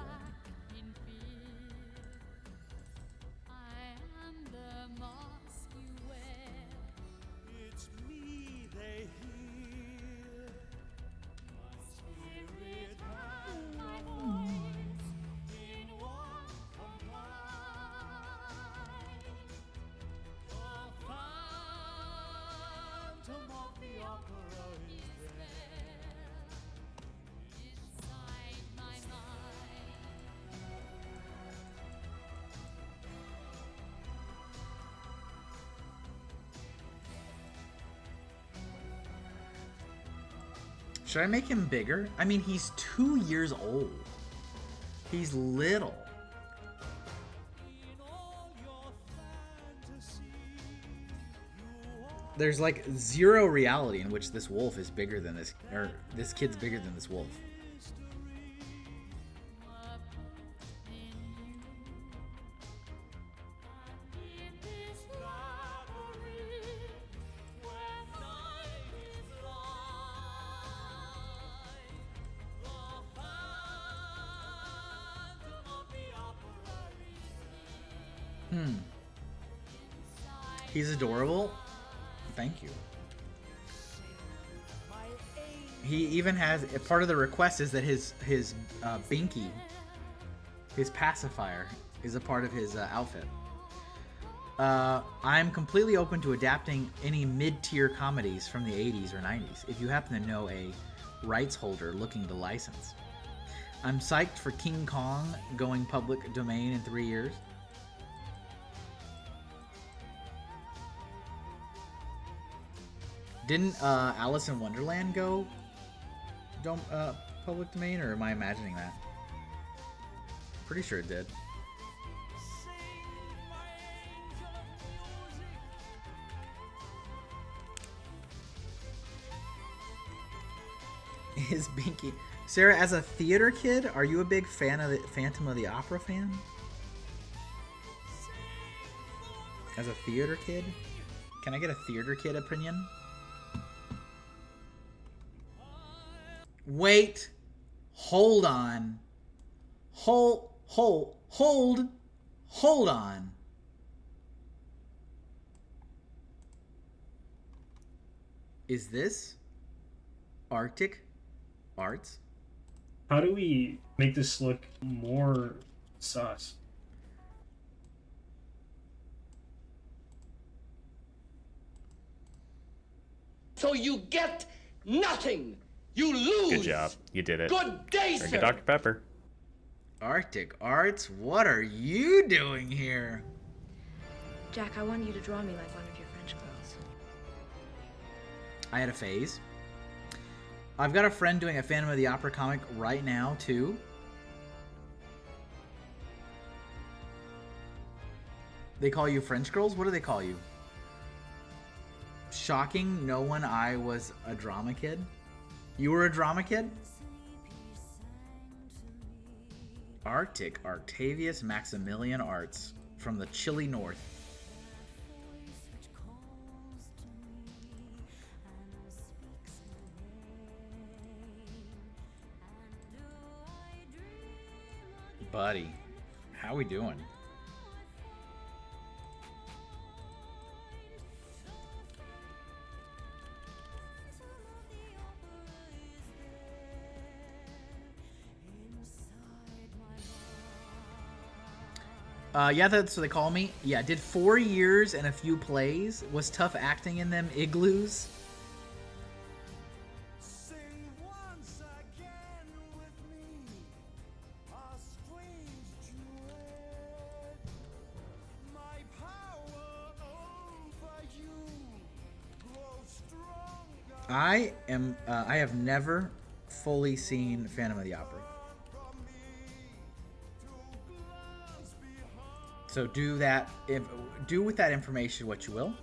Should I make him bigger? I mean, he's 2 years old. He's little. There's like zero reality in which this wolf is bigger than this, or this kid's bigger than this wolf. He's adorable. Thank you. He even has, part of the request is that his binky His pacifier is a part of his outfit. I'm completely open to adapting any mid-tier comedies from the 80s or 90s if you happen to know a rights holder looking to license. I'm psyched for King Kong going public domain in 3 years. Didn't Alice in Wonderland go public domain, or am I imagining that? Pretty sure it did. Is Binky... Sarah, as a theater kid, are you a big fan of the Phantom of the Opera fan? As a theater kid? Can I get a theater kid opinion? Wait. Hold on. Hold on. Is this Arctic Arts? How do we make this look more sus? So you get nothing. You lose. Good job. You did it. Good day, Drink sir. a Dr. Pepper. Arctic Arts? What are you doing here? Jack, I want you to draw me like one of your French girls. I had a phase. I've got a friend doing a Phantom of the Opera comic right now, too. They call you French girls? What do they call you? Shocking, no one I was a drama kid. You were a drama kid? Arctic Octavius Maximilian Arts from the chilly north. Buddy, how we doing? Yeah, that's what they call me. Yeah, did 4 years and a few plays. Was tough acting in them igloos. I have never fully seen Phantom of the Opera. So do with that information what you will.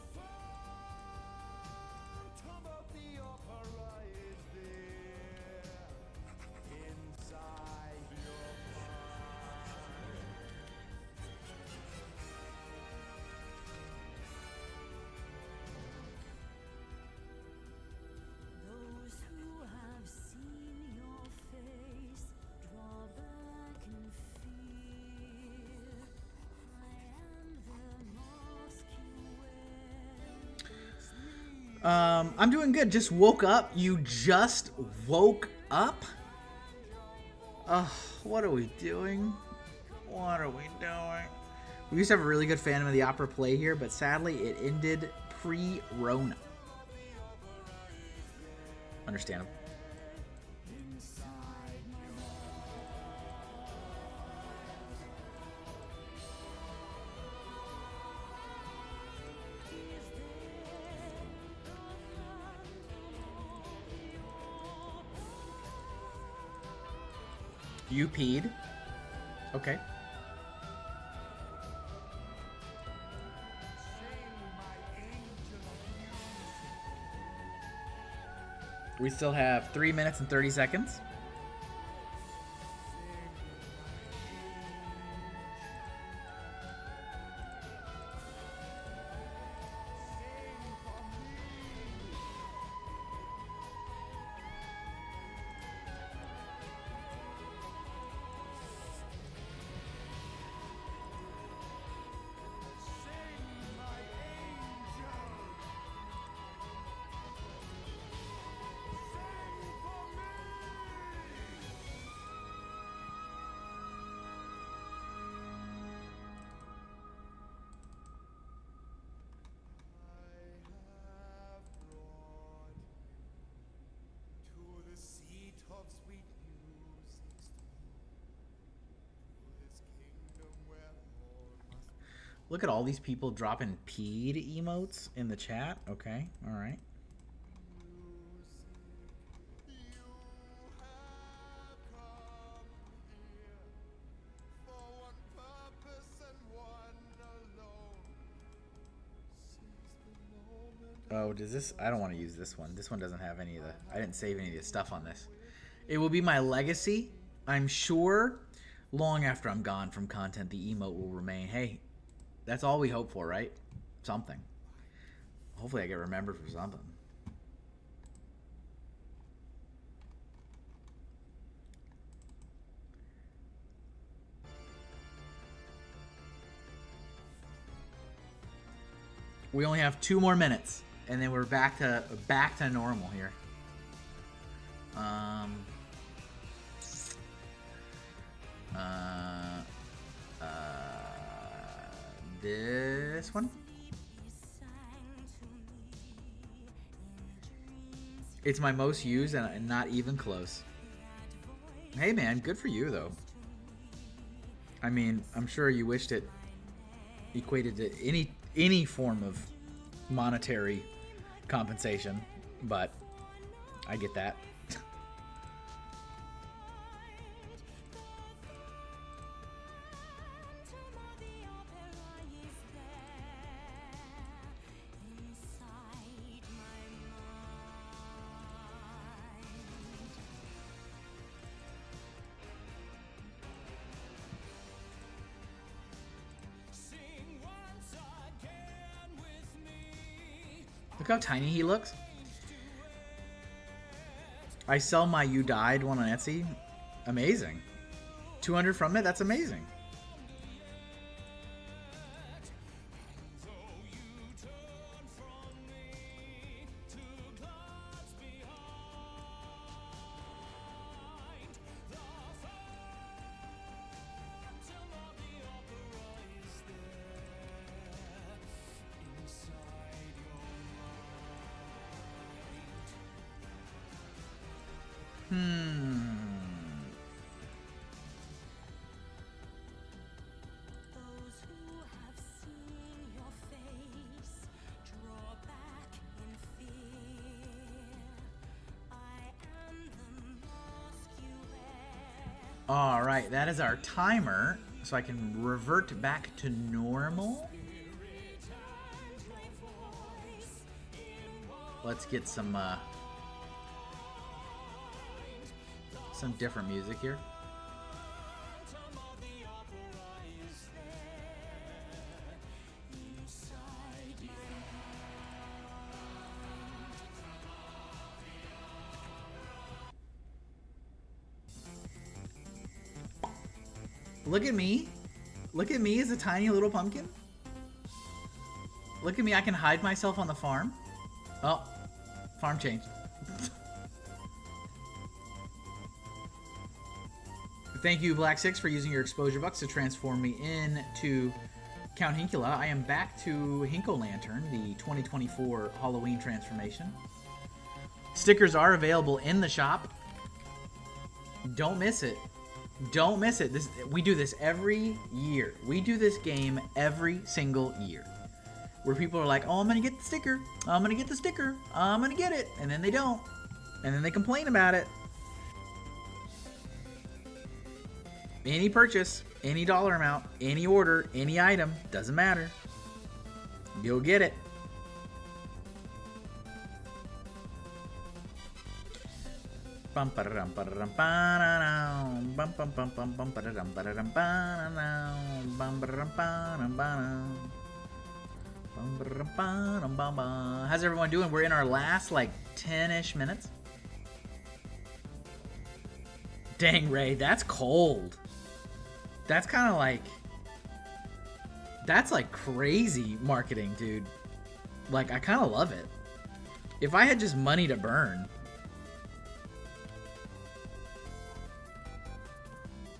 I'm doing good. Just woke up. You just woke up? What are we doing? What are we doing? We used to have a really good Phantom of the Opera play here, but sadly it ended pre-Rona. Understandable. You peed? Okay. We still have 3 minutes and 30 seconds. Look at all these people dropping peed emotes in the chat. Okay, all right. Oh, does this? I don't want to use this one. This one doesn't have any of the... I didn't save any of the stuff on this. It will be my legacy. I'm sure long after I'm gone from content, the emote will remain. Hey, that's all we hope for, right? Something. Hopefully I get remembered for something. We only have 2 more minutes, and then we're back to normal here. This one. It's my most used and not even close. Hey man, good for you though. I mean, I'm sure you wished it equated to any form of monetary compensation, but I get that. Look how tiny he looks. I sell my You Died one on Etsy. Amazing. 200 from it? That's amazing. All right, that is our timer, so I can revert back to normal. Let's get some different music here. Look at me. Look at me as a tiny little pumpkin. Look at me, I can hide myself on the farm. Oh, farm changed. Thank you, Black Six, for using your exposure bucks to transform me into Count Hinkula. I am back to Hinkle Lantern, the 2024 Halloween transformation. Stickers are available in the shop. Don't miss it. Don't miss it. We do this every year. We do this game every single year. Where people are like, oh, I'm going to get the sticker. I'm going to get the sticker. I'm going to get it. And then they don't. And then they complain about it. Any purchase, any dollar amount, any order, any item, doesn't matter. You'll get it. How's everyone doing? We're in our last like 10-ish minutes. Dang, Ray, that's cold. That's kind of like, that's like crazy marketing, dude. Like, I kind of love it. If I had just money to burn.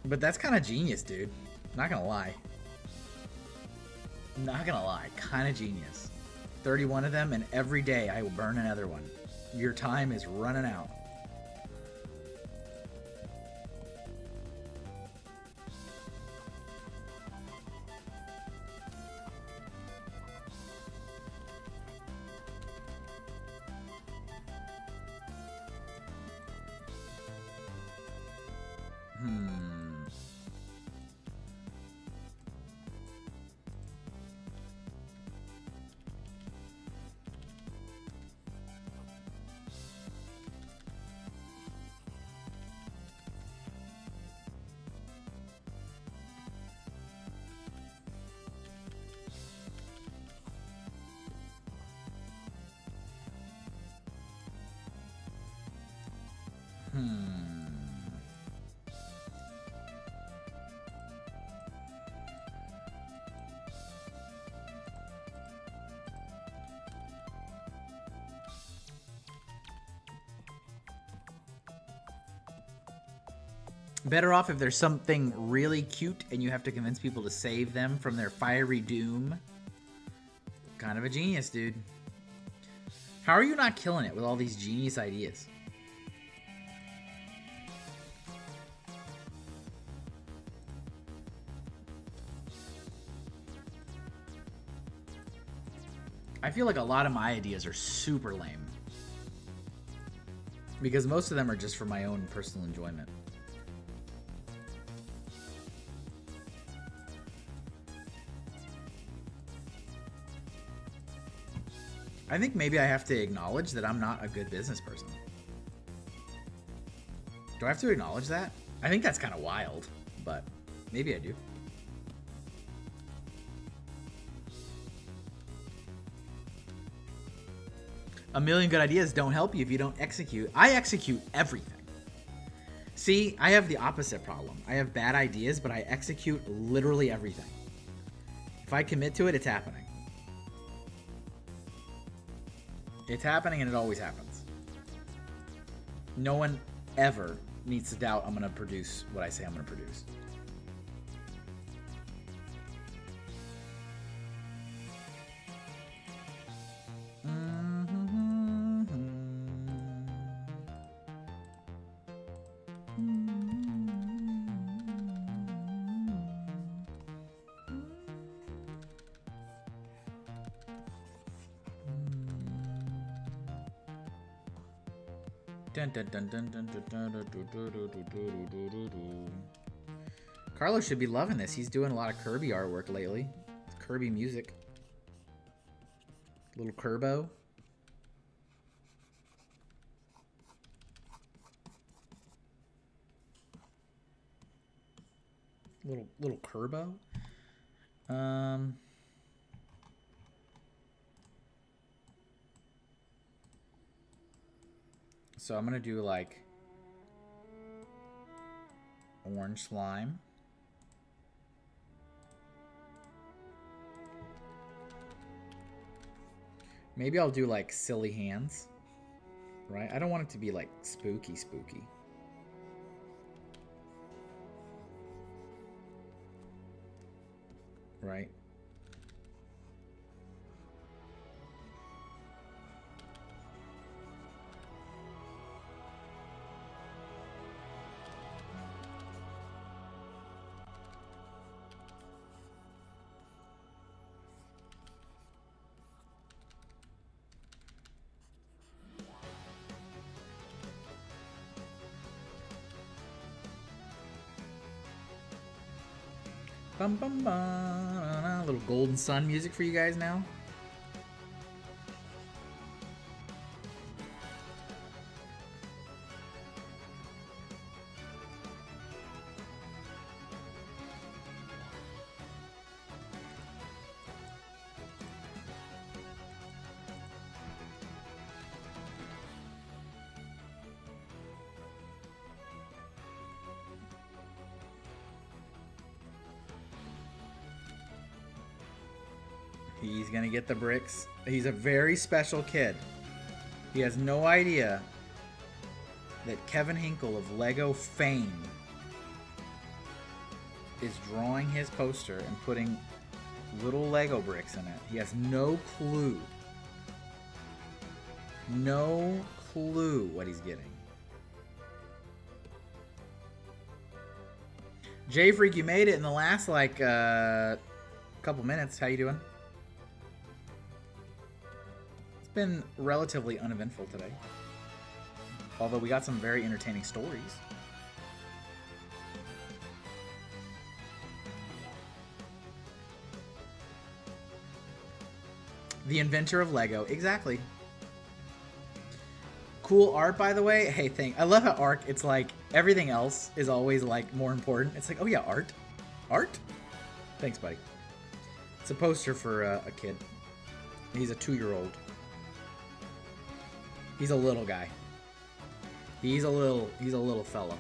But that's kind of genius, dude. Not gonna lie. Not gonna lie. Kind of genius. 31 of them, and every day I will burn another one. Your time is running out. Better off if there's something really cute and you have to convince people to save them from their fiery doom. Kind of a genius, dude. How are you not killing it with all these genius ideas? I feel like a lot of my ideas are super lame. Because most of them are just for my own personal enjoyment. I think maybe I have to acknowledge that I'm not a good business person. Do I have to acknowledge that? I think that's kind of wild, but maybe I do. A million good ideas don't help you if you don't execute. I execute everything. See, I have the opposite problem. I have bad ideas, but I execute literally everything. If I commit to it, it's happening. It's happening and it always happens. No one ever needs to doubt I'm going to produce what I say I'm going to produce. Carlos should be loving this. He's doing a lot of Kirby artwork lately. Kirby music. Little Kerbo. Little Kerbo. So I'm gonna do like orange slime. Maybe I'll do like silly hands, right? I don't want it to be like spooky. Right? Bum bum bum. A little Golden Sun music for you guys now. He's gonna get the bricks. He's a very special kid. He has no idea that Kevin Hinkle of Lego fame is drawing his poster and putting little Lego bricks in it. He has no clue. No clue what he's getting. J Freak, you made it in the last like couple minutes. How you doing? Been relatively uneventful today, although we got some very entertaining stories. The inventor of Lego, exactly. Cool art, by the way. Hey, I love how art, it's like everything else is always like more important. It's like, oh yeah, art. Thanks, buddy. It's a poster for a kid. He's a 2-year-old. He's a little guy. He's a little fella.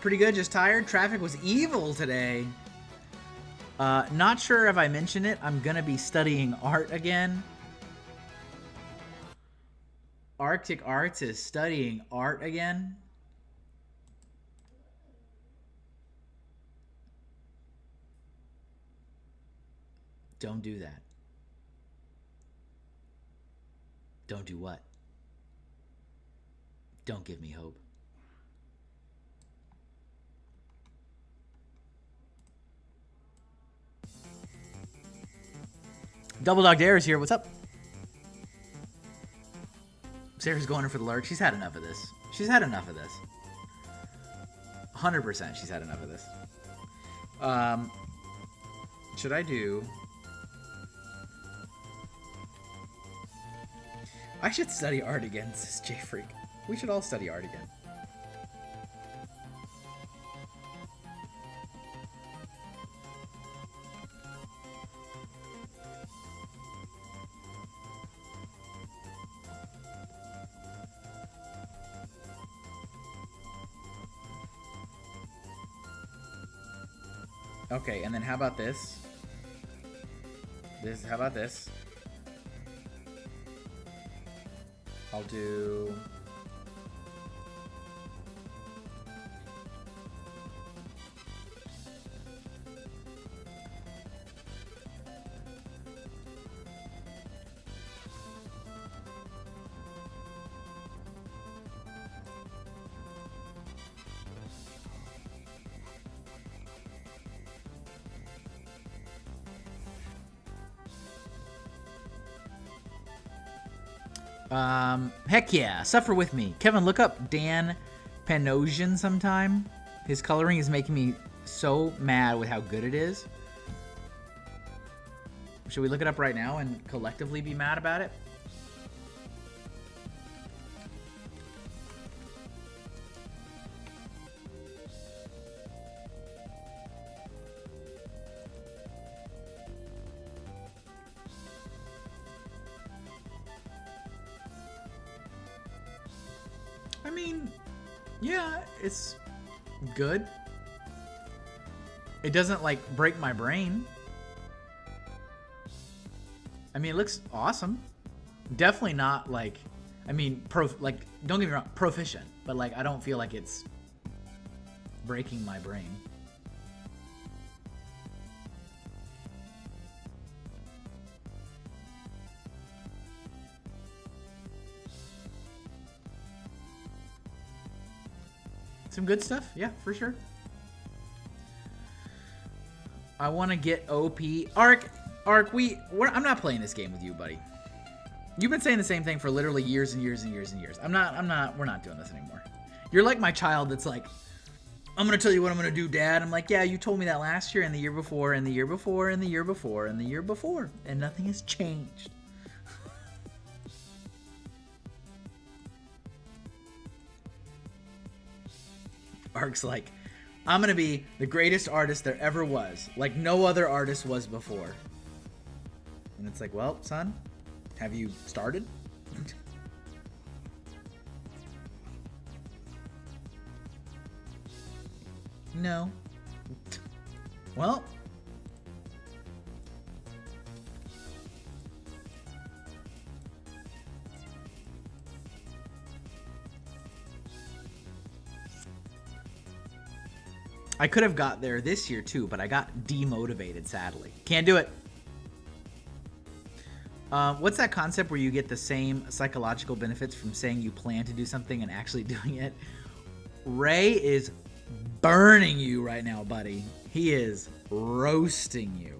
Pretty good, just tired. Traffic was evil today. Not sure if I mentioned it. I'm gonna be studying art again. Arctic Arts is studying art again. Don't do that. Don't do what? Don't give me hope. Double Dog Dare is here. What's up? Sarah's going in for the lurk. She's had enough of this. She's had enough of this. 100% she's had enough of this. Should I do... I should study art again, says J Freak. We should all study art again. Okay, and then how about this? How about this? I'll do... Heck yeah, suffer with me. Kevin, look up Dan Panosian sometime. His coloring is making me so mad with how good it is. Should we look it up right now and collectively be mad about it? I mean, yeah, it's good. It doesn't, like, break my brain. I mean, it looks awesome. Definitely not, like, I mean, don't get me wrong, proficient. But, like, I don't feel like it's breaking my brain. Some good stuff, yeah, for sure. I want to get OP. Ark, I'm not playing this game with you, buddy. You've been saying the same thing for literally years and years and years and years. we're not doing this anymore. You're like my child that's like, I'm going to tell you what I'm going to do, Dad. I'm like, yeah, you told me that last year and the year before and the year before and the year before and the year before, and nothing has changed. Ark's like, I'm gonna be the greatest artist there ever was, like no other artist was before. And it's like, well, son, have you started? No. Well, I could have got there this year too, but I got demotivated, sadly. Can't do it. What's that concept where you get the same psychological benefits from saying you plan to do something and actually doing it? Ray is burning you right now, buddy. He is roasting you.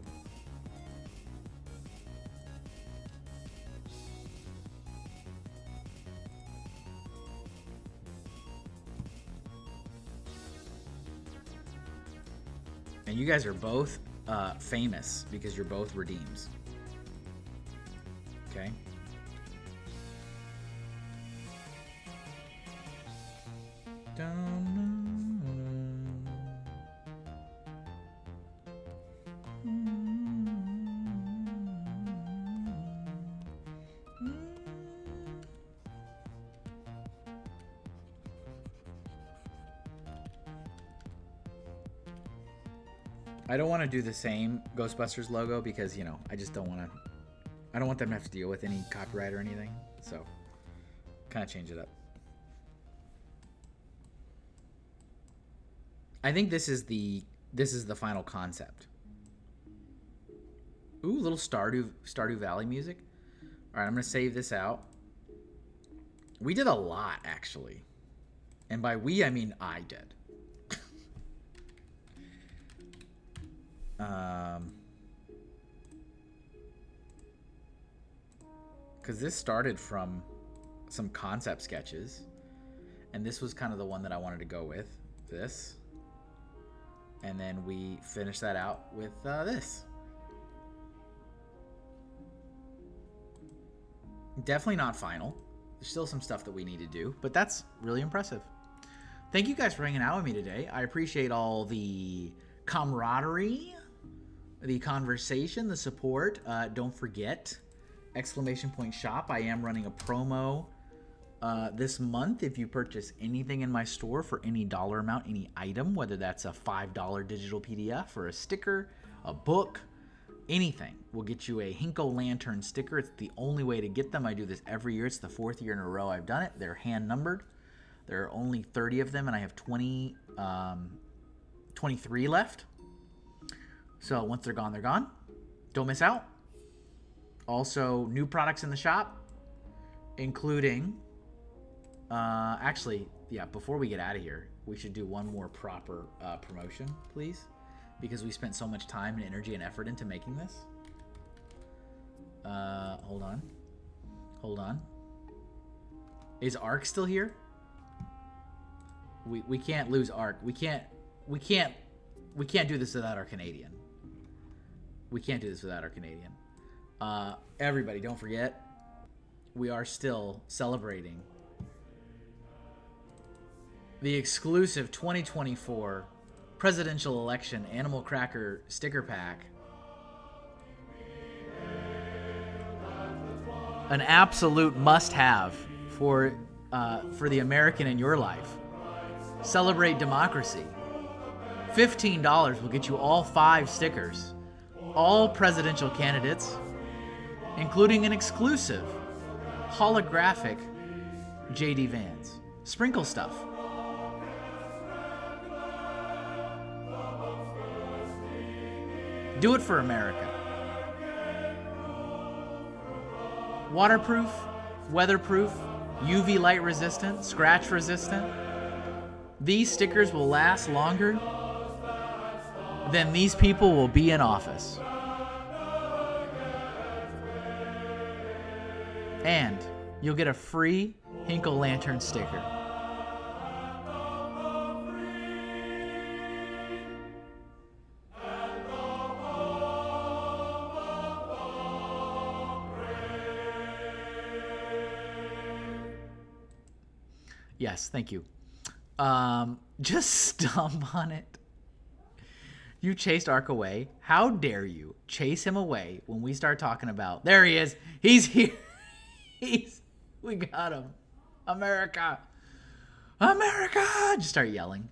And you guys are both famous because you're both redeems. Okay. I don't want to do the same Ghostbusters logo because, you know, I just don't want to. I don't want them to have to deal with any copyright or anything. So, kind of change it up. I think this is the final concept. Ooh, little Stardew Valley music. All right, I'm gonna save this out. We did a lot actually, and by we I mean I did. Because this started from some concept sketches, and this was kind of the one that I wanted to go with. This. And then we finished that out with this. Definitely not final. There's still some stuff that we need to do, but that's really impressive. Thank you guys for hanging out with me today. I appreciate all the camaraderie, the conversation, the support. Don't forget, !shop. I am running a promo this month. If you purchase anything in my store for any dollar amount, any item, whether that's a $5 digital PDF or a sticker, a book, anything, we'll get you a Hinkle Lantern sticker. It's the only way to get them. I do this every year. It's the 4th year in a row I've done it. They're hand numbered. There are only 30 of them, and I have 23 left. So once they're gone, they're gone. Don't miss out. Also, new products in the shop, including, actually, yeah, before we get out of here, we should do one more proper promotion, please, because we spent so much time and energy and effort into making this. Hold on. Is Ark still here? We can't lose Ark. We can't do this without our Canadian. We can't do this without our Canadian. Everybody, don't forget, we are still celebrating the exclusive 2024 presidential election Animal Cracker sticker pack. An absolute must-have for the American in your life. Celebrate democracy. $15 will get you all 5 stickers. All presidential candidates, including an exclusive holographic JD Vance. Sprinkle stuff. Do it for America. Waterproof, weatherproof, UV light resistant, scratch resistant. These stickers will last longer than these people will be in office. And you'll get a free Hinkle Lantern sticker. Yes, thank you. Just stomp on it. You chased Ark away. How dare you chase him away when we start talking about... There he is. He's here. We got him. America. America. Just start yelling.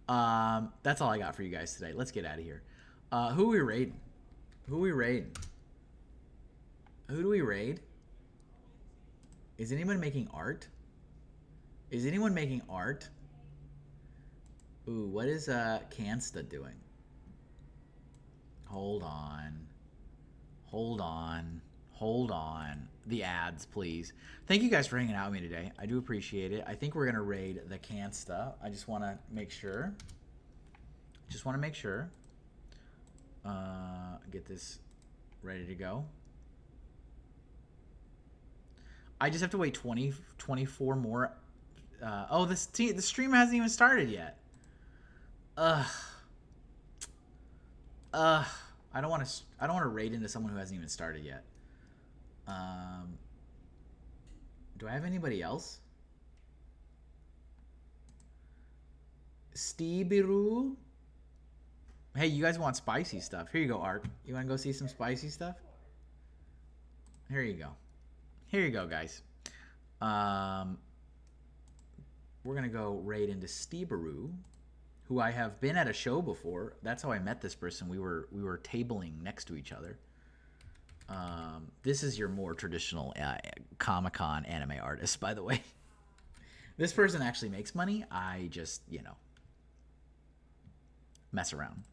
That's all I got for you guys today. Let's get out of here. Who are we raiding? Who do we raid? Is anyone making art? Ooh, what is Cansta doing? Hold on. The ads, please. Thank you guys for hanging out with me today. I do appreciate it. I think we're gonna raid the Cansta. I just want to make sure. Get this ready to go. I just have to wait 24 more. Oh, the stream hasn't even started yet. Ugh. I don't want to raid into someone who hasn't even started yet. Do I have anybody else? Steebiru? Hey, you guys want spicy stuff? Here you go, Art. You want to go see some spicy stuff? Here you go. Here you go, guys. We're gonna go raid into Steebiru, who I have been at a show before. That's how I met this person. We were tabling next to each other. This is your more traditional Comic-Con anime artist, by the way. This person actually makes money. I just, you know, mess around.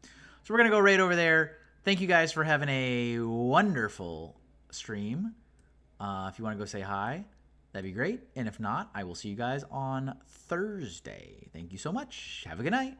So we're going to go right over there. Thank you guys for having a wonderful stream. If you want to go say hi, that'd be great. And if not, I will see you guys on Thursday. Thank you so much. Have a good night.